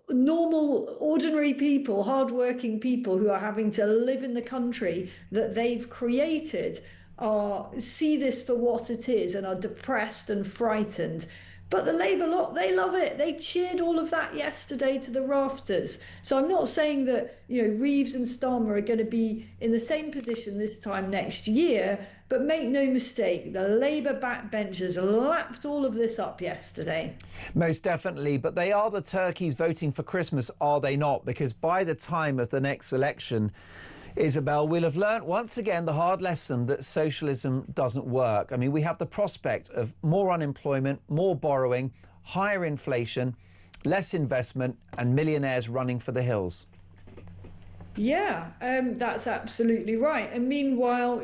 normal, ordinary people, hardworking people who are having to live in the country that they've created see this for what it is and are depressed and frightened. But the Labour lot, they love it. They cheered all of that yesterday to the rafters. So I'm not saying that, Reeves and Starmer are going to be in the same position this time next year, but make no mistake, the Labour backbenchers lapped all of this up yesterday. Most definitely, but they are the turkeys voting for Christmas, are they not? Because by the time of the next election, Isabel, we'll have learnt once again the hard lesson that socialism doesn't work. I mean, we have the prospect of more unemployment, more borrowing, higher inflation, less investment, and millionaires running for the hills. Yeah, that's absolutely right. And meanwhile,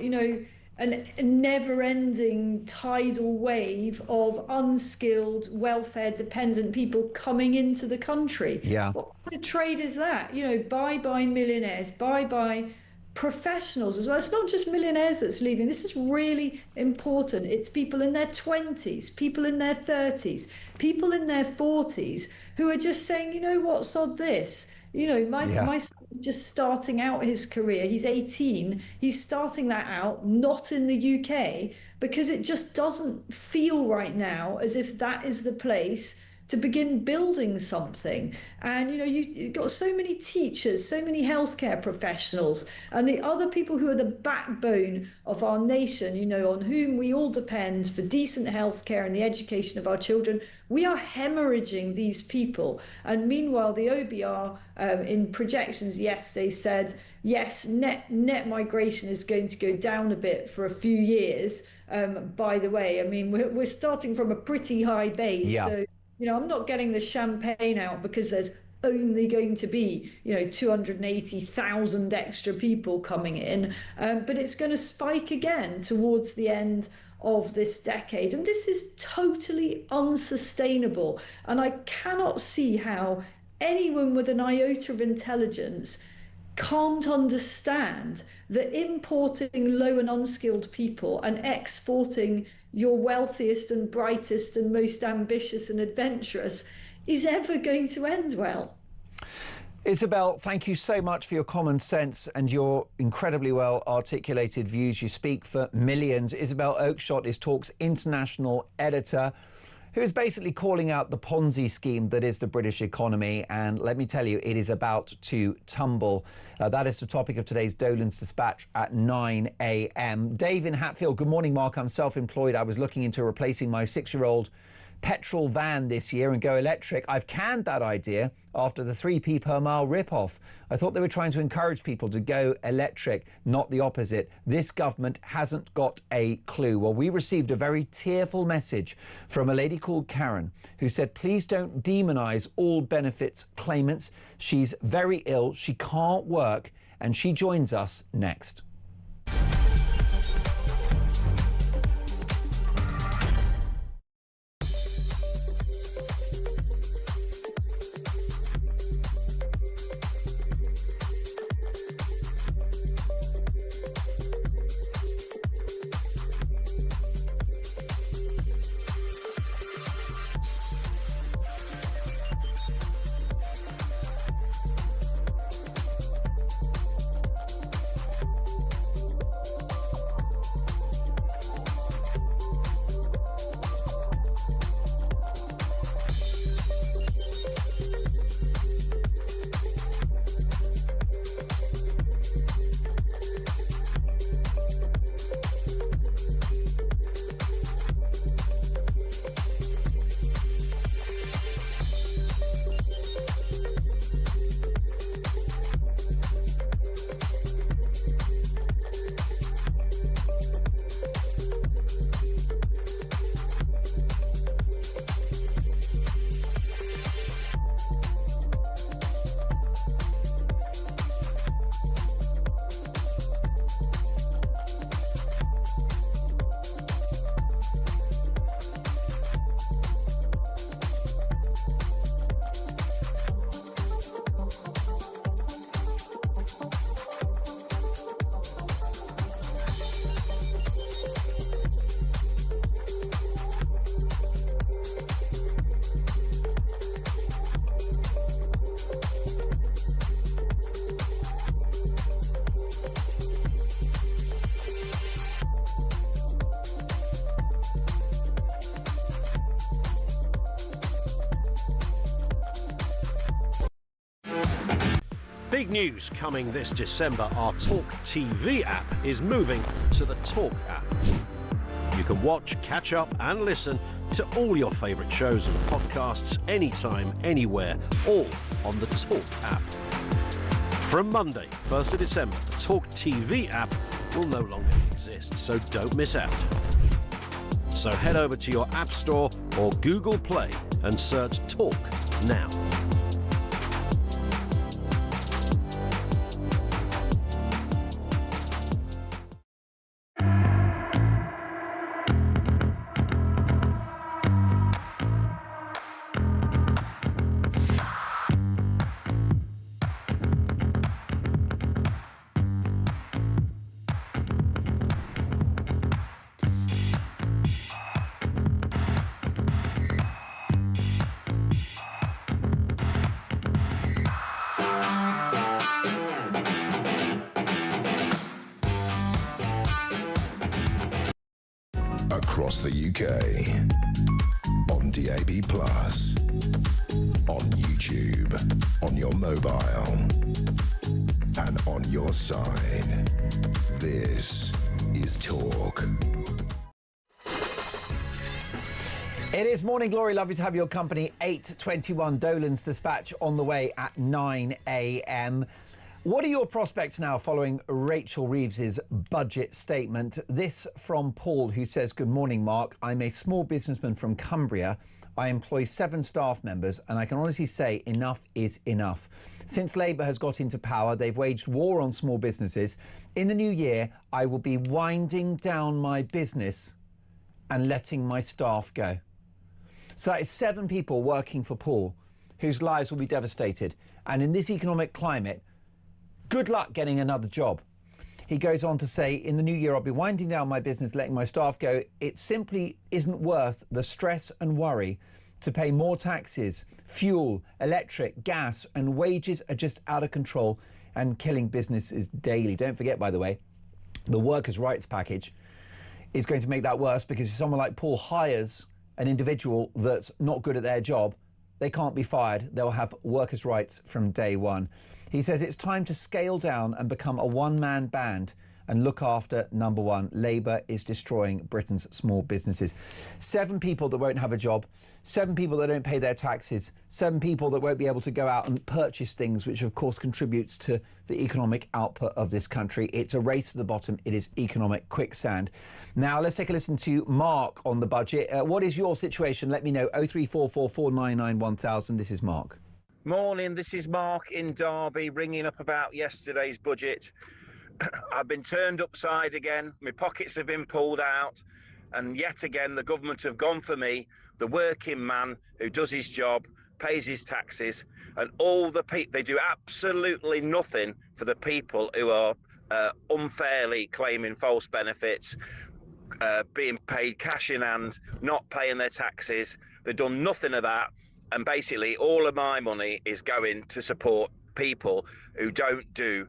a never-ending tidal wave of unskilled, welfare-dependent people coming into the country. Yeah. What kind of trade is that? Bye-bye millionaires, bye-bye professionals as well. It's not just millionaires that's leaving. This is really important. It's people in their 20s, people in their 30s, people in their 40s who are just saying, what, sod this. My son's just starting out his career. He's 18. He's starting that out, not in the UK, because it just doesn't feel right now as if that is the place to begin building something. And, you've got so many teachers, so many healthcare professionals, and the other people who are the backbone of our nation, on whom we all depend for decent healthcare and the education of our children. We are hemorrhaging these people. And meanwhile, the OBR in projections yesterday said, yes, net migration is going to go down a bit for a few years. By the way, I mean, we're starting from a pretty high base. Yeah. So, I'm not getting the champagne out because there's only going to be, 280,000 extra people coming in. But it's going to spike again towards the end of this decade. And this is totally unsustainable. And I cannot see how anyone with an iota of intelligence can't understand that importing low and unskilled people and exporting your wealthiest and brightest and most ambitious and adventurous is ever going to end well. Isabel, thank you so much for your common sense and your incredibly well articulated views. You speak for millions. Isabel Oakeshott is Talk's international editor, who is basically calling out the Ponzi scheme that is the British economy. And let me tell you, it is about to tumble. That is the topic of today's Dolan's Dispatch at 9 a.m. Dave in Hatfield, good morning, Mark. I'm self-employed. I was looking into replacing my 6-year-old petrol van this year and go electric. I've canned that idea after the 3p per mile rip-off. I thought they were trying to encourage people to go electric, not the opposite. This government hasn't got a clue. Well, we received a very tearful message from a lady called Karen who said, please don't demonise all benefits claimants. She's very ill, she can't work, and she joins us next. Big news coming this December. Our talkTV app is moving to the Talk app. You can watch, catch up and listen to all your favourite shows and podcasts anytime, anywhere, all on the Talk app. From Monday, 1st of December, the talkTV app will no longer exist, so don't miss out. So head over to your App Store or Google Play and search Talk now. Across the UK, on DAB+, on YouTube, on your mobile, and on your side. This is Talk. It is Morning Glory. Lovely to have your company. 8:21 Dolan's Dispatch on the way at 9 a.m. What are your prospects now following Rachel Reeves's budget statement? This from Paul, who says, good morning, Mark. I'm a small businessman from Cumbria. I employ 7 staff members, and I can honestly say enough is enough. Since Labour has got into power, they've waged war on small businesses. In the new year, I will be winding down my business and letting my staff go. So that is 7 people working for Paul whose lives will be devastated. And in this economic climate, Good luck getting another job. He goes on to say, in the new year, I'll be winding down my business, letting my staff go. It simply isn't worth the stress and worry to pay more taxes, fuel, electric, gas, and wages are just out of control and killing businesses daily. Don't forget, by the way, the workers' rights package is going to make that worse, because if someone like Paul hires an individual that's not good at their job, they can't be fired. They'll have workers' rights from day one. He says it's time to scale down and become a one-man band and look after number one. Labour is destroying Britain's small businesses. 7 people that won't have a job, 7 people that don't pay their taxes, 7 people that won't be able to go out and purchase things, which of course contributes to the economic output of this country. It's a race to the bottom. It is economic quicksand. Now let's take a listen to Mark on the budget. What is your situation? Let me know. 0344 499 1000. This is Mark. Morning, this is Mark in Derby, ringing up about yesterday's budget. I've been turned upside again, my pockets have been pulled out, and yet again the government have gone for me, the working man who does his job, pays his taxes, and all the people. They do absolutely nothing for the people who are unfairly claiming false benefits, being paid cash in hand, not paying their taxes. They've done nothing of that. And basically all of my money is going to support people who don't do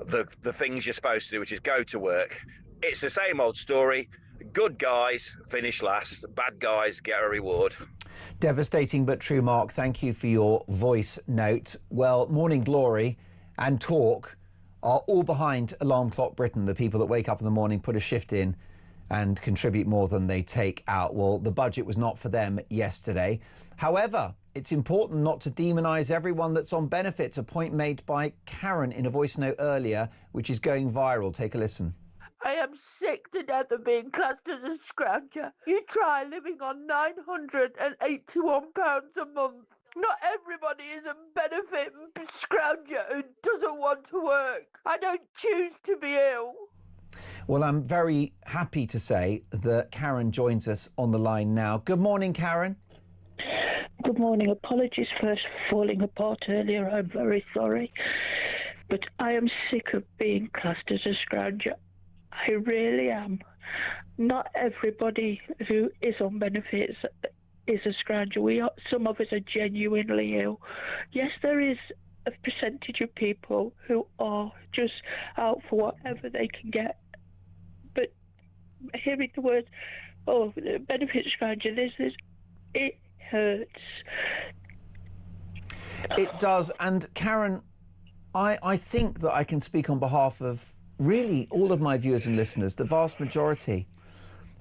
the things you're supposed to do, which is go to work. It's the same old story. Good guys finish last, bad guys get a reward. Devastating but true, Mark. Thank you for your voice note. Well, Morning Glory and Talk are all behind Alarm Clock Britain, the people that wake up in the morning, put a shift in and contribute more than they take out. Well, the budget was not for them yesterday. However, it's important not to demonise everyone that's on benefits, a point made by Karen in a voice note earlier, which is going viral. Take a listen. I am sick to death of being classed as a scrounger. You try living on £981 a month. Not everybody is a benefit scrounger who doesn't want to work. I don't choose to be ill. Well, I'm very happy to say that Karen joins us on the line now. Good morning, Karen. Good morning. Apologies for falling apart earlier. I'm very sorry. But I am sick of being classed as a scrounger. I really am. Not everybody who is on benefits is a scrounger. Some of us are genuinely ill. Yes, there is a percentage of people who are just out for whatever they can get. But hearing the words, oh, benefit scrounger, it hurts. It does. And Karen, I think that I can speak on behalf of really all of my viewers and listeners, the vast majority,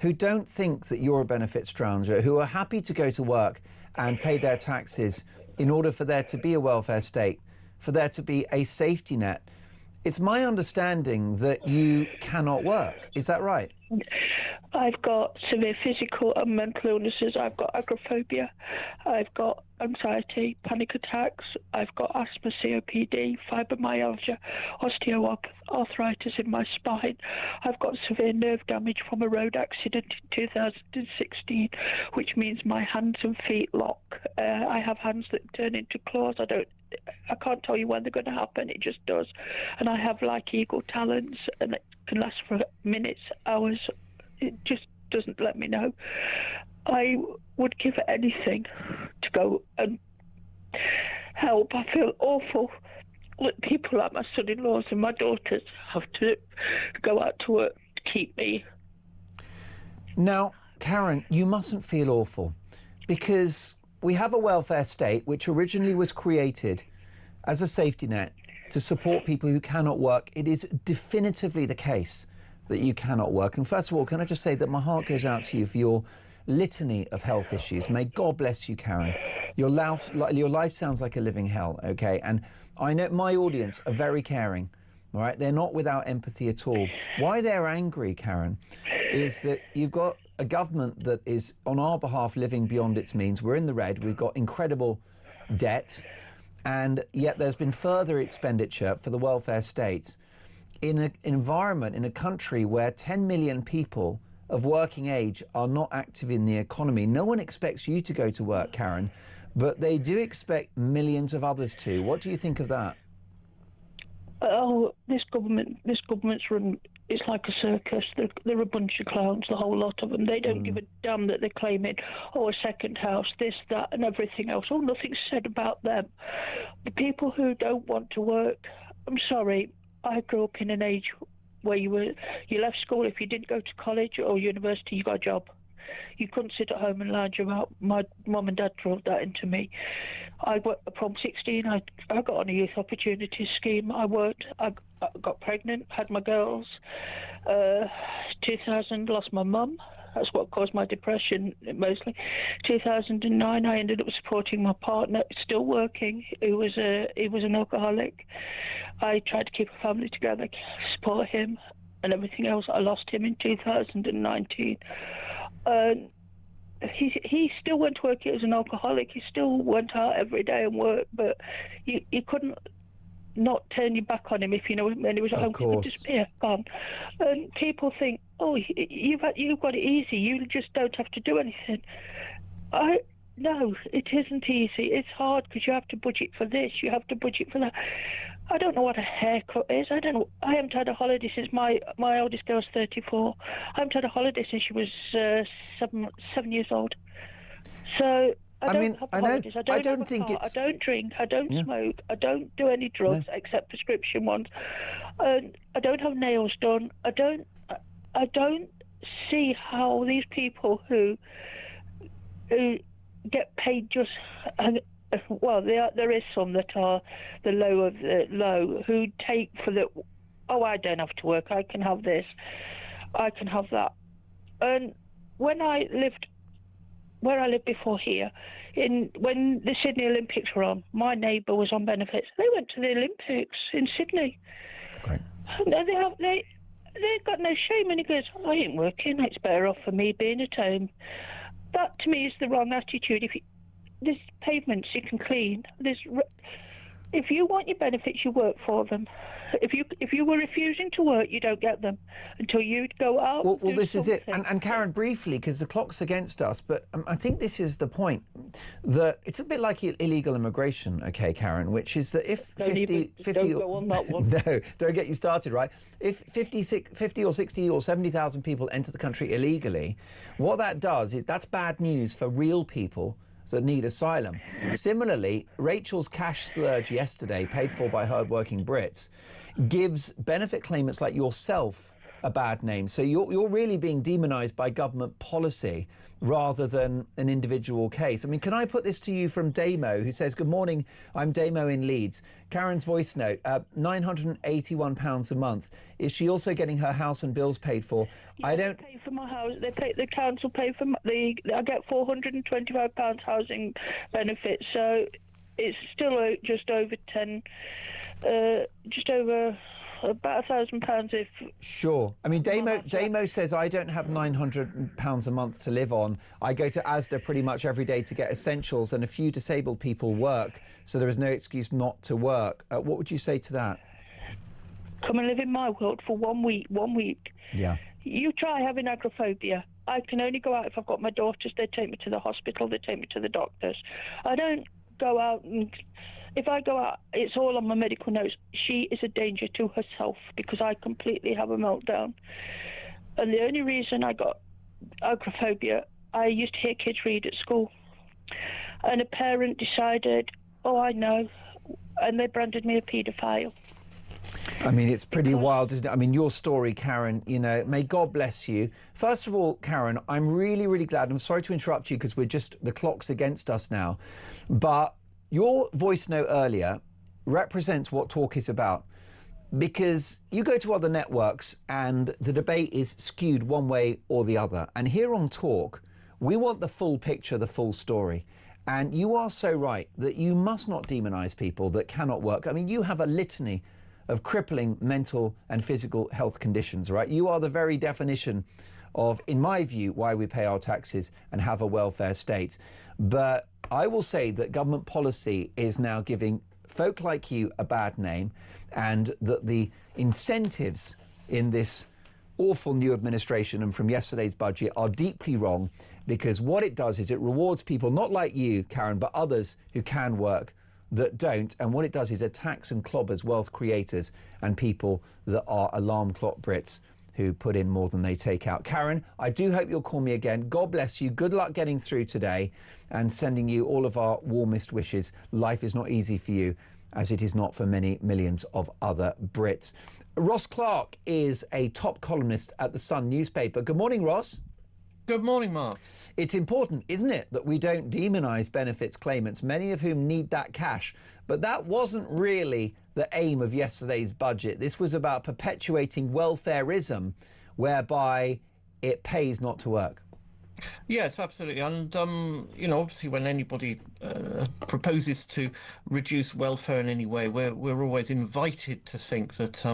who don't think that you're a benefit scrounger, who are happy to go to work and pay their taxes in order for there to be a welfare state, for there to be a safety net. It's my understanding that you cannot work. Is that right? I've got severe physical and mental illnesses. I've got agoraphobia. I've got anxiety, panic attacks. I've got asthma, COPD, fibromyalgia, osteoarthritis in my spine. I've got severe nerve damage from a road accident in 2016, which means my hands and feet lock. I have hands that turn into claws. I can't tell you when they're going to happen. It just does. And I have like eagle talons, and it can last for minutes, hours. It just doesn't let me know. I would give anything to go and help. I feel awful that people like my son-in-laws and my daughters have to go out to work to keep me. Now, Karen, you mustn't feel awful, because we have a welfare state which originally was created as a safety net to support people who cannot work. It is definitively the case that you cannot work. And first of all, can I just say that my heart goes out to you for your litany of health issues. May God bless you, Karen. Your life sounds like a living hell, okay? And I know my audience are very caring, all right? They're not without empathy at all. Why they're angry, Karen, is that you've got a government that is, on our behalf, living beyond its means. We're in the red. We've got incredible debt. And yet there's been further expenditure for the welfare states in an environment, in a country where 10 million people of working age are not active in the economy. No one expects you to go to work, Karen, but they do expect millions of others to. What do you think of that? oh, this government's run. It's like a circus. They're a bunch of clowns, the whole lot of them. They don't give a damn that they're claiming, a second house, this, that, and everything else. Oh, nothing's said about them. The people who don't want to work, I'm sorry, I grew up in an age where you left school. If you didn't go to college or university, you got a job. You couldn't sit at home and lounge about. My mum and dad drove that into me. From 16, I got on a youth opportunities scheme. I worked. I got pregnant, had my girls. 2000, lost my mum. That's what caused my depression mostly. 2009, I ended up supporting my partner, still working. He was an alcoholic. I tried to keep a family together, support him, and everything else. I lost him in 2019. He still went to work as an alcoholic. He still went out every day and worked, but you couldn't not turn your back on him if you know when he was at home. He would disappear, gone. And people think, oh, you've got it easy. You just don't have to do anything. No, it isn't easy. It's hard because you have to budget for this. You have to budget for that. I don't know what a haircut is. I don't know. I haven't had a holiday since my oldest girl's 34. I haven't had a holiday since she was 7 years old. So I don't have holidays. I don't think I don't drink. I don't smoke. I don't do any drugs except prescription ones. I don't have nails done. I don't see how these people who get paid just. Well, there is some that are the low of the low who take for the, I don't have to work, I can have this, I can have that. And when I lived where I lived before here, when the Sydney Olympics were on, my neighbour was on benefits. They went to the Olympics in Sydney. Great. And they've got no shame, and he goes, I ain't working, it's better off for me being at home. That to me is the wrong attitude. There's pavements you can clean. If you want your benefits, you work for them. If you were refusing to work, you don't get them until you go out. Well, this is it. And Karen, briefly, because the clock's against us, but I think this is the point, that it's a bit like illegal immigration, okay, Karen, which is that if 50 don't go on that one. No, don't get you started, right? If 50 or 60 or 70,000 people enter the country illegally, what that does is that's bad news for real people that need asylum. Similarly, Rachel's cash splurge yesterday, paid for by hard-working Brits, gives benefit claimants like yourself a bad name. So you're really being demonised by government policy rather than an individual case. I mean, can I put this to you from Damo, who says, good morning, I'm Damo in Leeds. Karen's voice note, £981 a month. Is she also getting her house and bills paid for? Yeah, I don't pay for my house. The council pay for I get £425 housing benefits, so it's still just over about £1,000 if... Sure. I mean, Damo says, I don't have £900 a month to live on. I go to Asda pretty much every day to get essentials, and a few disabled people work, so there is no excuse not to work. What would you say to that? Come and live in my world for 1 week. Yeah. You try having agoraphobia. I can only go out if I've got my daughters. They take me to the hospital. They take me to the doctors. I don't go out and... If I go out, it's all on my medical notes. She is a danger to herself because I completely have a meltdown. And the only reason I got agoraphobia, I used to hear kids read at school. And a parent decided, I know, and they branded me a paedophile. I mean, it's pretty wild, isn't it? I mean, your story, Karen, may God bless you. First of all, Karen, I'm really, really glad. I'm sorry to interrupt you because the clock's against us now. But your voice note earlier represents what talk is about, because you go to other networks and the debate is skewed one way or the other. And here on Talk, we want the full picture, the full story. And you are so right that you must not demonise people that cannot work. I mean, you have a litany of crippling mental and physical health conditions, right? You are the very definition of, in my view, why we pay our taxes and have a welfare state. But I will say that government policy is now giving folk like you a bad name, and that the incentives in this awful new administration and from yesterday's budget are deeply wrong, because what it does is it rewards people not like you, Karen, but others who can work that don't. And what it does is attacks and clobbers wealth creators and people that are alarm clock Brits who put in more than they take out. Karen, I do hope you'll call me again. God bless you. Good luck getting through today, and sending you all of our warmest wishes. Life is not easy for you, as it is not for many millions of other Brits. Ross Clark is a top columnist at the Sun newspaper. Good morning, Ross. Good morning, Mark. It's important, isn't it, that we don't demonise benefits claimants, many of whom need that cash. But that wasn't really the aim of yesterday's budget. This was about perpetuating welfareism, whereby it pays not to work. Yes, absolutely. And, obviously when anybody proposes to reduce welfare in any way, we're always invited to think that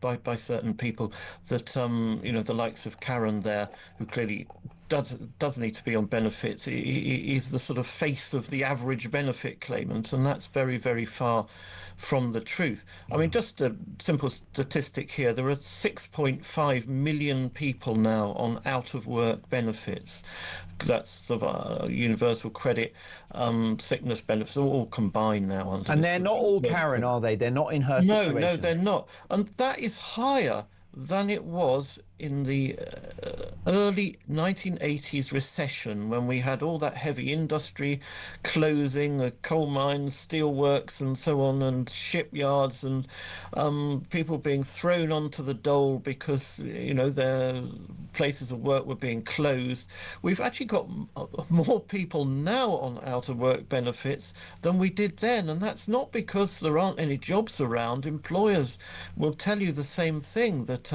by certain people that, the likes of Karen there, who clearly does need to be on benefits, is the sort of face of the average benefit claimant, and that's very, very far from the truth. I mean, just a simple statistic here, there are 6.5 million people now on out-of-work benefits. That's sort of universal credit, sickness benefits, all combined now. And they're not all Karen, are they? They're not in her situation. No, they're not. And that is higher than it was in the early 1980s recession, when we had all that heavy industry closing, the coal mines, steel works and so on, and shipyards, and people being thrown onto the dole because, their places of work were being closed. We've actually got more people now on out-of-work benefits than we did then, and that's not because there aren't any jobs around. Employers will tell you the same thing, that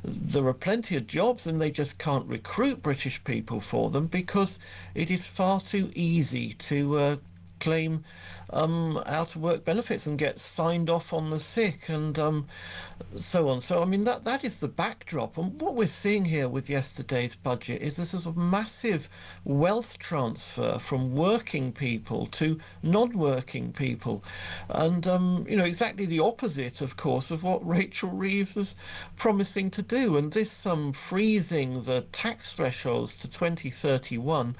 there are plenty of jobs and they just can't recruit British people for them because it is far too easy to claim out-of-work benefits and get signed off on the sick, and so on. So, I mean, that is the backdrop. And what we're seeing here with yesterday's budget is this sort of massive wealth transfer from working people to non-working people. And, exactly the opposite, of course, of what Rachel Reeves is promising to do. And this freezing the tax thresholds to 2031,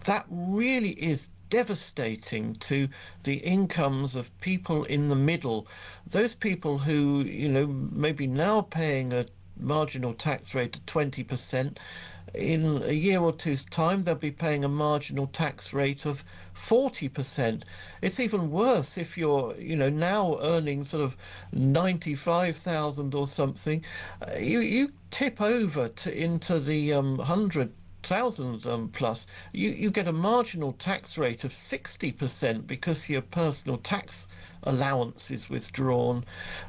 that really is devastating to the incomes of people in the middle, those people who, maybe now paying a marginal tax rate of 20%. In a year or two's time, they'll be paying a marginal tax rate of 40%. It's even worse if you're, now earning sort of 95,000 or something. You tip over into the 100,000 plus, you get a marginal tax rate of 60% because your personal tax allowance is withdrawn.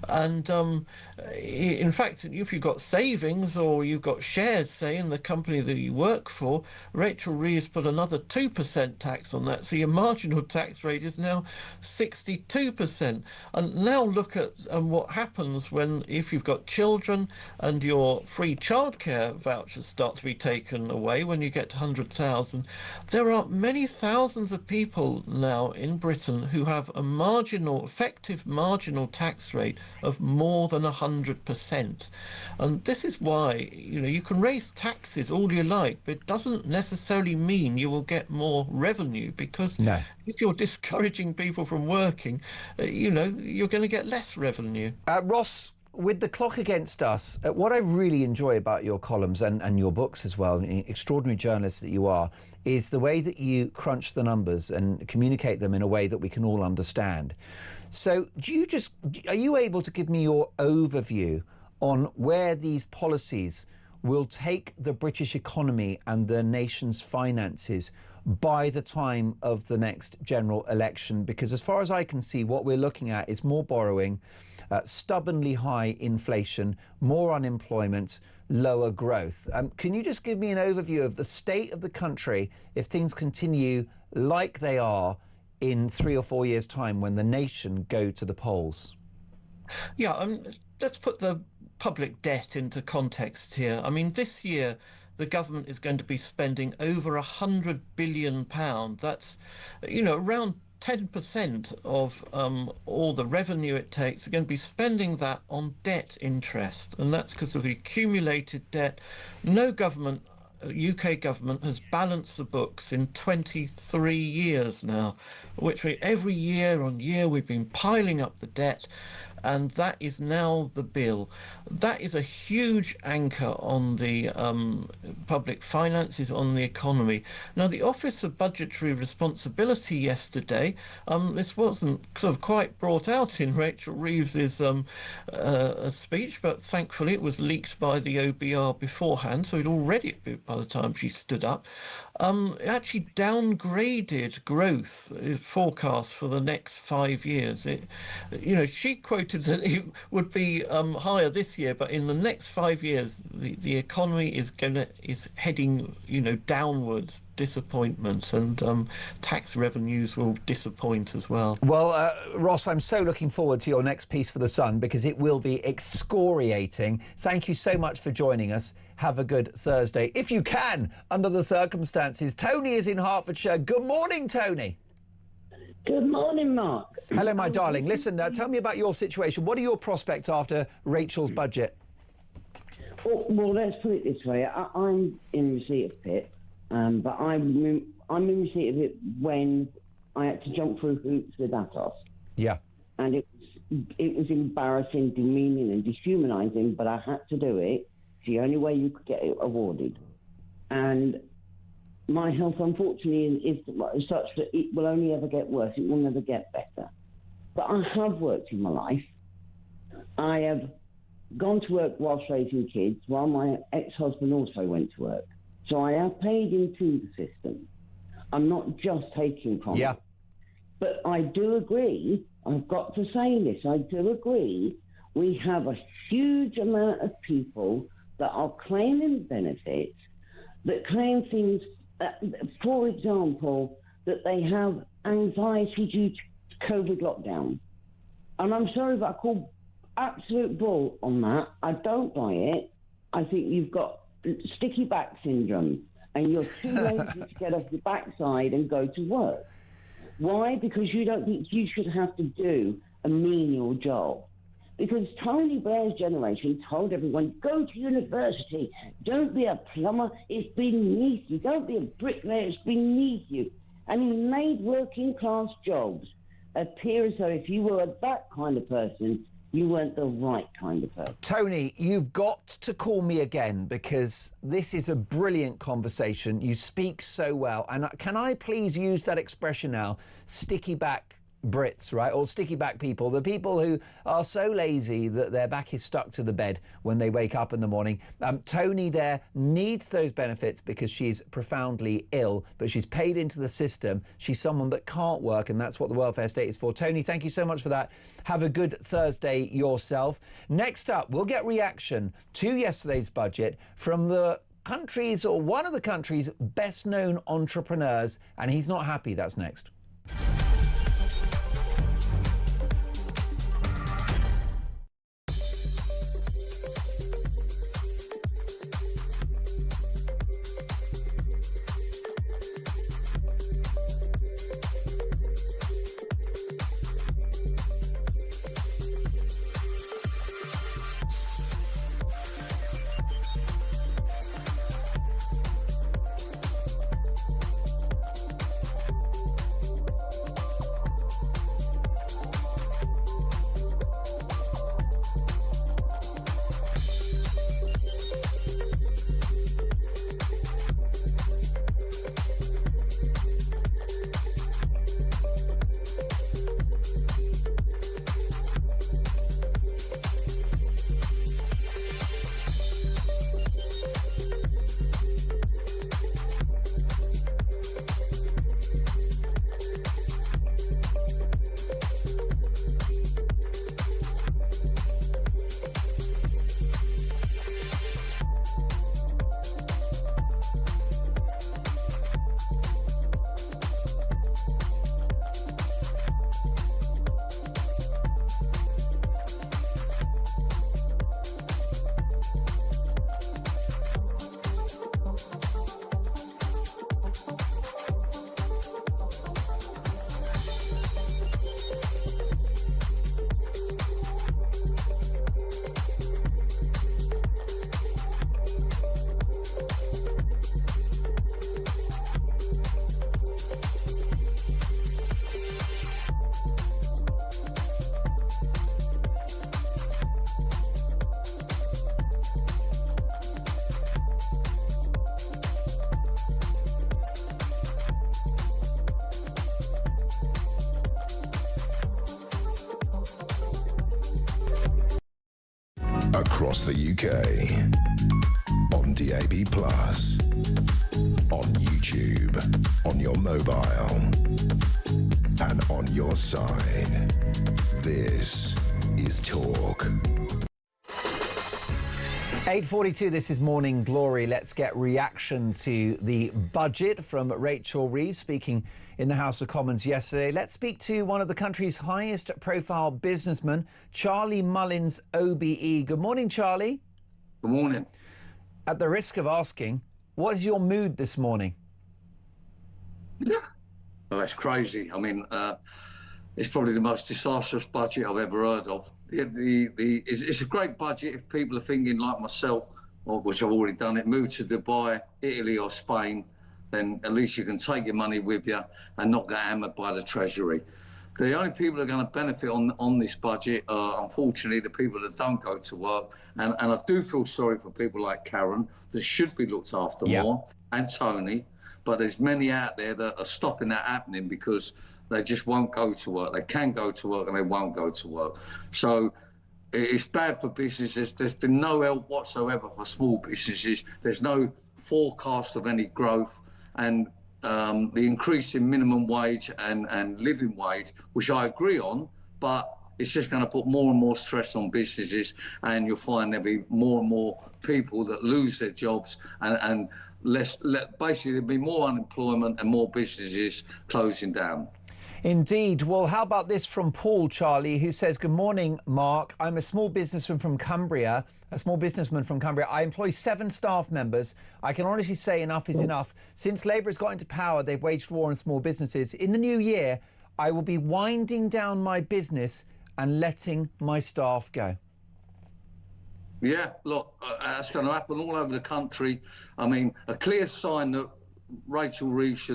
And in fact, if you've got savings or you've got shares, say, in the company that you work for, Rachel Reeves put another 2% tax on that, so your marginal tax rate is now 62%. And now look at what happens if you've got children and your free childcare vouchers start to be taken away when you get to 100,000. There are many thousands of people now in Britain who have a effective marginal tax rate of more than 100%. And this is why, you can raise taxes all you like, but it doesn't necessarily mean you will get more revenue, because if you're discouraging people from working, you're going to get less revenue. Ross, with the clock against us, what I really enjoy about your columns and your books as well, extraordinary journalist that you are, is the way that you crunch the numbers and communicate them in a way that we can all understand. So are you able to give me your overview on where these policies will take the British economy and the nation's finances by the time of the next general election? Because as far as I can see, what we're looking at is more borrowing, stubbornly high inflation, more unemployment, lower growth. Can you just give me an overview of the state of the country if things continue like they are in 3 or 4 years' time when the nation go to the polls? Yeah, let's put the public debt into context here. I mean, this year the government is going to be spending over £100 billion. That's, around 10% of all the revenue it takes. They're going to be spending that on debt interest, and that's because of the accumulated debt. No government UK government has balanced the books in 23 years now, which every year on year we've been piling up the debt, and that is now the bill. That is a huge anchor on the public finances, on the economy. Now, the Office of Budgetary Responsibility yesterday, this wasn't sort of quite brought out in Rachel Reeves's speech, but thankfully it was leaked by the OBR beforehand, so it already, by the time she stood up, actually downgraded growth forecasts for the next 5 years. She quoted that it would be higher this year, but in the next 5 years, the economy is heading, downwards. Disappointments, and tax revenues will disappoint as well. Well, Ross, I'm so looking forward to your next piece for The Sun, because it will be excoriating. Thank you so much for joining us. Have a good Thursday, if you can, under the circumstances. Tony is in Hertfordshire. Good morning, Tony. Good morning, Mark. Hello, my darling. Listen, tell me about your situation. What are your prospects after Rachel's budget? Well, let's put it this way. I'm in receipt of PIP, but I'm in receipt of it when I had to jump through hoops with Atos. Yeah. And it was embarrassing, demeaning and dehumanising, but I had to do it. It's the only way you could get it awarded. And my health, unfortunately, is such that it will only ever get worse. It will never get better. But I have worked in my life. I have gone to work whilst raising kids, while my ex-husband also went to work. So I have paid into the system. I'm not just taking from it. But I do agree, I've got to say this, I do agree, we have a huge amount of people that are claiming benefits, that claim things, for example, that they have anxiety due to COVID lockdown. And I'm sorry, but I call absolute bull on that. I don't buy it. I think you've got sticky back syndrome and you're too lazy to get off your backside and go to work. Why? Because you don't think you should have to do a menial job. Because Tony Blair's generation told everyone, go to university, don't be a plumber, it's beneath you, don't be a bricklayer, it's beneath you. And he made working class jobs appear as though if you were that kind of person, you weren't the right kind of person. Tony, you've got to call me again, because this is a brilliant conversation. You speak so well. And can I please use that expression now, sticky back Brits, right? Or sticky back people, the people who are so lazy that their back is stuck to the bed when they wake up in the morning. Tony there needs those benefits because she's profoundly ill, but she's paid into the system. She's someone that can't work, and that's what the welfare state is for. Tony, thank you so much for that. Have a good Thursday yourself. Next up, we'll get reaction to yesterday's budget from the country's, or one of the country's best known entrepreneurs, and he's not happy. That's next. across the UK, on DAB+, on YouTube, on your mobile, and on your side. This is Talk. 8:42, this is Morning Glory. Let's get reaction to the budget from Rachel Reeves speaking in the House of Commons yesterday. Let's speak to one of the country's highest profile businessmen, Charlie Mullins, OBE. Good morning, Charlie. Good morning. At the risk of asking, what is your mood this morning? Well, that's crazy. I mean, it's probably the most disastrous budget I've ever heard of. It's a great budget if people are thinking like myself, which I've already done it, move to Dubai, Italy or Spain, then at least you can take your money with you and not get hammered by the Treasury. The only people that are going to benefit on this budget are, unfortunately, the people that don't go to work. And I do feel sorry for people like Karen that should be looked after more, and Tony. But there's many out there that are stopping that happening because they just won't go to work. They can go to work and they won't go to work. So it's bad for businesses. There's been no help whatsoever for small businesses. There's no forecast of any growth. And the increase in minimum wage and living wage, which I agree on, but it's just going to put more and more stress on businesses, and you'll find there'll be more and more people that lose their jobs, and basically there'll be more unemployment and more businesses closing down. Indeed. Well, how about this from Paul, Charlie, who says, good morning, Mark. I'm a small businessman from Cumbria. I employ 7 staff members. I can honestly say enough is enough. Since Labour has got into power, they've waged war on small businesses. In the new year, I will be winding down my business and letting my staff go. Yeah, look, that's going to happen all over the country. I mean, a clear sign that Rachel Reeves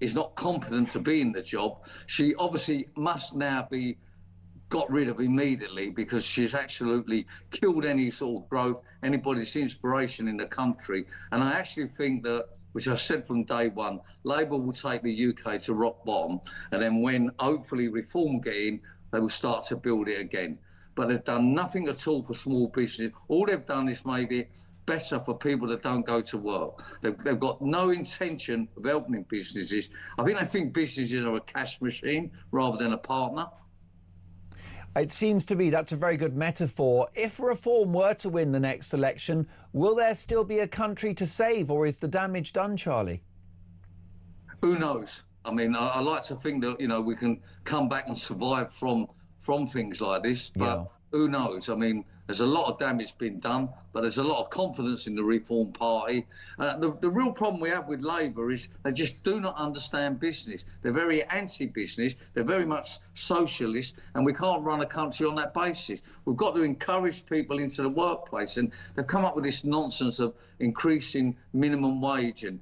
is not competent to be in the job. She obviously must now be got rid of immediately because she's absolutely killed any sort of growth, anybody's inspiration in the country. And I actually think that, which I said from day one, Labour will take the UK to rock bottom, and then when hopefully reform get in, they will start to build it again. But they've done nothing at all for small business. All they've done is made it better for people that don't go to work. They've got no intention of helping businesses. I think businesses are a cash machine rather than a partner. It seems to me that's a very good metaphor. If Reform were to win the next election, will there still be a country to save, or is the damage done, Charlie? Who knows? I mean, I like to think that, you know, we can come back and survive from things like this, but who knows? I mean, there's a lot of damage been done, but there's a lot of confidence in the Reform Party. The real problem we have with Labour is they just do not understand business. They're very anti-business. They're very much socialist, and we can't run a country on that basis. We've got to encourage people into the workplace, and they've come up with this nonsense of increasing minimum wage and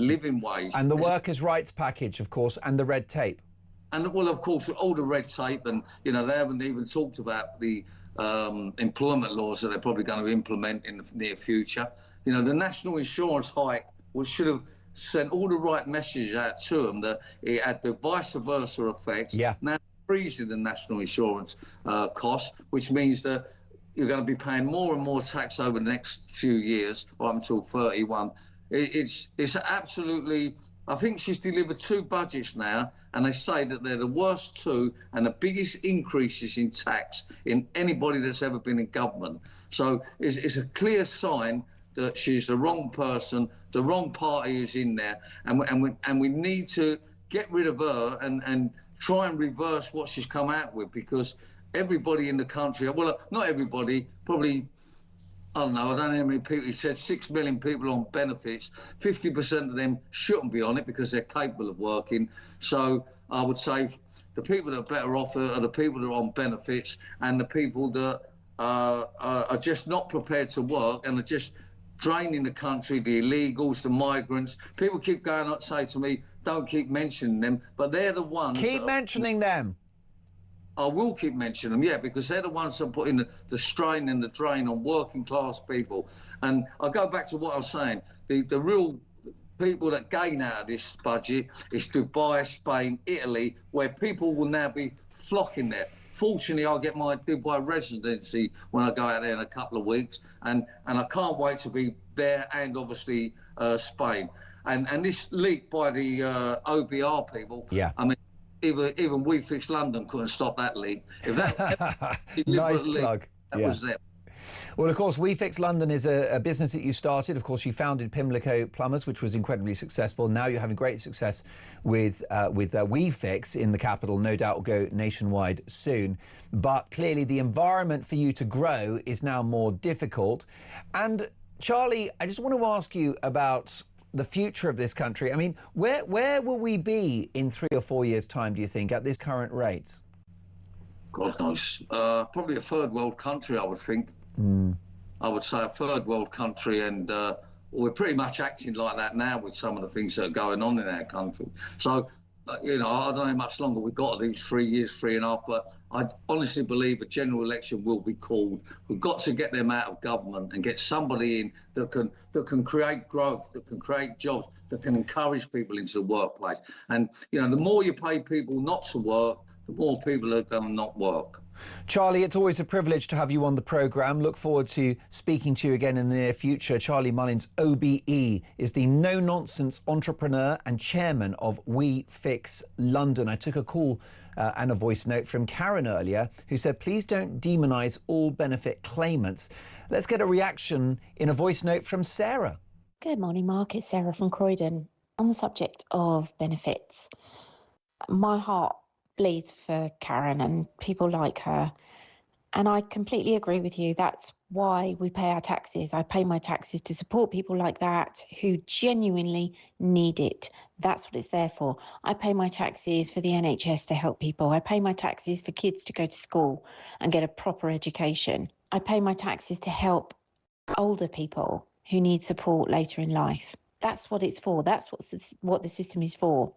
living wage. And the workers' rights package, of course, and the red tape. And, well, of course, all the red tape, and, you know, they haven't even talked about the employment laws that they're probably going to implement in the near future. You know, the national insurance hike should have sent all the right messages out to them that it had the vice versa effect. Now freezing the national insurance costs, which means that you're going to be paying more and more tax over the next few years, right until 31. It's absolutely... I think she's delivered 2 budgets now, and they say that they're the worst 2 and the biggest increases in tax in anybody that's ever been in government. So it's a clear sign that she's the wrong person, the wrong party is in there, and we need to get rid of her and try and reverse what she's come out with, because everybody in the country, well, not everybody, probably, I don't know how many people, he said 6 million people on benefits. 50% of them shouldn't be on it because they're capable of working. So I would say the people that are better off are the people that are on benefits, and the people that are just not prepared to work and are just draining the country, the illegals, the migrants. People keep going up, say to me, don't keep mentioning them, but they're the ones... Keep mentioning them. I will keep mentioning them, yeah, because they're the ones that are putting the strain and the drain on working class people. And I go back to what I was saying. The real people that gain out of this budget is Dubai, Spain, Italy, where people will now be flocking there. fortunately, I get my Dubai residency when I go out there in a couple of weeks, and I can't wait to be there, and obviously Spain. And this leak by the OBR people, yeah. I mean, even We Fix London couldn't stop that leak. If that nice plug. That was them. Well, of course, We Fix London is a business that you started. Of course, you founded Pimlico Plumbers, which was incredibly successful. Now you're having great success with We Fix in the capital. No doubt will go nationwide soon. But clearly the environment for you to grow is now more difficult. And Charlie, I just want to ask you about the future of this country. I mean, where will we be in 3 or 4 years' time, do you think, at this current rate? God knows. Probably a third world country, I would think. I would say a third world country, and we're pretty much acting like that now with some of the things that are going on in our country. So, you know, I don't know how much longer we've got, these 3 years, 3.5, but I honestly believe a general election will be called. We've got to get them out of government and get somebody in that can create growth, that can create jobs, that can encourage people into the workplace. And, you know, the more you pay people not to work, the more people are going to not work. Charlie, it's always a privilege to have you on the programme. Look forward to speaking to you again in the near future. Charlie Mullins, OBE, is the no-nonsense entrepreneur and chairman of We Fix London. I took a call and a voice note from Karen earlier, who said, please don't demonise all benefit claimants. Let's get a reaction in a voice note from Sarah. Good morning, Mark. It's Sarah from Croydon. On the subject of benefits, my heart bleeds for Karen and people like her. And I completely agree with you. That's why we pay our taxes. I pay my taxes to support people like that who genuinely need it. That's what it's there for. I pay my taxes for the NHS to help people. I pay my taxes for kids to go to school and get a proper education. I pay my taxes to help older people who need support later in life. That's what it's for. That's what the system is for.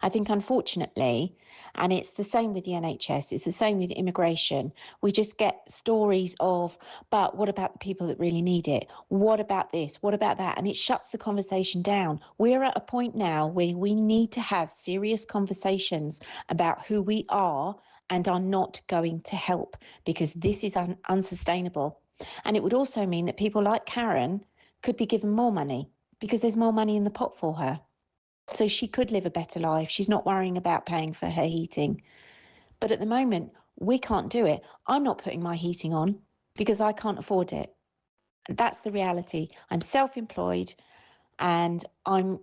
I think, unfortunately, and it's the same with the NHS, it's the same with immigration, we just get stories of, but what about the people that really need it? What about this? What about that? And it shuts the conversation down. We're at a point now where we need to have serious conversations about who we are and are not going to help, because this is unsustainable. And it would also mean that people like Karen could be given more money because there's more money in the pot for her. So she could live a better life. She's not worrying about paying for her heating. But at the moment, we can't do it. I'm not putting my heating on because I can't afford it. That's the reality. I'm self-employed and I'm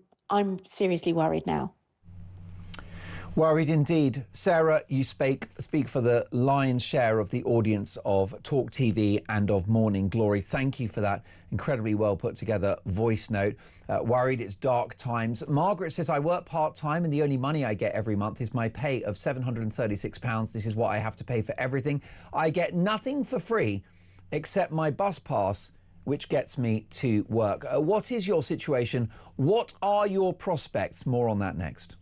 seriously worried now. Worried indeed. Sarah, you speak for the lion's share of the audience of talkTV and of Morning Glory. Thank you for that incredibly well put together voice note. Worried it's dark times. Margaret says, I work part-time and the only money I get every month is my pay of £736. This is what I have to pay for everything. I get nothing for free except my bus pass, which gets me to work. What is your situation? What are your prospects? More on that next.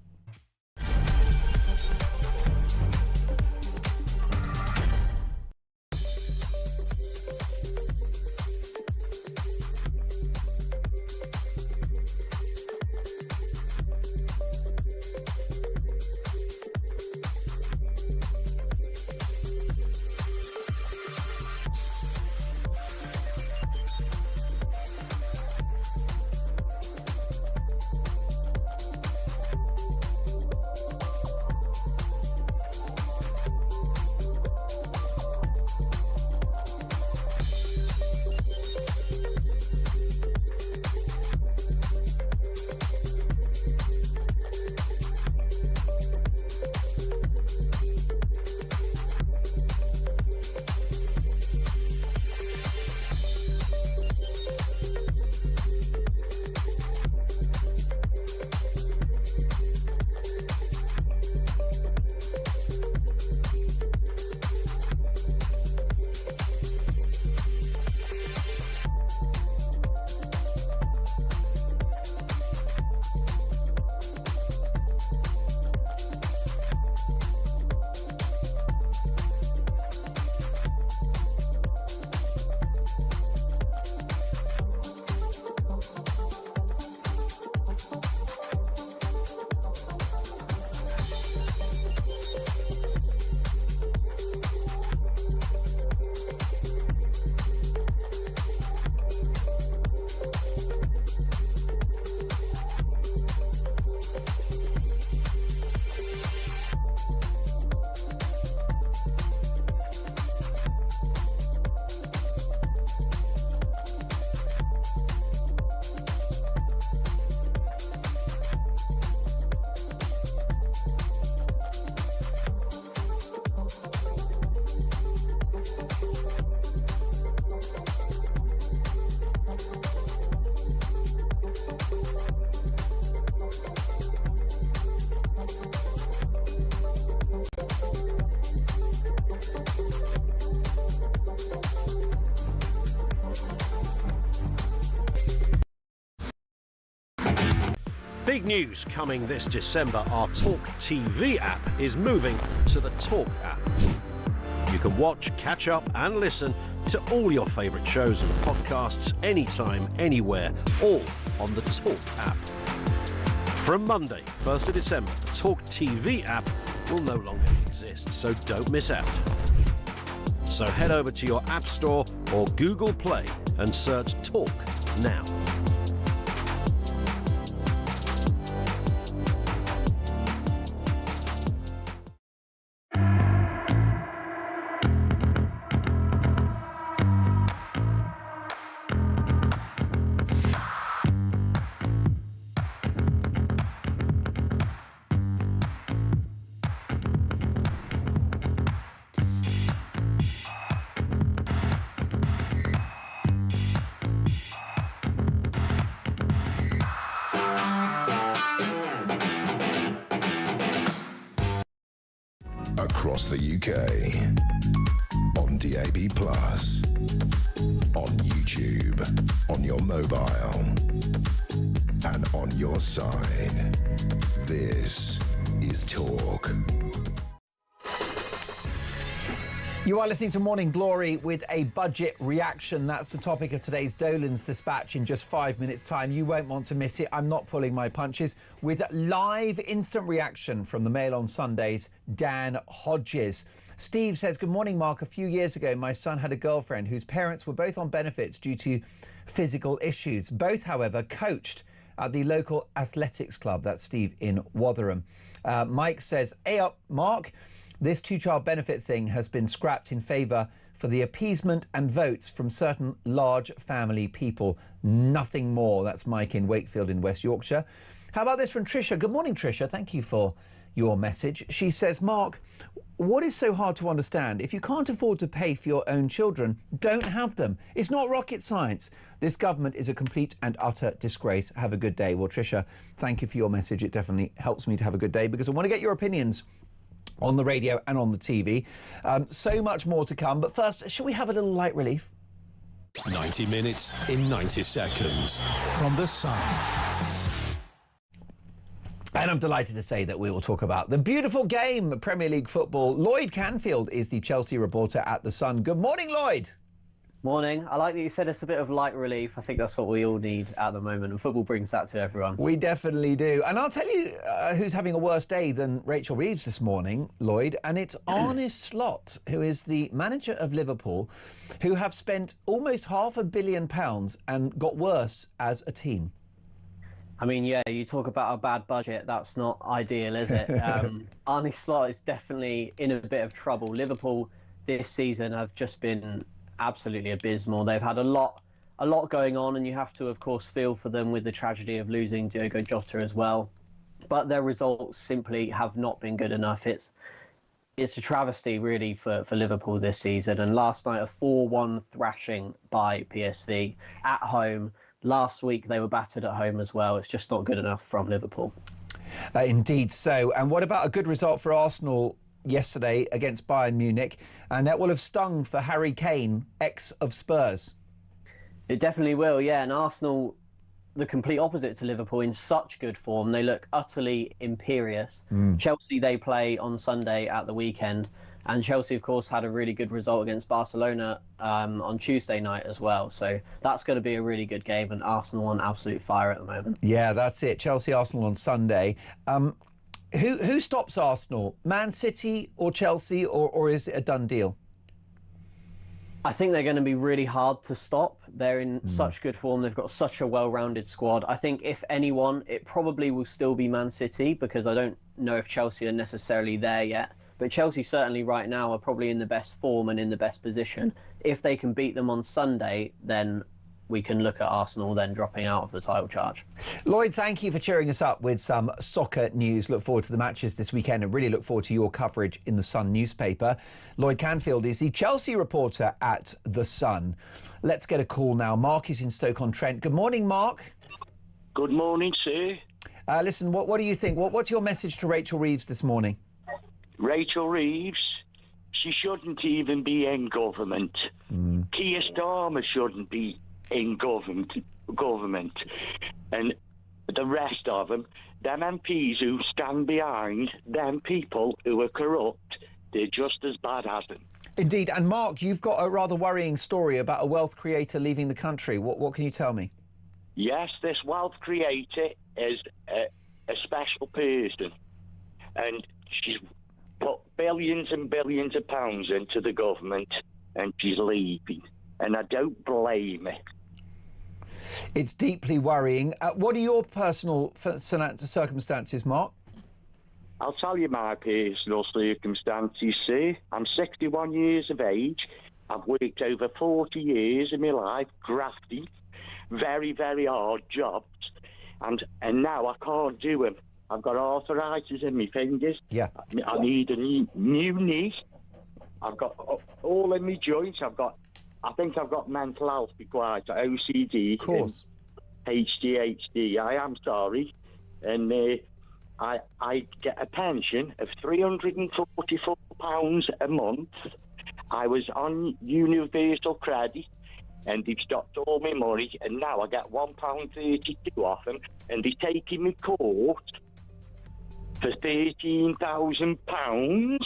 Big news coming this December. Our talkTV app is moving to the Talk app. You can watch, catch up and listen to all your favourite shows and podcasts anytime, anywhere, all on the Talk app. From Monday, 1st of December, the talkTV app will no longer exist, so don't miss out. So head over to your App Store or Google Play and search Talk now. Across the UK, on DAB+, on YouTube, on your mobile, and on your side. This is Talk. You are listening to Morning Glory with a budget reaction. That's the topic of today's Dolan's Dispatch in just 5 minutes' time. You won't want to miss it. I'm not pulling my punches. With live instant reaction from the Mail on Sundays, Dan Hodges. Steve says, good morning, Mark. A few years ago, my son had a girlfriend whose parents were both on benefits due to physical issues. Both, however, coached at the local athletics club. That's Steve in Rotherham. Mike says, hey up, Mark. This two-child benefit thing has been scrapped in favour for the appeasement and votes from certain large family people. Nothing more. That's Mike in Wakefield in West Yorkshire. How about this from Tricia? Good morning, Tricia. Thank you for your message. She says, Mark, what is so hard to understand? If you can't afford to pay for your own children, don't have them. It's not rocket science. This government is a complete and utter disgrace. Have a good day. Well, Tricia, thank you for your message. It definitely helps me to have a good day because I want to get your opinions on the radio and on the TV. So much more to come. But first, shall we have a little light relief? 90 minutes in 90 seconds from The Sun. And I'm delighted to say that we will talk about the beautiful game, Premier League football. Lloyd Canfield is the Chelsea reporter at The Sun. Good morning, Lloyd. Morning. I like that you said it's a bit of light relief. I think that's what we all need at the moment, and football brings that to everyone. We definitely do. And I'll tell you who's having a worse day than Rachel Reeves this morning, Lloyd, and it's Arne Slot, who is the manager of Liverpool, who have spent almost £500 million and got worse as a team. I mean, yeah, you talk about a bad budget. That's not ideal, is it? Arne Slot is definitely in a bit of trouble. Liverpool this season have just been absolutely abysmal. They've had a lot going on, and you have to, of course, feel for them with the tragedy of losing Diogo Jota as well. But their results simply have not been good enough. It's a travesty, really, for Liverpool this season. And last night, a 4-1 thrashing by PSV at home. Last week, they were battered at home as well. It's just not good enough from Liverpool. Indeed so. And what about a good result for Arsenal yesterday against Bayern Munich, and that will have stung for Harry Kane, ex of Spurs? It definitely will, yeah. And Arsenal, the complete opposite to Liverpool, in such good form. They look utterly imperious. Chelsea, they play on Sunday at the weekend, and Chelsea, of course, had a really good result against Barcelona on Tuesday night as well. So that's going to be a really good game, and Arsenal on absolute fire at the moment. Yeah, that's it. Chelsea-Arsenal on Sunday. Who stops Arsenal? Man City or Chelsea, or is it a done deal? I think they're going to be really hard to stop. They're in such good form. They've got such a well-rounded squad. I think if anyone, it probably will still be Man City, because I don't know if Chelsea are necessarily there yet. But Chelsea certainly right now are probably in the best form and in the best position. If they can beat them on Sunday, then we can look at Arsenal then dropping out of the title charge. Lloyd, thank you for cheering us up with some soccer news. Look forward to the matches this weekend and really look forward to your coverage in the Sun newspaper. Lloyd Canfield is the Chelsea reporter at the Sun. Let's get a call now. Mark is in Stoke-on-Trent. Good morning, Mark. Good morning, sir. Listen, what do you think? What's your message to Rachel Reeves this morning? Rachel Reeves, she shouldn't even be in government. Keir Starmer shouldn't be in government. And the rest of them, them MPs who stand behind them people who are corrupt, they're just as bad as them. Indeed. And Mark, you've got a rather worrying story about a wealth creator leaving the country. What can you tell me? Yes, this wealth creator is a special person, and she's put billions and billions of pounds into the government, and she's leaving, and I don't blame her. It's deeply worrying. What are your personal circumstances, Mark? I'll tell you my personal circumstances, sir. I'm 61 years of age. I've worked over 40 years of my life grafting, very, very hard jobs, and now I can't do them. I've got arthritis in my fingers. Yeah. I need a new knee. I've got all in my joints. I think I've got mental health required, OCD, of course, HDHD. I am sorry, and I get a pension of £344 a month. I was on universal credit, and they've stopped all my money, and now I get £1.32 off them, and they're taking me court for £13,000.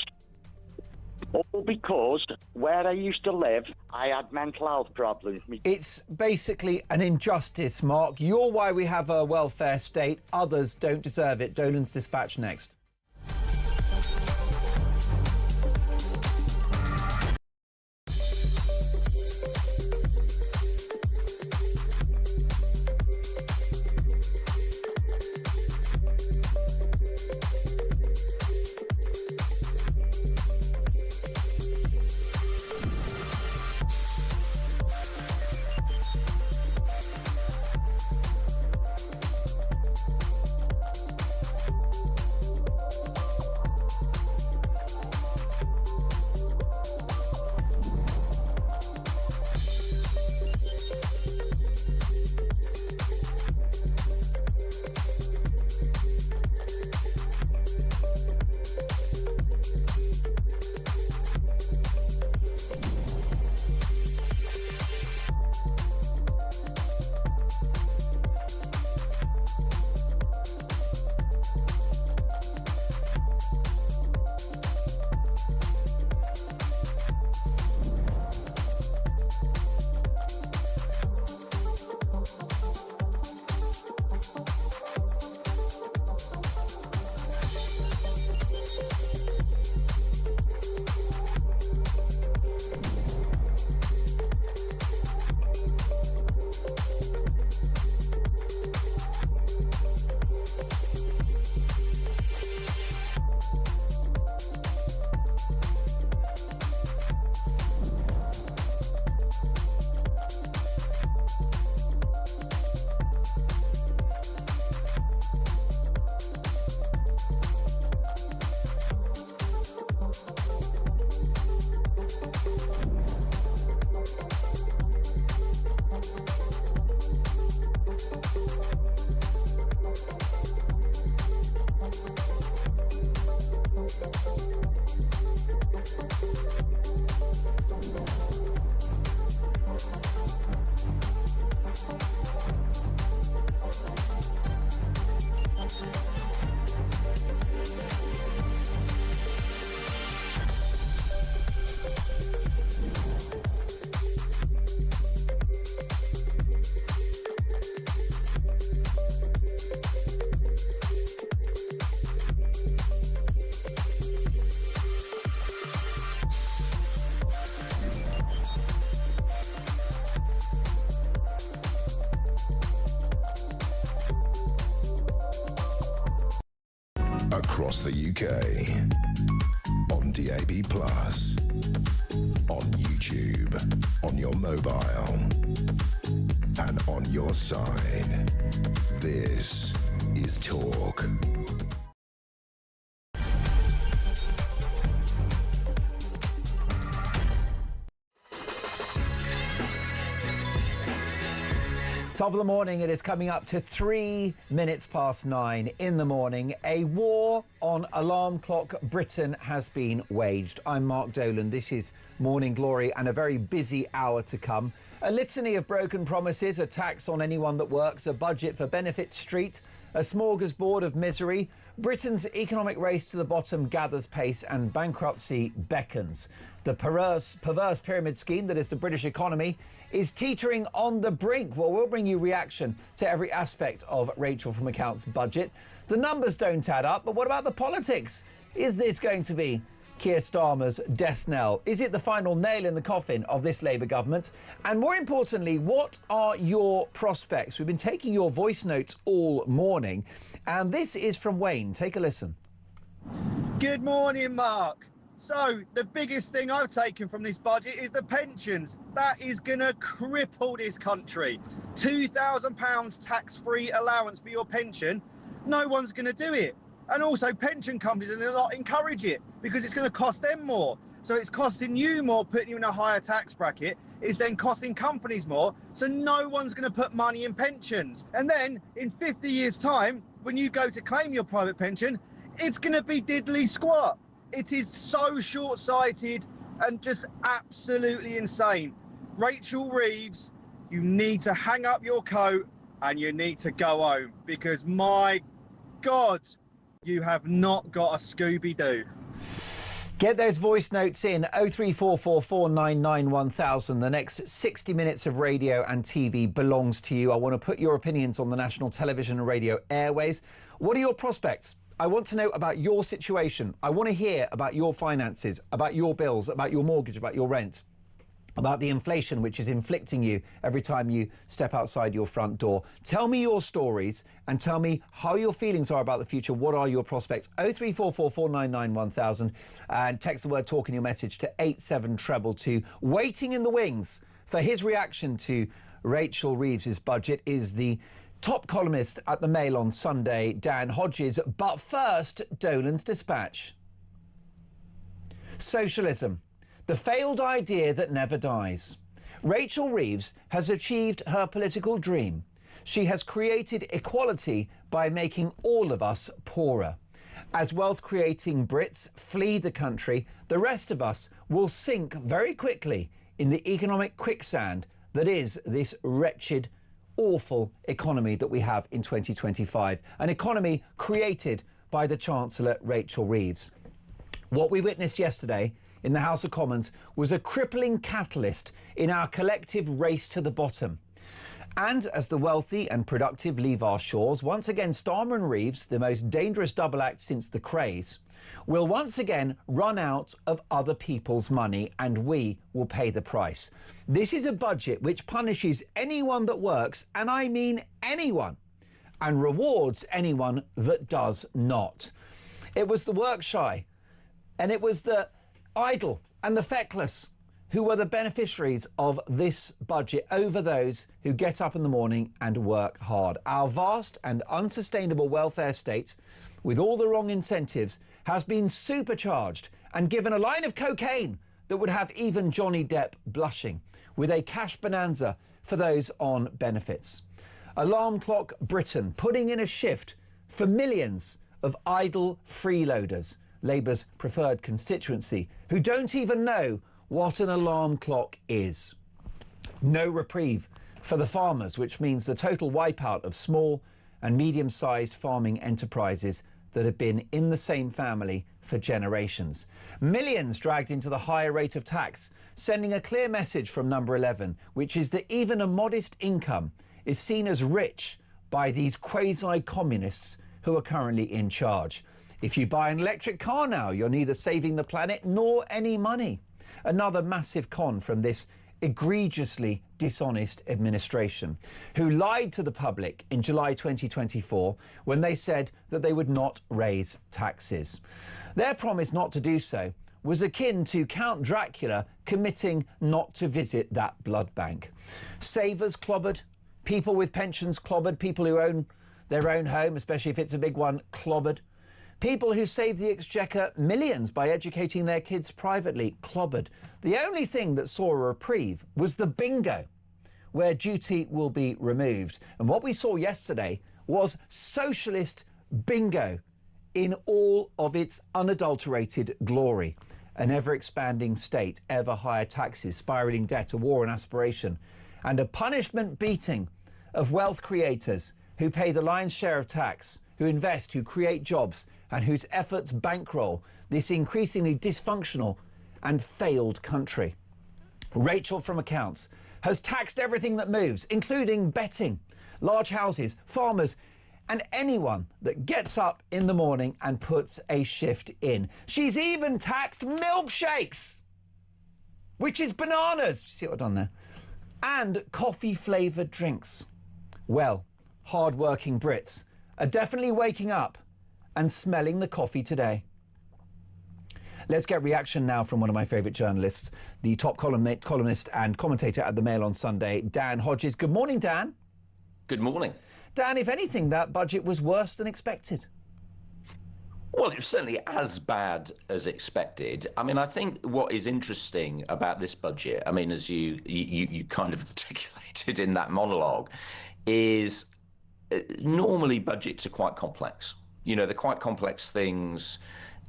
All because where I used to live, I had mental health problems. It's basically an injustice, Mark. You're why we have a welfare state. Others don't deserve it. Dolan's Dispatch next. Across the UK, on DAB+, on YouTube, on your mobile, and on your side. This is Talk. Top of the morning, it is coming up to 3 minutes past 9 in the morning. A war on alarm clock Britain has been waged. I'm Mark Dolan. This is Morning Glory and a very busy hour to come. A litany of broken promises, a tax on anyone that works, a budget for Benefit Street, a smorgasbord of misery. Britain's economic race to the bottom gathers pace and bankruptcy beckons. The perverse pyramid scheme that is the British economy is teetering on the brink. Well, we'll bring you reaction to every aspect of Rachel from Account's budget. The numbers don't add up, but what about the politics? Is this going to be Keir Starmer's death knell? Is it the final nail in the coffin of this Labour government? And more importantly, what are your prospects? We've been taking your voice notes all morning, and this is from Wayne. Take a listen. Good morning, Mark. So, the biggest thing I've taken from this budget is the pensions. That is going to cripple this country. £2,000 tax-free allowance for your pension. No one's going to do it. And also, pension companies are not encourage it because it's going to cost them more. So it's costing you more, putting you in a higher tax bracket. It's then costing companies more. So no one's going to put money in pensions. And then in 50 years' time, when you go to claim your private pension, it's going to be diddly squat. It is so short-sighted and just absolutely insane. Rachel Reeves, you need to hang up your coat and you need to go home because, my God, you have not got a Scooby-Doo. Get those voice notes in 03444991000. The next 60 minutes of radio and TV belongs to you. I want to put your opinions on the national television and radio airways. What are your prospects? I want to know about your situation. I want to hear about your finances, about your bills, about your mortgage, about your rent, about the inflation which is inflicting you every time you step outside your front door. Tell me your stories and tell me how your feelings are about the future. What are your prospects? 03444991000 and text the word talk in your message to 87222. Waiting in the wings for his reaction to Rachel Reeves's budget is the top columnist at the Mail on Sunday, Dan Hodges. But first, Dolan's dispatch. Socialism. The failed idea that never dies. Rachel Reeves has achieved her political dream. She has created equality by making all of us poorer. As wealth-creating Brits flee the country, the rest of us will sink very quickly in the economic quicksand that is this wretched, awful economy that we have in 2025. An economy created by the Chancellor, Rachel Reeves. What we witnessed yesterday in the House of Commons was a crippling catalyst in our collective race to the bottom. And as the wealthy and productive leave our shores, once again Starmer and Reeves, the most dangerous double act since the craze, will once again run out of other people's money, and we will pay the price. This is a budget which punishes anyone that works, and I mean anyone, and rewards anyone that does not. It was the work shy, and it was the idle and the feckless who were the beneficiaries of this budget over those who get up in the morning and work hard. Our vast and unsustainable welfare state, with all the wrong incentives, has been supercharged and given a line of cocaine that would have even Johnny Depp blushing, with a cash bonanza for those on benefits. Alarm clock Britain putting in a shift for millions of idle freeloaders, Labour's preferred constituency, who don't even know what an alarm clock is. No reprieve for the farmers, which means the total wipeout of small and medium-sized farming enterprises that have been in the same family for generations. Millions dragged into the higher rate of tax, sending a clear message from number 11, which is that even a modest income is seen as rich by these quasi-communists who are currently in charge. If you buy an electric car now, you're neither saving the planet nor any money. Another massive con from this egregiously dishonest administration, who lied to the public in July 2024 when they said that they would not raise taxes. Their promise not to do so was akin to Count Dracula committing not to visit that blood bank. Savers clobbered, people with pensions clobbered, people who own their own home, especially if it's a big one, clobbered. People who saved the Exchequer millions by educating their kids privately, clobbered. The only thing that saw a reprieve was the bingo, where duty will be removed. And what we saw yesterday was socialist bingo in all of its unadulterated glory. An ever-expanding state, ever higher taxes, spiralling debt, a war on aspiration, and a punishment beating of wealth creators who pay the lion's share of tax, who invest, who create jobs, and whose efforts bankroll this increasingly dysfunctional and failed country. Rachel from Accounts has taxed everything that moves, including betting, large houses, farmers, and anyone that gets up in the morning and puts a shift in. She's even taxed milkshakes, which is bananas. Do you see what I've done there? And coffee-flavoured drinks. Well, hard-working Brits are definitely waking up and smelling the coffee today. Let's get reaction now from one of my favourite journalists, the top columnist and commentator at the Mail on Sunday, Dan Hodges. Good morning, Dan. Good morning. Dan, if anything, that budget was worse than expected. Well, it was certainly as bad as expected. I mean, I think what is interesting about this budget, I mean, as you kind of articulated in that monologue, is normally budgets are quite complex. You know, they're quite complex things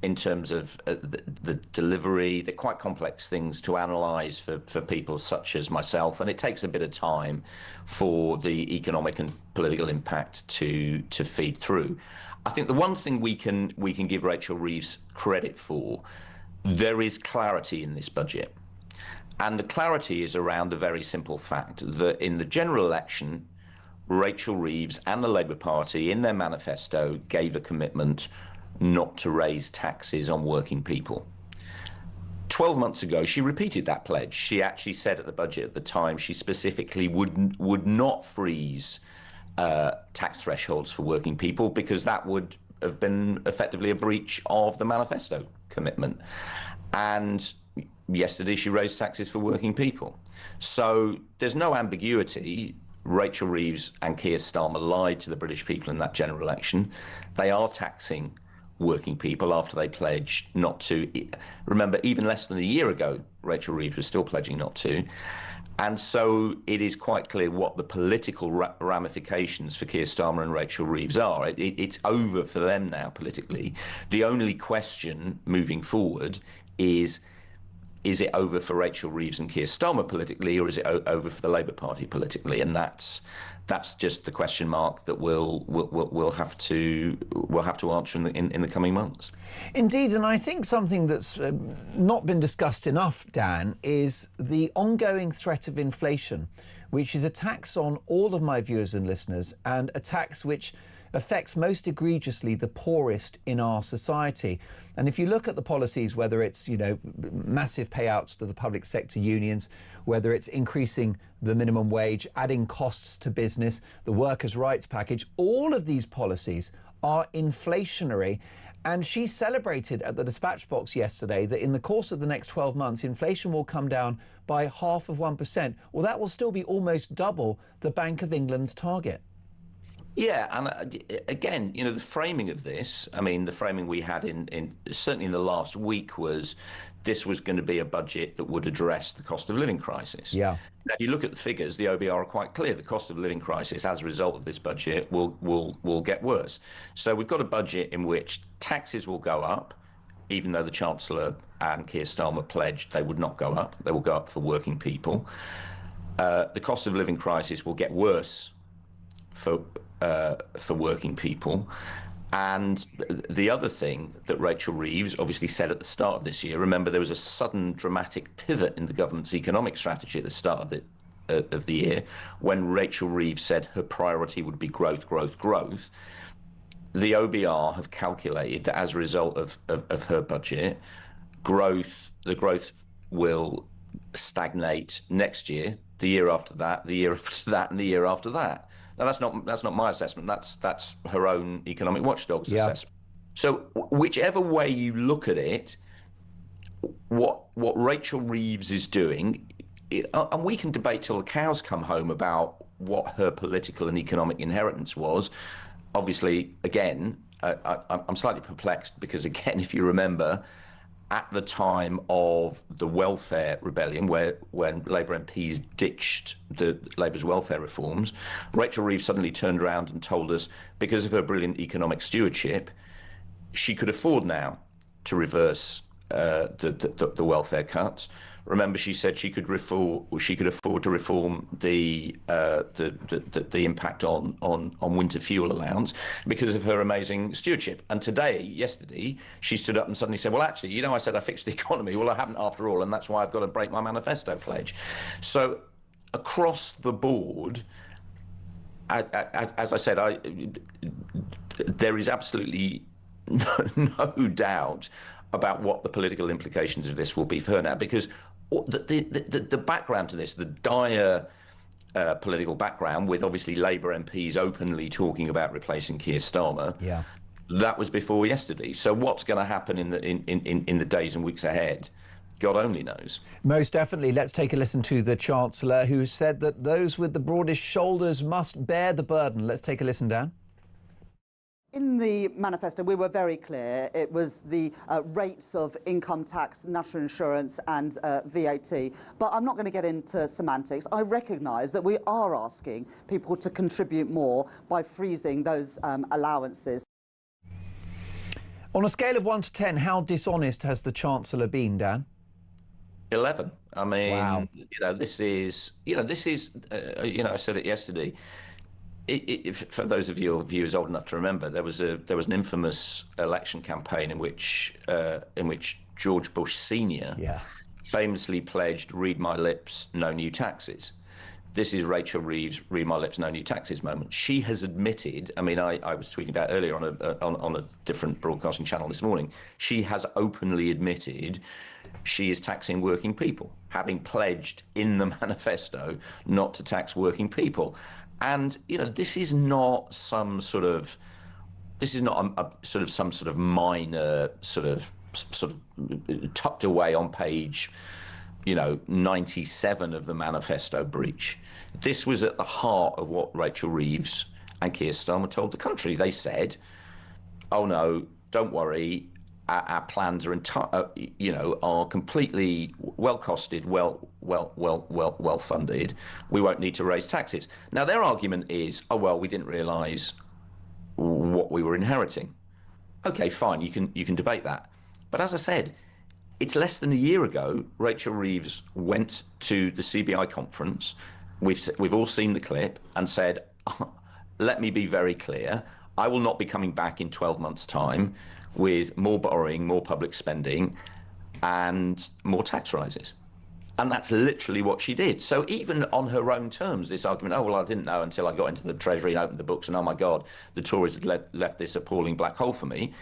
in terms of the delivery. They're quite complex things to analyse for people such as myself, and it takes a bit of time for the economic and political impact to feed through. I think the one thing we can give Rachel Reeves credit for, there is clarity in this budget. And the clarity is around the very simple fact that in the general election, Rachel Reeves and the Labour Party in their manifesto gave a commitment not to raise taxes on working people. 12 months ago, she repeated that pledge. She actually said at the budget at the time she specifically would not freeze tax thresholds for working people because that would have been effectively a breach of the manifesto commitment. And yesterday she raised taxes for working people. So there's no ambiguity. Rachel Reeves and Keir Starmer lied to the British people in that general election. They are taxing working people after they pledged not to. Remember, even less than a year ago, Rachel Reeves was still pledging not to. And so it is quite clear what the political ramifications for Keir Starmer and Rachel Reeves are. It's over for them now politically. The only question moving forward is it over for Rachel Reeves and Keir Starmer politically, or is it over for the Labour Party politically? And that's just the question mark that we'll have to answer in the coming months. Indeed, and I think something that's not been discussed enough, Dan, is the ongoing threat of inflation, which is a tax on all of my viewers and listeners, and a tax which affects most egregiously the poorest in our society. And if you look at the policies, whether it's, massive payouts to the public sector unions, whether it's increasing the minimum wage, adding costs to business, the workers' rights package, all of these policies are inflationary. And she celebrated at the dispatch box yesterday that in the course of the next 12 months, inflation will come down by 0.5%. Well, that will still be almost double the Bank of England's target. Yeah, and again, the framing of this, I mean, the framing we had in certainly in the last week was this was going to be a budget that would address the cost of living crisis. Yeah. Now, if you look at the figures, the OBR are quite clear. The cost of living crisis as a result of this budget will get worse. So we've got a budget in which taxes will go up, even though the Chancellor and Keir Starmer pledged they would not go up. They will go up for working people. The cost of living crisis will get worse for working people. And the other thing that Rachel Reeves obviously said at the start of this year, remember there was a sudden dramatic pivot in the government's economic strategy at the start of the year when Rachel Reeves said her priority would be growth, growth, growth. The OBR have calculated that as a result of her budget, the growth will stagnate next year, the year after that, the year after that, and the year after that. Now, that's not my assessment. That's her own economic watchdog's assessment. So whichever way you look at it, what Rachel Reeves is doing, and we can debate till the cows come home about what her political and economic inheritance was. Obviously, again, I'm slightly perplexed because, again, if you remember, at the time of the welfare rebellion, when Labour MPs ditched Labour's welfare reforms, Rachel Reeves suddenly turned around and told us, because of her brilliant economic stewardship, she could afford now to reverse the welfare cuts. Remember, she said she could afford to reform the impact on winter fuel allowance because of her amazing stewardship. And yesterday, she stood up and suddenly said, well, actually, I said I fixed the economy. Well, I haven't after all, and that's why I've got to break my manifesto pledge. So across the board, as I said, there is absolutely no doubt about what the political implications of this will be for her now, because the background to this, the dire political background, with obviously Labour MPs openly talking about replacing Keir Starmer, that was before yesterday. So what's going to happen in the days and weeks ahead, God only knows. Most definitely. Let's take a listen to the Chancellor, who said that those with the broadest shoulders must bear the burden. Let's take a listen, Dan. In the manifesto, we were very clear. It was the rates of income tax, national insurance and VAT. But I'm not going to get into semantics. I recognise that we are asking people to contribute more by freezing those allowances. On a scale of 1 to 10, how dishonest has the Chancellor been, Dan? 11. I mean, wow. This is, I said it yesterday. For those of your viewers old enough to remember, there was an infamous election campaign in which George Bush Sr. Famously pledged "Read my lips, no new taxes." This is Rachel Reeves' "Read my lips, no new taxes" moment. She has admitted. I mean, I was tweeting about earlier on a different broadcasting channel this morning. She has openly admitted she is taxing working people, having pledged in the manifesto not to tax working people. And this is not some sort of minor sort of tucked away on page 97 of the manifesto breach. This was at the heart of what Rachel Reeves and Keir Starmer told the country. They said, "Oh no, don't worry. Our plans are are completely well costed, well funded. We won't need to raise taxes." Now their argument is, "Oh well, we didn't realise what we were inheriting." Okay, fine, you can debate that, but as I said, it's less than a year ago Rachel Reeves went to the CBI conference. We've all seen the clip and said, "Let me be very clear. I will not be coming back in 12 months' time with more borrowing, more public spending, and more tax rises." And that's literally what she did. So even on her own terms, this argument, "Oh, well, I didn't know until I got into the Treasury and opened the books, and oh my God, the Tories had left this appalling black hole for me."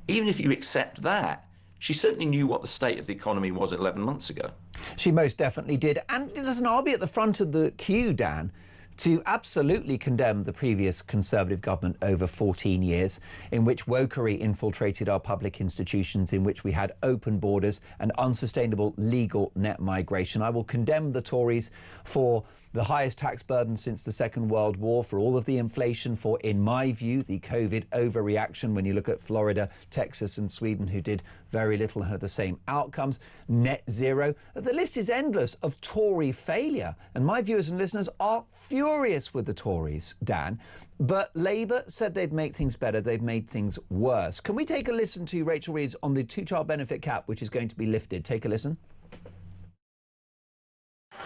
Even if you accept that, she certainly knew what the state of the economy was 11 months ago. She most definitely did. And listen, I'll be at the front of the queue, Dan, to absolutely condemn the previous Conservative government over 14 years, in which wokery infiltrated our public institutions, in which we had open borders and unsustainable legal net migration. I will condemn the Tories for the highest tax burden since the Second World War, for all of the inflation, for, in my view, the COVID overreaction when you look at Florida, Texas and Sweden, who did very little and had the same outcomes. Net zero. The list is endless of Tory failure. And my viewers and listeners are furious with the Tories, Dan. But Labour said they'd make things better. They've made things worse. Can we take a listen to Rachel Reeves on the two-child benefit cap, which is going to be lifted? Take a listen.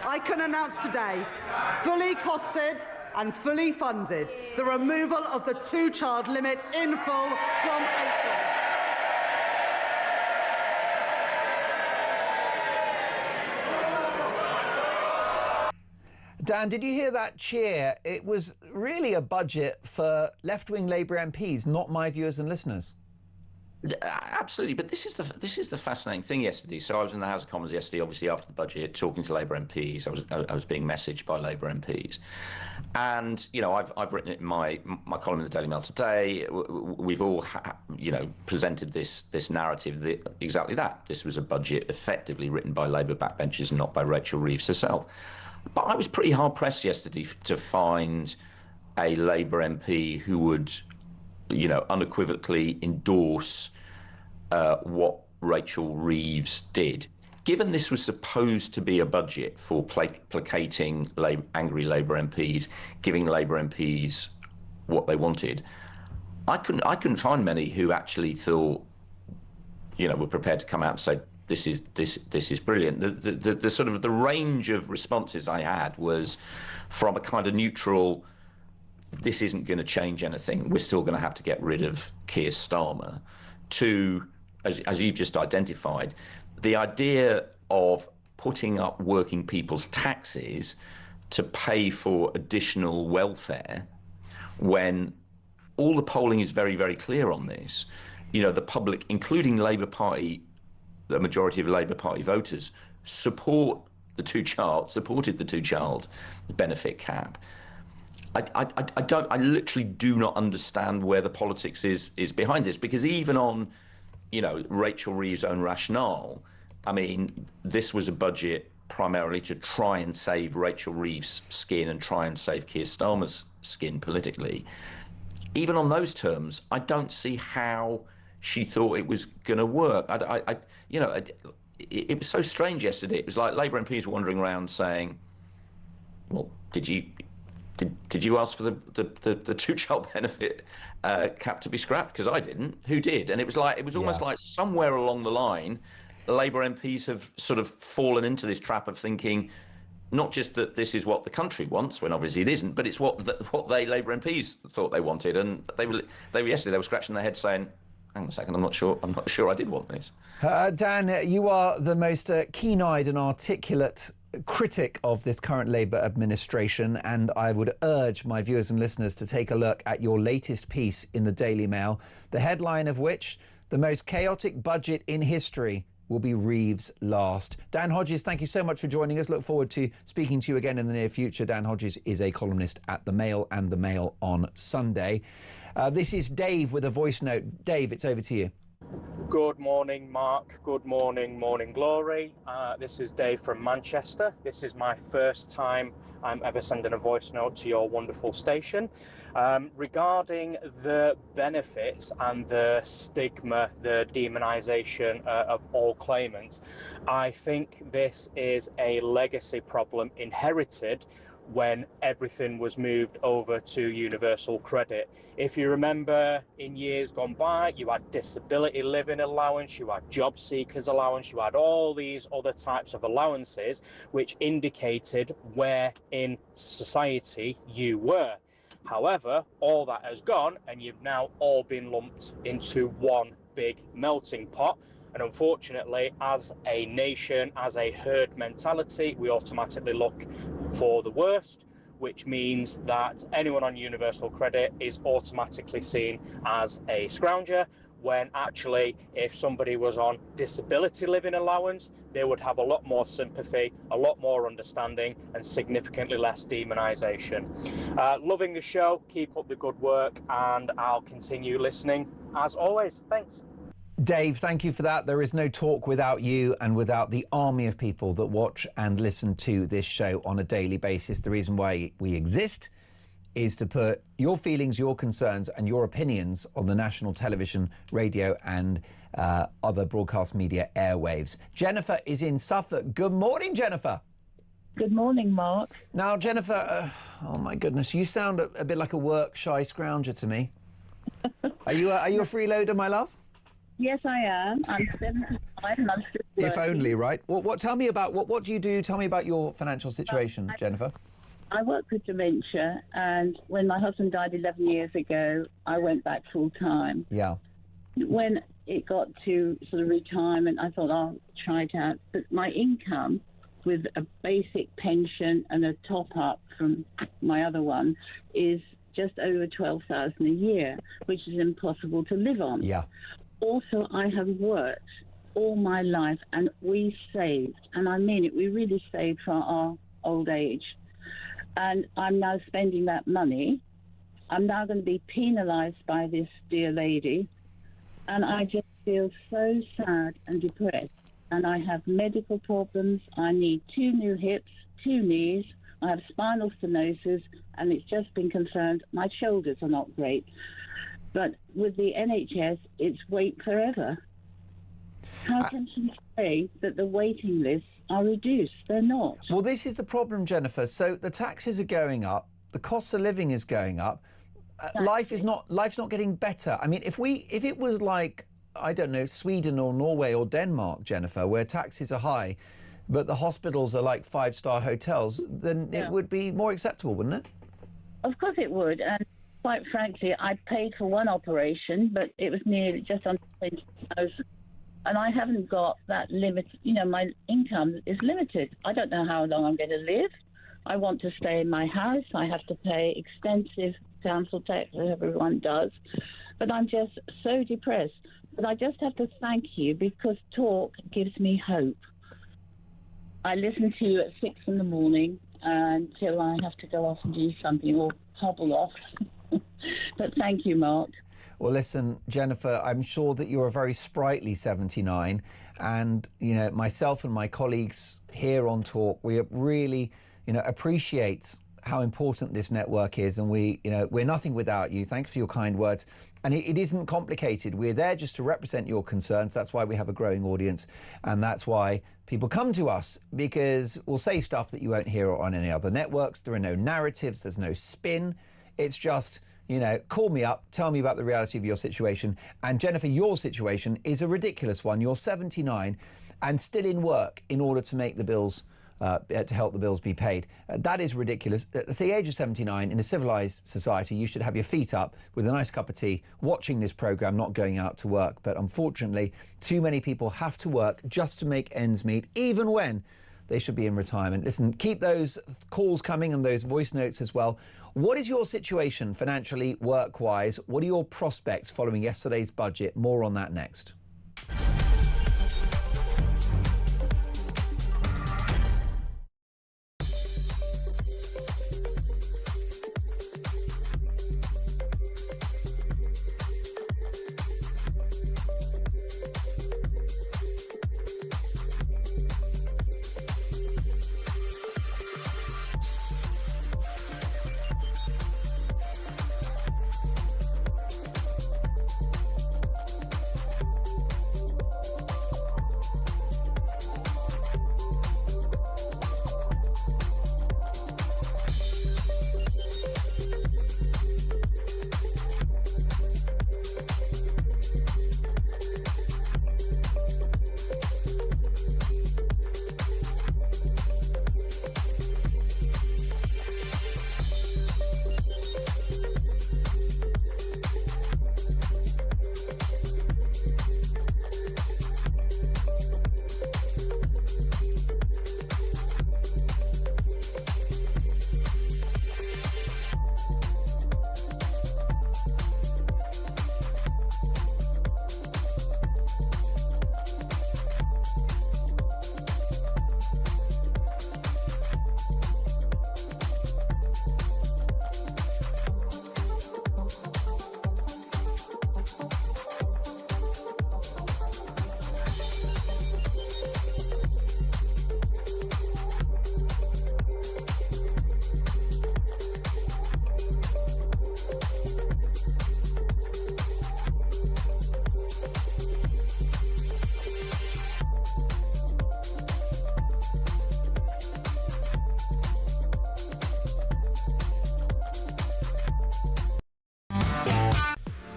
I can announce today, fully costed and fully funded, the removal of the two-child limit in full from April. Dan, did you hear that cheer? It was really a budget for left-wing Labour MPs, not my viewers and listeners. Absolutely, but this is the fascinating thing yesterday. So I was in the House of Commons yesterday, obviously after the budget, talking to Labour MPs. I was being messaged by Labour MPs, and I've written it in my column in the Daily Mail today. We've all presented this narrative that exactly that this was a budget effectively written by Labour backbenchers and not by Rachel Reeves herself. But I was pretty hard pressed yesterday to find a Labour MP who would unequivocally endorse what Rachel Reeves did. Given this was supposed to be a budget for placating angry Labour MPs, giving Labour MPs what they wanted, I couldn't find many who actually thought, were prepared to come out and say, this is brilliant. The sort of the range of responses I had was from a kind of neutral, this isn't going to change anything, we're still going to have to get rid of Keir Starmer, to, as you've just identified, the idea of putting up working people's taxes to pay for additional welfare, when all the polling is very, very clear on this. You know, the public, including Labour Party, the majority of Labour Party voters, supported the two-child benefit cap. I literally do not understand where the politics is behind this, because even on, you know, Rachel Reeves' own rationale, I mean, this was a budget primarily to try and save Rachel Reeves' skin and try and save Keir Starmer's skin politically. Even on those terms, I don't see how she thought it was going to work. It was so strange yesterday. It was like Labour MPs were wandering around saying, well, did you ask for the two-child benefit cap to be scrapped? Because I didn't. Who did? And it was almost like somewhere along the line, Labour MPs have sort of fallen into this trap of thinking not just that this is what the country wants, when obviously it isn't, but it's what they Labour MPs thought they wanted. And they were yesterday, they were scratching their heads saying, hang on a second, I'm not sure I did want this. Dan, you are the most keen-eyed and articulate critic of this current Labour administration, and I would urge my viewers and listeners to take a look at your latest piece in the Daily Mail, the headline of which, the most chaotic budget in history will be Reeves' last. Dan Hodges, thank you so much for joining us. Look forward to speaking to you again in the near future. Dan Hodges is a columnist at The Mail and The Mail on Sunday. This is Dave with a voice note. Dave, it's over to you. Good morning, Mark. Good morning, Morning Glory. This is Dave from Manchester. This is my first time I'm ever sending a voice note to your wonderful station. Regarding the benefits and the stigma, the demonisation of all claimants, I think this is a legacy problem inherited when everything was moved over to universal credit. If you remember, in years gone by, you had disability living allowance, you had job seekers allowance, you had all these other types of allowances which indicated where in society you were. However, all that has gone, and you've now all been lumped into one big melting pot. And unfortunately, as a nation, as a herd mentality, we automatically look for the worst, which means that anyone on universal credit is automatically seen as a scrounger, when actually, if somebody was on disability living allowance, they would have a lot more sympathy, a lot more understanding, and significantly less demonisation. Loving the show, keep up the good work, and I'll continue listening as always. Thanks. Dave, thank you for that. There is no talk without you and without the army of people that watch and listen to this show on a daily basis. The reason why we exist is to put your feelings, your concerns and your opinions on the national television, radio and other broadcast media airwaves. Jennifer is in Suffolk. Good morning, Jennifer. Good morning, Mark. Now, Jennifer, oh my goodness, you sound a bit like a work-shy scrounger to me. Are you a freeloader, my love? Yes, I am. I'm 75 and I'm still working. If only, right? Tell me about, what do you do? Tell me about your financial situation, Jennifer. I work with dementia, and when my husband died 11 years ago, I went back full-time. Yeah. When it got to sort of retirement, I thought I'll try it out. But my income, with a basic pension and a top-up from my other one, is just over $12,000 a year, which is impossible to live on. Yeah. Also, I have worked all my life, and we saved, and I mean it, we really saved for our old age. And I'm now spending that money. I'm now going to be penalised by this dear lady, and I just feel so sad and depressed. And I have medical problems. I need 2 new hips, 2 knees. I have spinal stenosis, and it's just been confirmed my shoulders are not great. But with the NHS, it's wait forever. How can she say that the waiting lists are reduced? They're not. Well, this is the problem, Jennifer. So the taxes are going up, the cost of living is going up. Life's not getting better. I mean, if it was like I don't know, Sweden or Norway or Denmark, Jennifer, where taxes are high, but the hospitals are like five-star hotels, then it would be more acceptable, wouldn't it? Of course it would. And quite frankly, I paid for one operation, but it was nearly just under 20,000. And I haven't got that limit. You know, my income is limited. I don't know how long I'm going to live. I want to stay in my house. I have to pay extensive council tax, as everyone does. But I'm just so depressed. But I just have to thank you because talk gives me hope. I listen to you at 6 in the morning until I have to go off and do something or hobble off. But thank you, Mark. Well, listen, Jennifer, I'm sure that you're a very sprightly 79. And, you know, myself and my colleagues here on Talk, we really, you know, appreciate how important this network is. And we're nothing without you. Thanks for your kind words. And it isn't complicated. We're there just to represent your concerns. That's why we have a growing audience. And that's why people come to us, because we'll say stuff that you won't hear on any other networks. There are no narratives. There's no spin. It's just, you know, call me up, tell me about the reality of your situation. And Jennifer, your situation is a ridiculous one. You're 79 and still in work in order to make the bills, to help the bills be paid. That is ridiculous. At the age of 79, in a civilized society, you should have your feet up with a nice cup of tea, watching this program, not going out to work. But unfortunately, too many people have to work just to make ends meet, even when they should be in retirement. Listen, keep those calls coming and those voice notes as well. What is your situation financially, work-wise? What are your prospects following yesterday's budget? More on that next.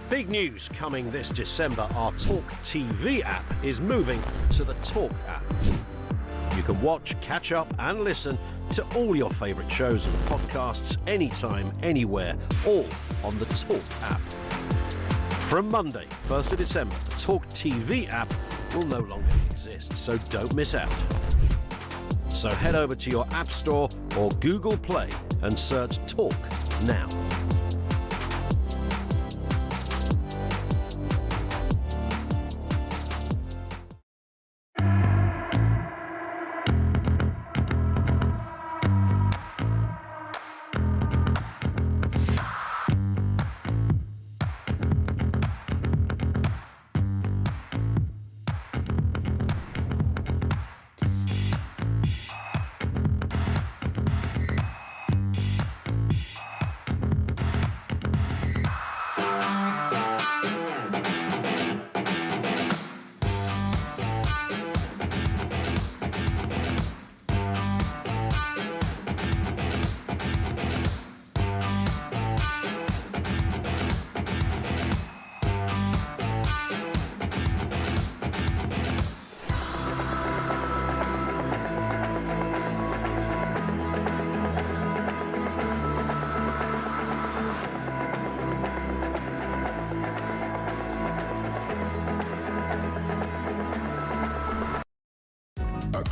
Big news coming this December. Our talkTV app is moving to the Talk app. You can watch, catch up and listen to all your favourite shows and podcasts anytime, anywhere, all on the Talk app. From Monday, 1st of December, the talkTV app will no longer exist, so don't miss out. So head over to your App Store or Google Play and search Talk now.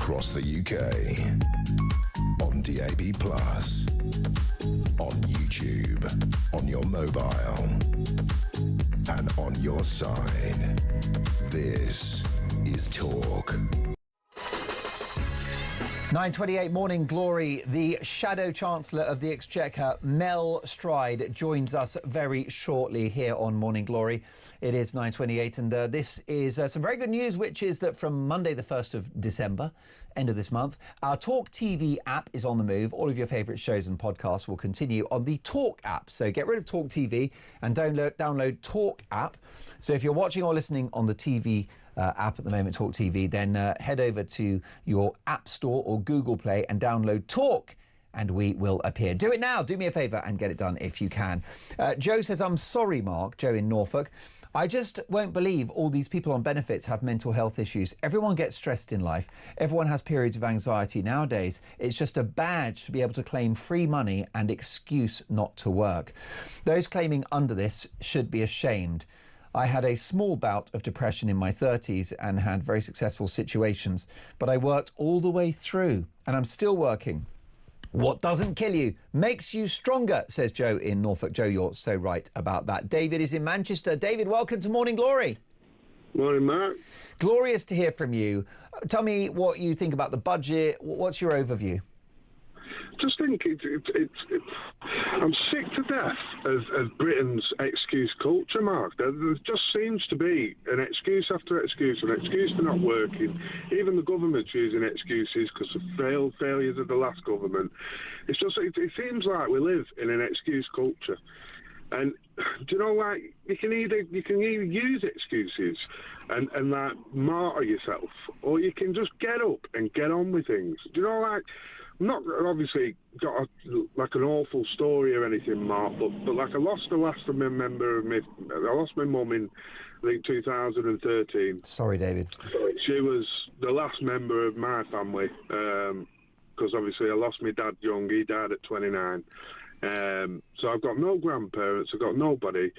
across the UK. On DAB+, on YouTube, on your mobile, and on your side. This is Talk. 9:28 Morning Glory. The Shadow Chancellor of the Exchequer, Mel Stride, joins us very shortly here on Morning Glory. It is 9:28 and this is some very good news, which is that from Monday the 1st of December, end of this month, our Talk TV app is on the move. All of your favourite shows and podcasts will continue on the Talk app. So get rid of Talk TV and download Talk app. So if you're watching or listening on the TV app at the moment, Talk TV, then head over to your App Store or Google Play and download Talk, and we will appear. Do it now. Do me a favour and get it done if you can. Joe says, I'm sorry, Mark. Joe in Norfolk. I just won't believe all these people on benefits have mental health issues. Everyone gets stressed in life. Everyone has periods of anxiety nowadays. It's just a badge to be able to claim free money and excuse not to work. Those claiming under this should be ashamed. I had a small bout of depression in my 30s and had very successful situations, but I worked all the way through and I'm still working. What doesn't kill you makes you stronger, says Joe in Norfolk. Joe, you're so right about that. David is in Manchester. David, welcome to Morning Glory. Morning, Mark. Glorious to hear from you. Tell me what you think about the budget. What's your overview? Just think I'm sick to death of Britain's excuse culture, Mark. There just seems to be an excuse after excuse, an excuse for not working. Even the government's using excuses because of failures of the last government. It's just, it seems like we live in an excuse culture. And do you know, like, you can either use excuses and like martyr yourself, or you can just get up and get on with things. Do you know, like, not obviously got like an awful story or anything, Mark, but like I lost the last member of I lost my mum in, I think, 2013. Sorry, David. She was the last member of my family, because obviously I lost my dad young. He died at 29. So I've got no grandparents, I've got nobody.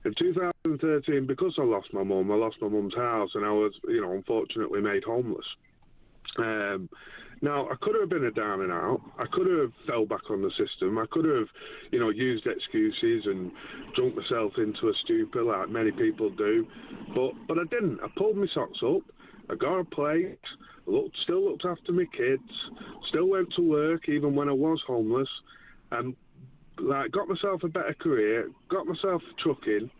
In 2013, because I lost my mum, I lost my mum's house, and I was, unfortunately made homeless. Now, I could have been a down and out. I could have fell back on the system. I could have, used excuses and drunk myself into a stupor like many people do. But I didn't. I pulled my socks up. I got a plate. Still looked after my kids. Still went to work even when I was homeless. And got myself a better career. Got myself trucking.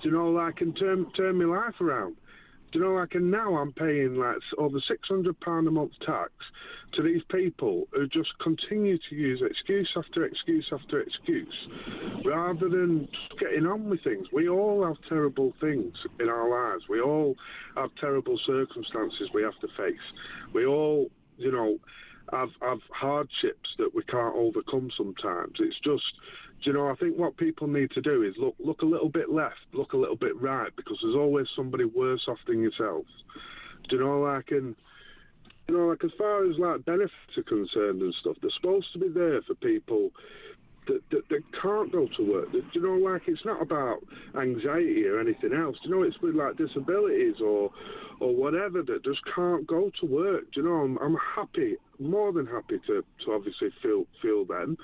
And turn my life around. And now I'm paying over £600 a month tax to these people who just continue to use excuse after excuse after excuse, rather than getting on with things. We all have terrible things in our lives. We all have terrible circumstances we have to face. We all, have hardships that we can't overcome sometimes. It's just, I think what people need to do is look a little bit left, look a little bit right, because there's always somebody worse off than yourself. As far as benefits are concerned and stuff, they're supposed to be there for people that can't go to work. It's not about anxiety or anything else. It's with disabilities or whatever that just can't go to work. I'm happy, more than happy to obviously feel them.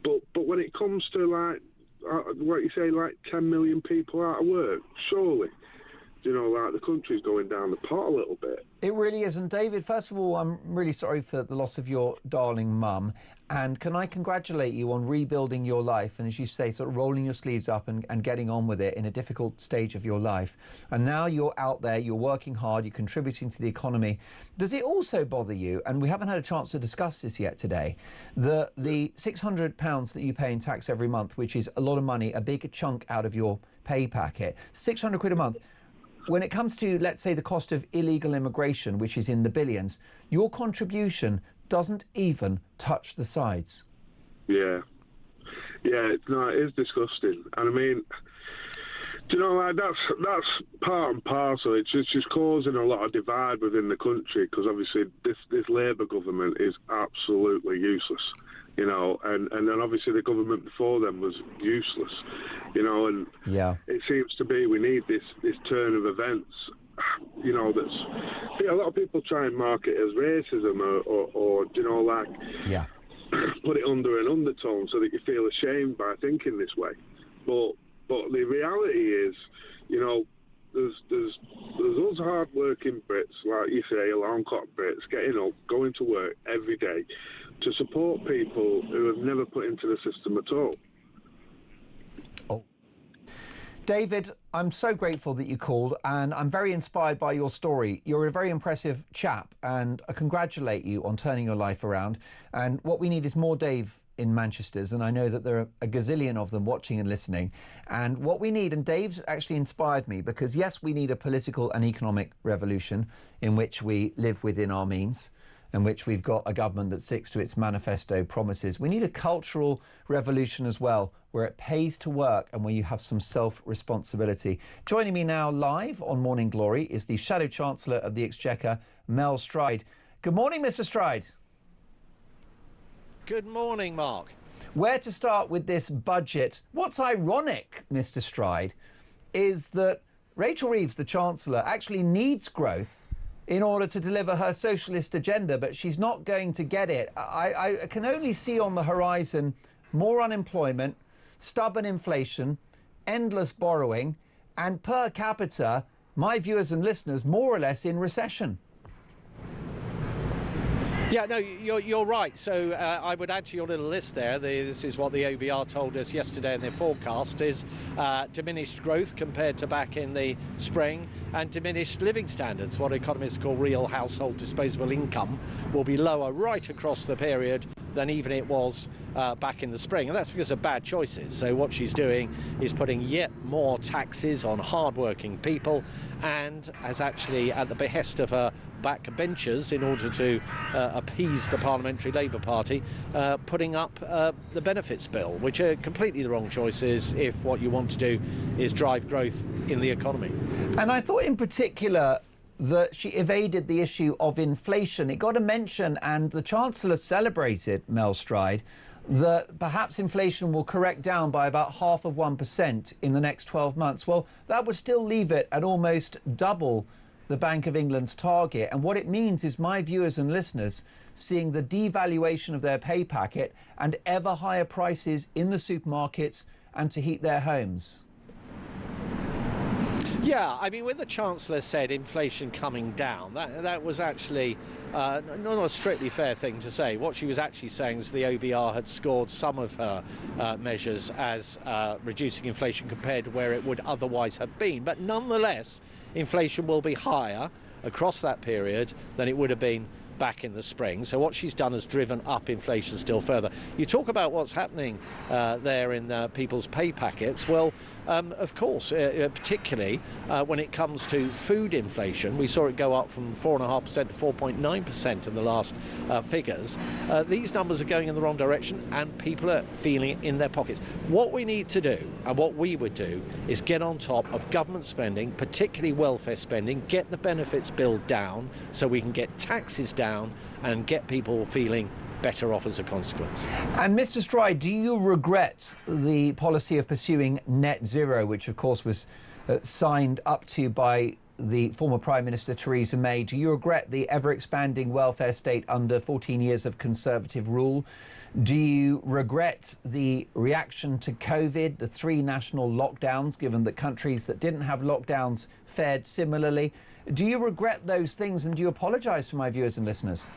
But when it comes to what you say, 10 million people out of work, surely, the country's going down the pot a little bit. It really is. And David, first of all, I'm really sorry for the loss of your darling mum. And can I congratulate you on rebuilding your life and, as you say, sort of rolling your sleeves up and getting on with it in a difficult stage of your life. And now you're out there, you're working hard, you're contributing to the economy. Does it also bother you, and we haven't had a chance to discuss this yet today, the £600 that you pay in tax every month, which is a lot of money, a big chunk out of your pay packet, 600 quid a month. When it comes to, let's say, the cost of illegal immigration, which is in the billions, your contribution doesn't even touch the sides. Yeah. Yeah, it is disgusting. And I mean, that's part and parcel. It's just causing a lot of divide within the country, because obviously this Labour government is absolutely useless. And then obviously the government before them was useless, and yeah, it seems to be we need this turn of events. you know, a lot of people try and mark it as racism or you know, like, yeah, put it under an undertone so that you feel ashamed by thinking this way. But the reality is, you know, there's those hard-working Brits, like you say, alarm-clock Brits, getting up, going to work every day to support people who have never put into the system at all. David, I'm so grateful that you called, and I'm very inspired by your story. You're a very impressive chap, and I congratulate you on turning your life around. And what we need is more Dave in Manchester's, and I know that there are a gazillion of them watching and listening. And what we need, and Dave's actually inspired me, because yes, we need a political and economic revolution in which we live within our means, in which we've got a government that sticks to its manifesto promises. We need a cultural revolution as well, where it pays to work and where you have some self-responsibility. Joining me now live on Morning Glory is the Shadow Chancellor of the Exchequer, Mel Stride. Good morning, Mr. Stride. Good morning, Mark. Where to start with this budget? What's ironic, Mr. Stride, is that Rachel Reeves, the Chancellor, actually needs growth in order to deliver her socialist agenda, but she's not going to get it. I can only see on the horizon more unemployment, stubborn inflation, endless borrowing, and per capita, my viewers and listeners, more or less in recession. Yeah, no, you're right. So I would add to your little list there, this is what the OBR told us yesterday in their forecast, is diminished growth compared to back in the spring, and diminished living standards, what economists call real household disposable income, will be lower right across the period than even it was back in the spring. And that's because of bad choices. So what she's doing is putting yet more taxes on hard-working people, and has actually, at the behest of her backbenchers, in order to appease the Parliamentary Labour Party, putting up the benefits bill, which are completely the wrong choices if what you want to do is drive growth in the economy. And I thought in particular that she evaded the issue of inflation. It got a mention, and the Chancellor celebrated, Mel Stride, that perhaps inflation will correct down by about 0.5% in the next 12 months. Well, that would still leave it at almost double the Bank of England's target. And what it means is my viewers and listeners seeing the devaluation of their pay packet and ever higher prices in the supermarkets and to heat their homes. Yeah, I mean, when the Chancellor said inflation coming down, that was actually not a strictly fair thing to say. What she was actually saying is the OBR had scored some of her measures as reducing inflation compared to where it would otherwise have been. But nonetheless, inflation will be higher across that period than it would have been back in the spring. So what she's done is driven up inflation still further. You talk about what's happening there in people's pay packets. Well, of course, particularly when it comes to food inflation, we saw it go up from 4.5% to 4.9% in the last figures. These numbers are going in the wrong direction, and people are feeling it in their pockets. What we need to do, and what we would do, is get on top of government spending, particularly welfare spending, get the benefits bill down so we can get taxes down and get people feeling better off as a consequence. And Mr. Stride, do you regret the policy of pursuing net zero, which of course was signed up to by the former Prime Minister Theresa May? Do you regret the ever-expanding welfare state under 14 years of Conservative rule? Do you regret the reaction to COVID, the 3 national lockdowns, given that countries that didn't have lockdowns fared similarly? Do you regret those things, and do you apologise to my viewers and listeners?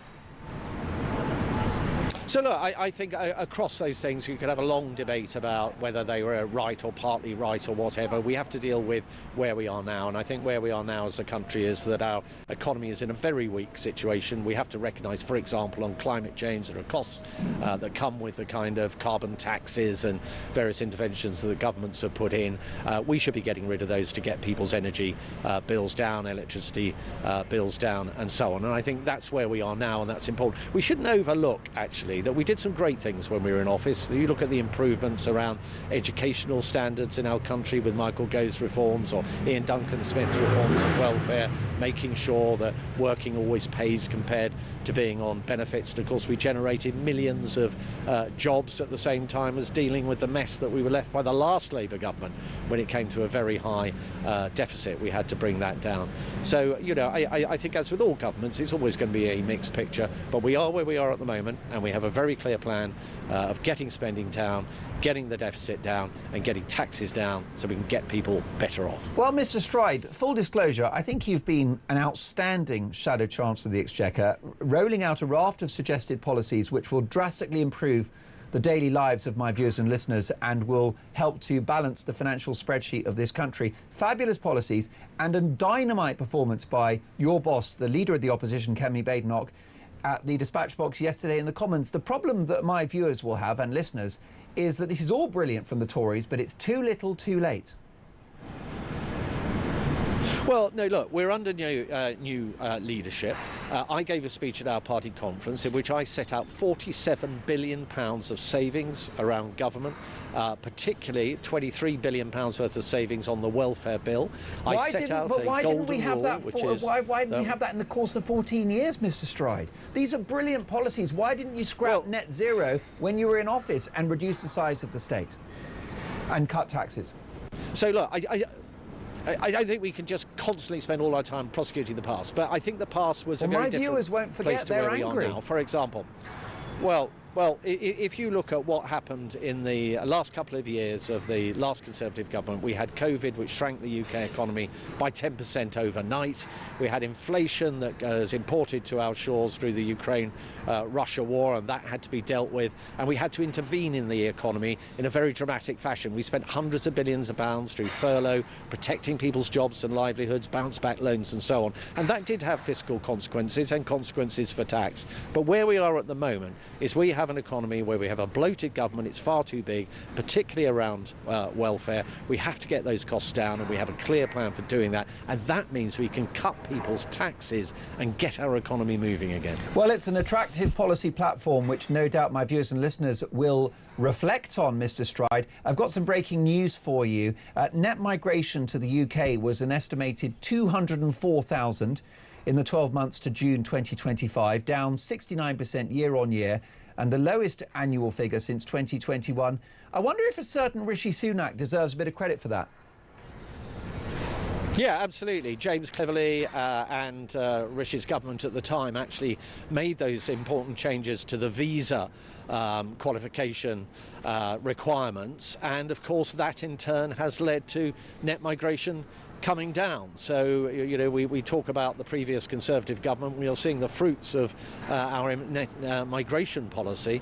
So look, I think across those things you could have a long debate about whether they were right or partly right or whatever. We have to deal with where we are now, and I think where we are now as a country is that our economy is in a very weak situation. We have to recognise, for example, on climate change, there are costs that come with the kind of carbon taxes and various interventions that the governments have put in. We should be getting rid of those to get people's energy bills down, electricity bills down, and so on. And I think that's where we are now, and that's important. We shouldn't overlook, actually, actually, that we did some great things when we were in office. You look at the improvements around educational standards in our country with Michael Gove's reforms, or Ian Duncan Smith's reforms of welfare, making sure that working always pays compared to being on benefits. And of course, we generated millions of jobs at the same time as dealing with the mess that we were left by the last Labour government when it came to a very high deficit. We had to bring that down. So, you know, I think as with all governments, it's always going to be a mixed picture, but we are where we are at the moment, and we have a very clear plan of getting spending down, getting the deficit down, and getting taxes down so we can get people better off. Well, Mr. Stride, full disclosure, I think you've been an outstanding Shadow Chancellor of the Exchequer, rolling out a raft of suggested policies which will drastically improve the daily lives of my viewers and listeners and will help to balance the financial spreadsheet of this country. Fabulous policies and a dynamite performance by your boss, the leader of the opposition, Kemi Badenoch, at the dispatch box yesterday in the Commons. The problem that my viewers will have, and listeners, is that this is all brilliant from the Tories, but it's too little too late. Well, no, look, we're under new leadership. I gave a speech at our party conference in which I set out £47 billion of savings around government, particularly £23 billion worth of savings on the welfare bill. Why didn't we have that in the course of 14 years, Mr. Stride? These are brilliant policies. Why didn't you scrap net zero when you were in office and reduce the size of the state and cut taxes? So, look, I don't think we can just constantly spend all our time prosecuting the past, but I think the past was a very different viewers won't forget, place to where we angry. are now. For example, well, if you look at what happened in the last couple of years of the last Conservative government, we had COVID, which shrank the UK economy by 10% overnight. We had inflation that was imported to our shores through the Ukraine-Russia war, and that had to be dealt with. And we had to intervene in the economy in a very dramatic fashion. We spent hundreds of billions of pounds through furlough, protecting people's jobs and livelihoods, bounce-back loans and so on. And that did have fiscal consequences and consequences for tax. But where we are at the moment is we have an economy where we have a bloated government. It's far too big, particularly around welfare. We have to get those costs down, and we have a clear plan for doing that, and that means we can cut people's taxes and get our economy moving again. Well, it's an attractive policy platform which no doubt my viewers and listeners will reflect on, Mr. Stride. I've got some breaking news for you. Net migration to the UK was an estimated 204,000 in the 12 months to June 2025, down 69% year on year, and the lowest annual figure since 2021. I wonder if a certain Rishi Sunak deserves a bit of credit for that. Yeah, absolutely. James Cleverly and Rishi's government at the time actually made those important changes to the visa qualification requirements, and of course that in turn has led to net migration coming down. So, you know, we talk about the previous Conservative government. We are seeing the fruits of our net migration policy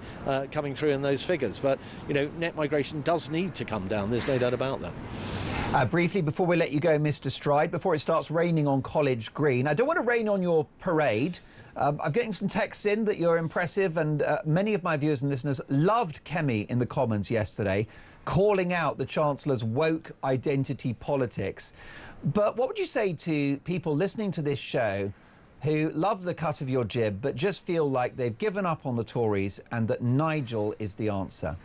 coming through in those figures. But, you know, net migration does need to come down. There's no doubt about that. Briefly, before we let you go, Mr. Stride, before it starts raining on College Green, I don't want to rain on your parade. I'm getting some texts in that you're impressive, and many of my viewers and listeners loved Kemi in the Commons yesterday, calling out the Chancellor's woke identity politics. But what would you say to people listening to this show who love the cut of your jib but just feel like they've given up on the Tories and that Nigel is the answer?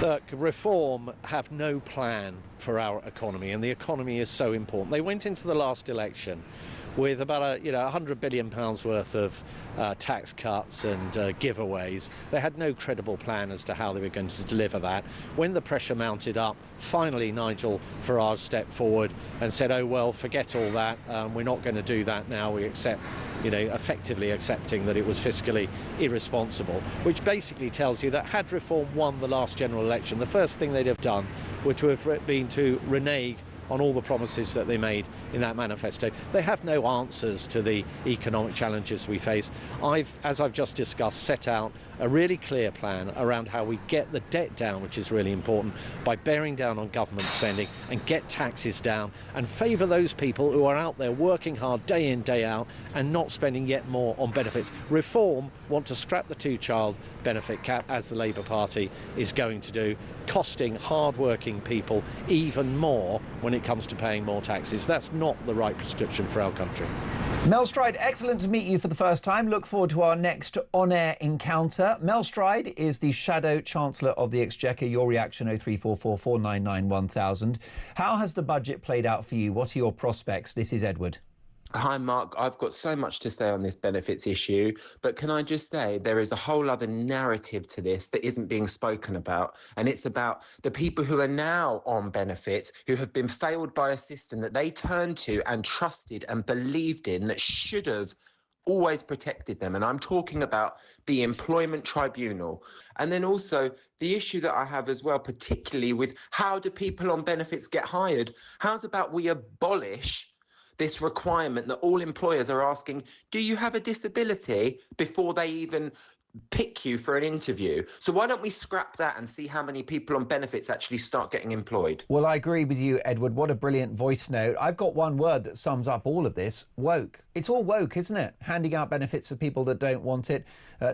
Look, Reform have no plan for our economy, and the economy is so important. They went into the last election with about £100 billion worth of tax cuts and giveaways. They had no credible plan as to how they were going to deliver that. When the pressure mounted up, finally Nigel Farage stepped forward and said, oh well, forget all that, we're not going to do that now. We accept, effectively accepting that it was fiscally irresponsible, which basically tells you that had Reform won the last general election, the first thing they'd have done would to have been to renege on all the promises that they made in that manifesto. They have no answers to the economic challenges we face. As I've just discussed, set out a really clear plan around how we get the debt down, which is really important, by bearing down on government spending and get taxes down and favour those people who are out there working hard day in, day out and not spending yet more on benefits. Reform want to scrap the two-child benefit cap, as the Labour Party is going to do, costing hard-working people even more when it comes to paying more taxes. That's not the right prescription for our country. Mel Stride, excellent to meet you for the first time. Look forward to our next on-air encounter. Mel Stride is the Shadow Chancellor of the Exchequer. Your reaction, 0344 499 1000. How has the budget played out for you? What are your prospects? This is Edward. Hi, Mark. I've got so much to say on this benefits issue, but can I just say there is a whole other narrative to this that isn't being spoken about, and it's about the people who are now on benefits, who have been failed by a system that they turned to and trusted and believed in, that should have always protected them. And I'm talking about the Employment Tribunal. And then also the issue that I have as well, particularly with how do people on benefits get hired? How's about we abolish this requirement that all employers are asking, do you have a disability, before they even pick you for an interview? So why don't we scrap that and see how many people on benefits actually start getting employed? Well, I agree with you, Edward. What a brilliant voice note. I've got one word that sums up all of this: woke. It's all woke, isn't it? Handing out benefits to people that don't want it,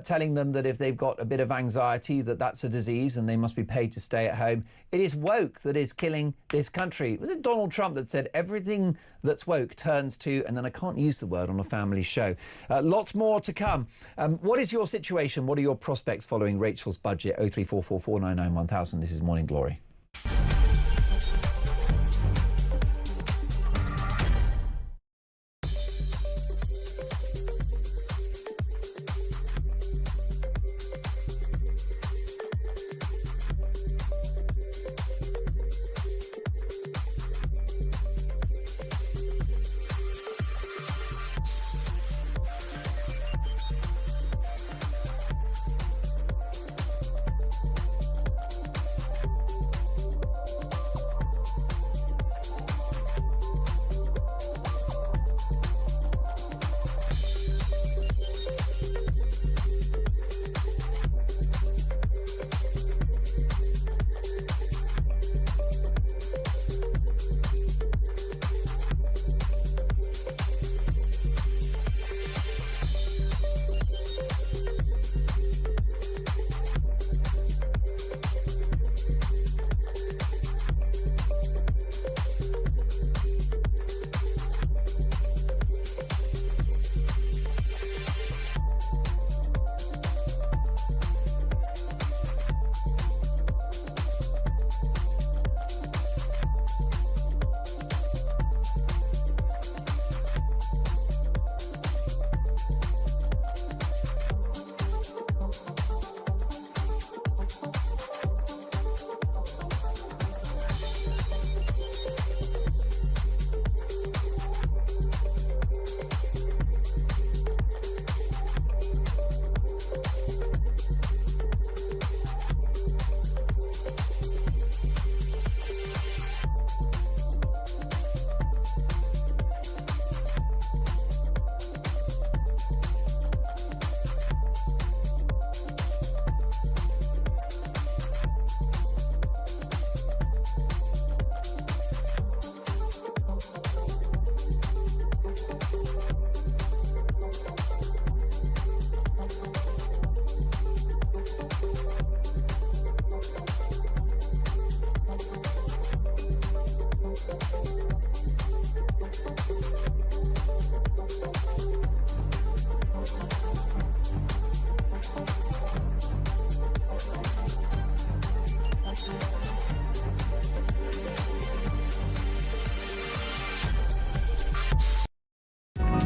telling them that if they've got a bit of anxiety, that that's a disease and they must be paid to stay at home. It is woke that is killing this country. Was it Donald Trump that said everything that's woke turns to, and then I can't use the word on a family show. Lots more to come. What is your situation? What are your prospects following Rachel's budget? 0344 499 1000. This is Morning Glory.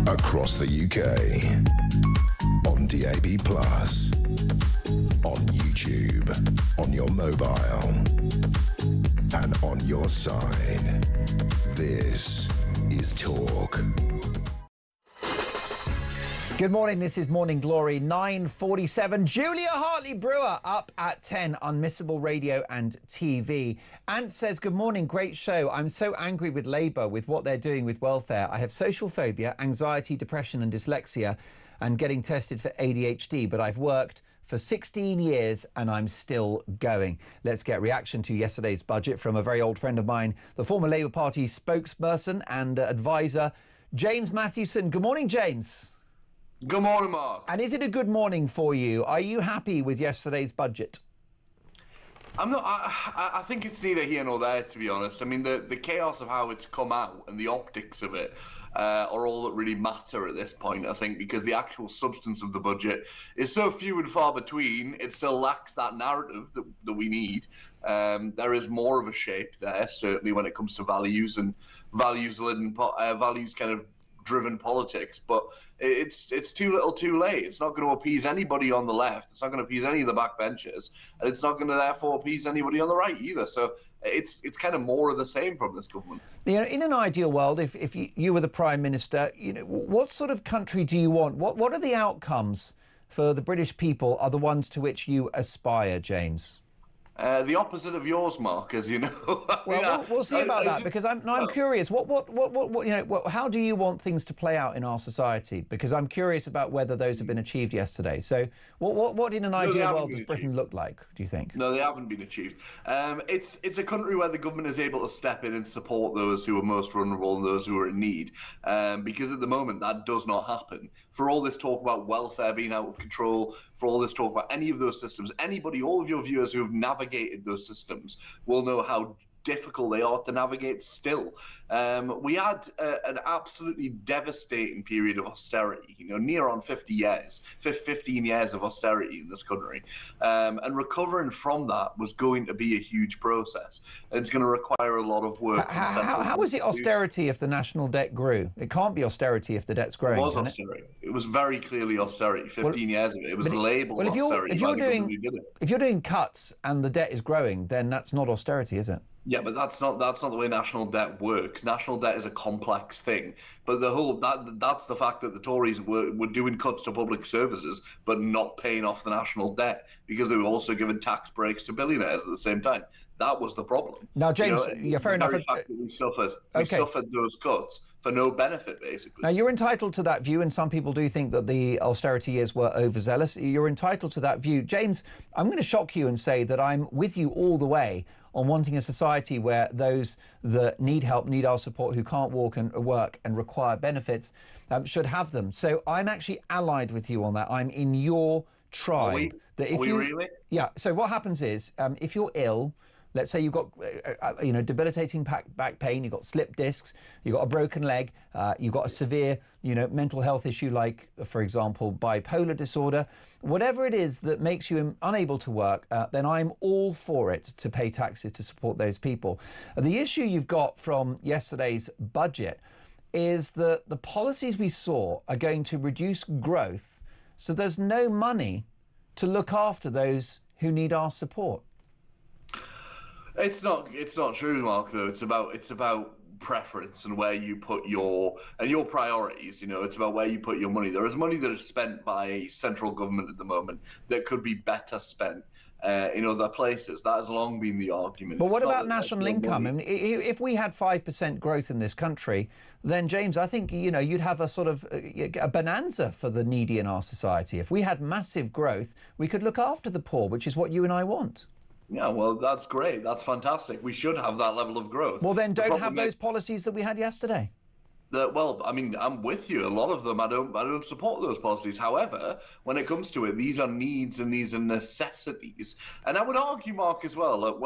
Across the UK, on DAB+, on YouTube, on your mobile, and on your side. This is Talk. Good morning, this is Morning Glory, 9:47. Julia Hartley-Brewer up at 10, Unmissable Radio and TV. Ant says, good morning, great show. I'm so angry with Labour with what they're doing with welfare. I have social phobia, anxiety, depression and dyslexia, and getting tested for ADHD, but I've worked for 16 years and I'm still going. Let's get reaction to yesterday's budget from a very old friend of mine, the former Labour Party spokesperson and advisor, James Mathewson. Good morning, James. Good morning, Mark. And is it a good morning for you? Are you happy with yesterday's budget? I'm not. I think it's neither here nor there, to be honest. I mean, the chaos of how it's come out and the optics of it are all that really matter at this point, I think, because the actual substance of the budget is so few and far between. It still lacks that narrative that we need. There is more of a shape there, certainly when it comes to values and values-laden, values kind of driven politics, but it's too little too late. It's not going to appease anybody on the left. It's not going to appease any of the backbenchers, and it's not going to therefore appease anybody on the right either. So it's kind of more of the same from this government. You know, in an ideal world, if you were the Prime Minister, you know, what sort of country do you want? What are the outcomes for the British people are the ones to which you aspire, James? The opposite of yours, Mark, as you know. Well, we'll see about that, because I'm curious. What you know? How do you want things to play out in our society? Because I'm curious about whether those have been achieved yesterday. So, what in an ideal world does Britain look like? Do you think? No, they haven't been achieved. It's a country where the government is able to step in and support those who are most vulnerable and those who are in need. Because at the moment that does not happen. For all this talk about welfare being out of control, for all this talk about any of those systems, all of your viewers who have navigated those systems will know how difficult they are to navigate still. We had an absolutely devastating period of austerity, you know, near on 15 years of austerity in this country. And recovering from that was going to be a huge process. It's going to require a lot of work. How was it austerity if the national debt grew? It can't be austerity if the debt's growing. It was austerity. It was very clearly austerity. 15 years of it. It was labelled austerity. If you're doing cuts and the debt is growing, then that's not austerity, is it? Yeah, but that's not the way national debt works. National debt is a complex thing. But that's the fact that the Tories were doing cuts to public services but not paying off the national debt because they were also giving tax breaks to billionaires at the same time. That was the problem. Now, James, fair enough. The fact that we suffered those cuts for no benefit, basically. Now, you're entitled to that view, and some people do think that the austerity years were overzealous. You're entitled to that view. James, I'm going to shock you and say that I'm with you all the way on wanting a society where those that need help, need our support, who can't walk and work and require benefits, should have them. So I'm actually allied with you on that. I'm in your tribe. Are we really? Yeah. So what happens is, if you're ill, let's say you've got, debilitating back pain, you've got slip discs, you've got a broken leg, you've got a severe, mental health issue like, for example, bipolar disorder, whatever it is that makes you unable to work, then I'm all for it to pay taxes to support those people. The issue you've got from yesterday's budget is that the policies we saw are going to reduce growth, so there's no money to look after those who need our support. It's not true, Mark, though. It's about preference and where you put your priorities. It's about where you put your money. There is money that is spent by central government at the moment that could be better spent in other places. That has long been the argument. But what about national income? I mean, if we had 5% growth in this country, then, James, I think, you'd have a sort of a bonanza for the needy in our society. If we had massive growth, we could look after the poor, which is what you and I want. Yeah, well, that's great. That's fantastic. We should have that level of growth. Well, then don't have those policies that we had yesterday. Well, I mean, I'm with you. A lot of them, I don't support those policies. However, when it comes to it, these are needs and these are necessities. And I would argue, Mark, as well,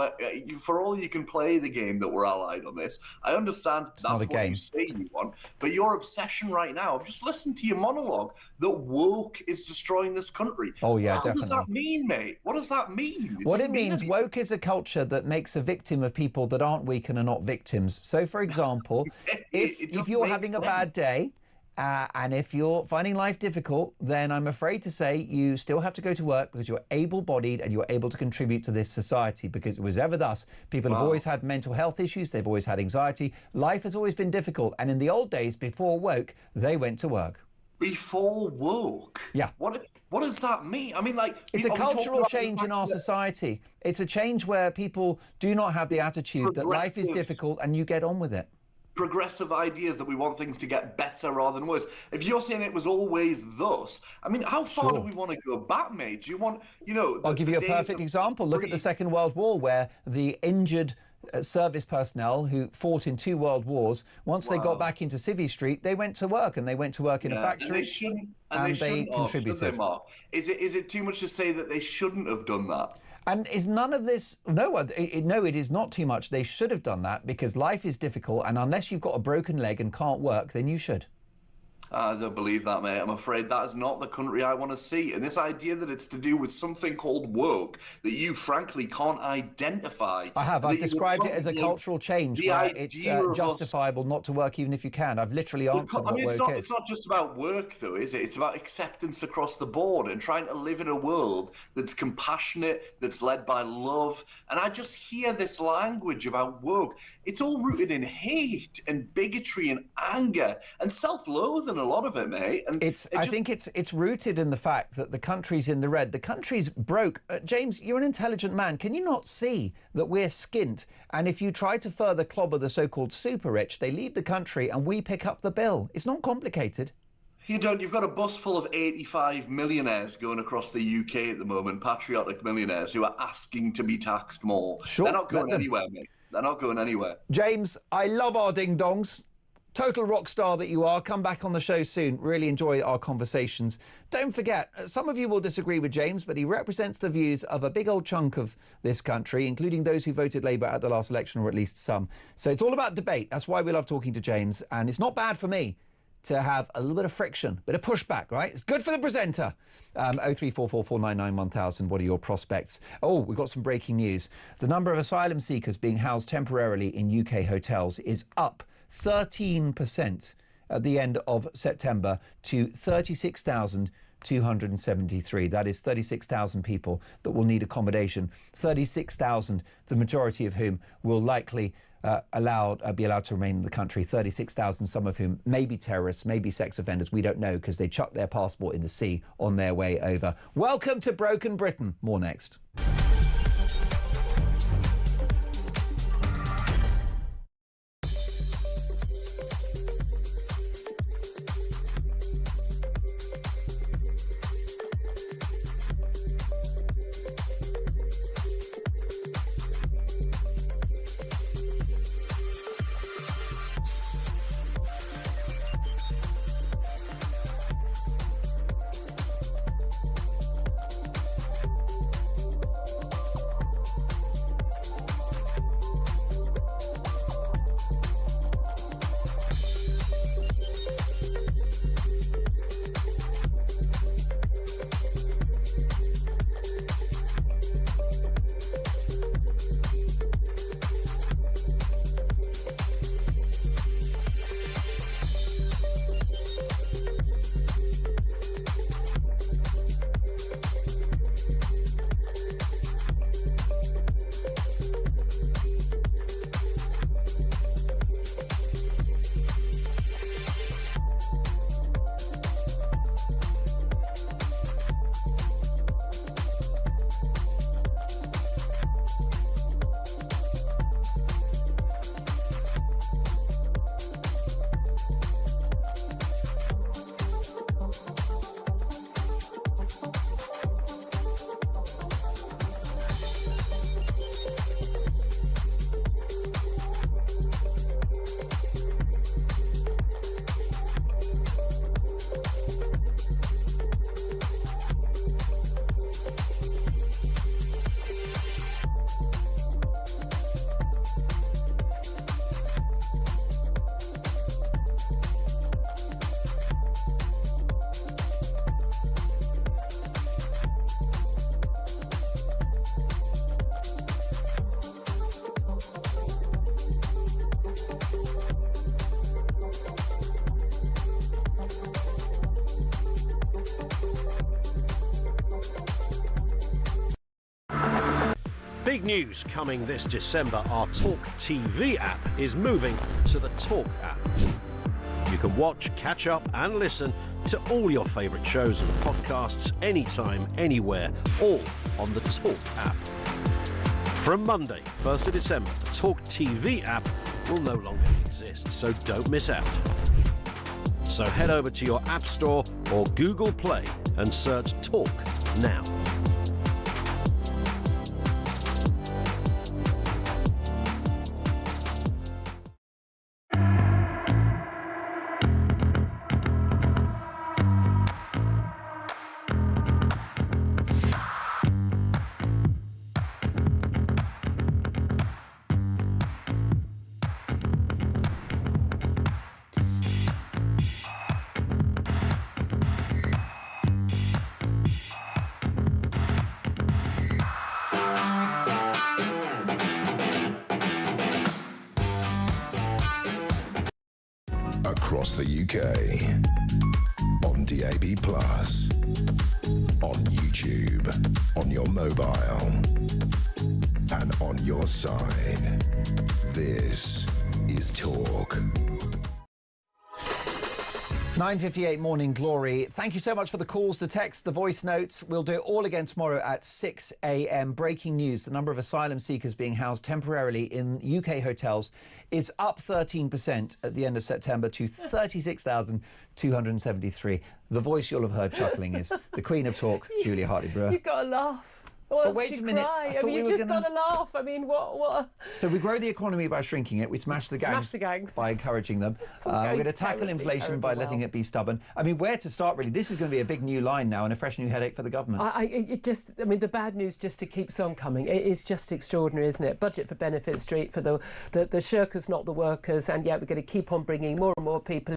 for all you can play the game that we're allied on this, I understand that's what you say you want. But your obsession right now, I've just listened to your monologue, that woke is destroying this country. Oh, yeah, definitely. What does that mean, mate? What does that mean? What it means, woke is a culture that makes a victim of people that aren't weak and are not victims. So, for example, if you're having a bad day and if you're finding life difficult, then I'm afraid to say you still have to go to work because you're able-bodied and you're able to contribute to this society, because it was ever thus. People have always had mental health issues. They've always had anxiety. Life has always been difficult. And in the old days, before woke, they went to work. Before woke? Yeah. What does that mean? I mean, it's a cultural change in our society. It's a change where people do not have the attitude that life is difficult and you get on with it. Progressive ideas that we want things to get better rather than worse. If you're saying it was always thus, I mean, how far do we want to go back, mate? Do you want, I'll give you a perfect example. Look at the Second World War, where the injured service personnel who fought in 2 world wars, once they got back into Civvy Street, they went to work, and they went to work in a factory, and they contributed. Mark? Is it too much to say that they shouldn't have done that? And is none of this... No, it is not too much. They should have done that because life is difficult, and unless you've got a broken leg and can't work, then you should. I don't believe that, mate. I'm afraid that is not the country I want to see. And this idea that it's to do with something called woke that you frankly can't identify. I have. I've described it as a cultural change where it's justifiable not to work even if you can. I've literally answered what woke is. It's not just about work, though, is it? It's about acceptance across the board and trying to live in a world that's compassionate, that's led by love. And I just hear this language about woke. It's all rooted in hate and bigotry and anger and self-loathing, a lot of it, mate. And I think it's rooted in the fact that the country's in the red. The country's broke. James, you're an intelligent man. Can you not see that we're skint? And if you try to further clobber the so-called super rich, they leave the country and we pick up the bill. It's not complicated. You don't. You've got a bus full of 85 millionaires going across the UK at the moment, patriotic millionaires who are asking to be taxed more. Sure, they're not going anywhere, mate. They're not going anywhere. James, I love our ding-dongs. Total rock star that you are. Come back on the show soon. Really enjoy our conversations. Don't forget, some of you will disagree with James, but he represents the views of a big old chunk of this country, including those who voted Labour at the last election, or at least some. So it's all about debate. That's why we love talking to James. And it's not bad for me to have a little bit of friction, bit of pushback, right? It's good for the presenter. 03444991000. What are your prospects? Oh, we've got some breaking news. The number of asylum seekers being housed temporarily in UK hotels is up 13% at the end of September to 36,273. That is 36,000 people that will need accommodation. 36,000, the majority of whom will likely be allowed to remain in the country. 36,000, some of whom may be terrorists, may be sex offenders. We don't know because they chucked their passport in the sea on their way over. Welcome to Broken Britain. More next. Big news coming this December. Our talkTV app is moving to the Talk app. You can watch, catch up and listen to all your favourite shows and podcasts anytime, anywhere, all on the Talk app. From Monday, 1st of December, the talkTV app will no longer exist, so don't miss out. So head over to your App Store or Google Play and search Talk now. across the UK. On DAB+, on YouTube, on your mobile, and on your side. This is Talk. 9:58 Morning Glory. Thank you so much for the calls, the texts, the voice notes. We'll do it all again tomorrow at 6 a.m. Breaking news. The number of asylum seekers being housed temporarily in UK hotels is up 13% at the end of September to 36,273. The voice you'll have heard chuckling is the Queen of Talk, Julia Hartley-Brewer. You've got to laugh. Or else wait you a minute, cry. I I thought mean, we you were just gonna- got to laugh. I mean, what? So we grow the economy by shrinking it. We smash the gangs, by encouraging them. We're going to tackle inflation by letting it be stubborn. I mean, where to start, really? This is going to be a big new line now and a fresh new headache for the government. The bad news just keeps on coming. It is just extraordinary, isn't it? Budget for Benefit Street for the shirkers, not the workers. And yet we're going to keep on bringing more and more people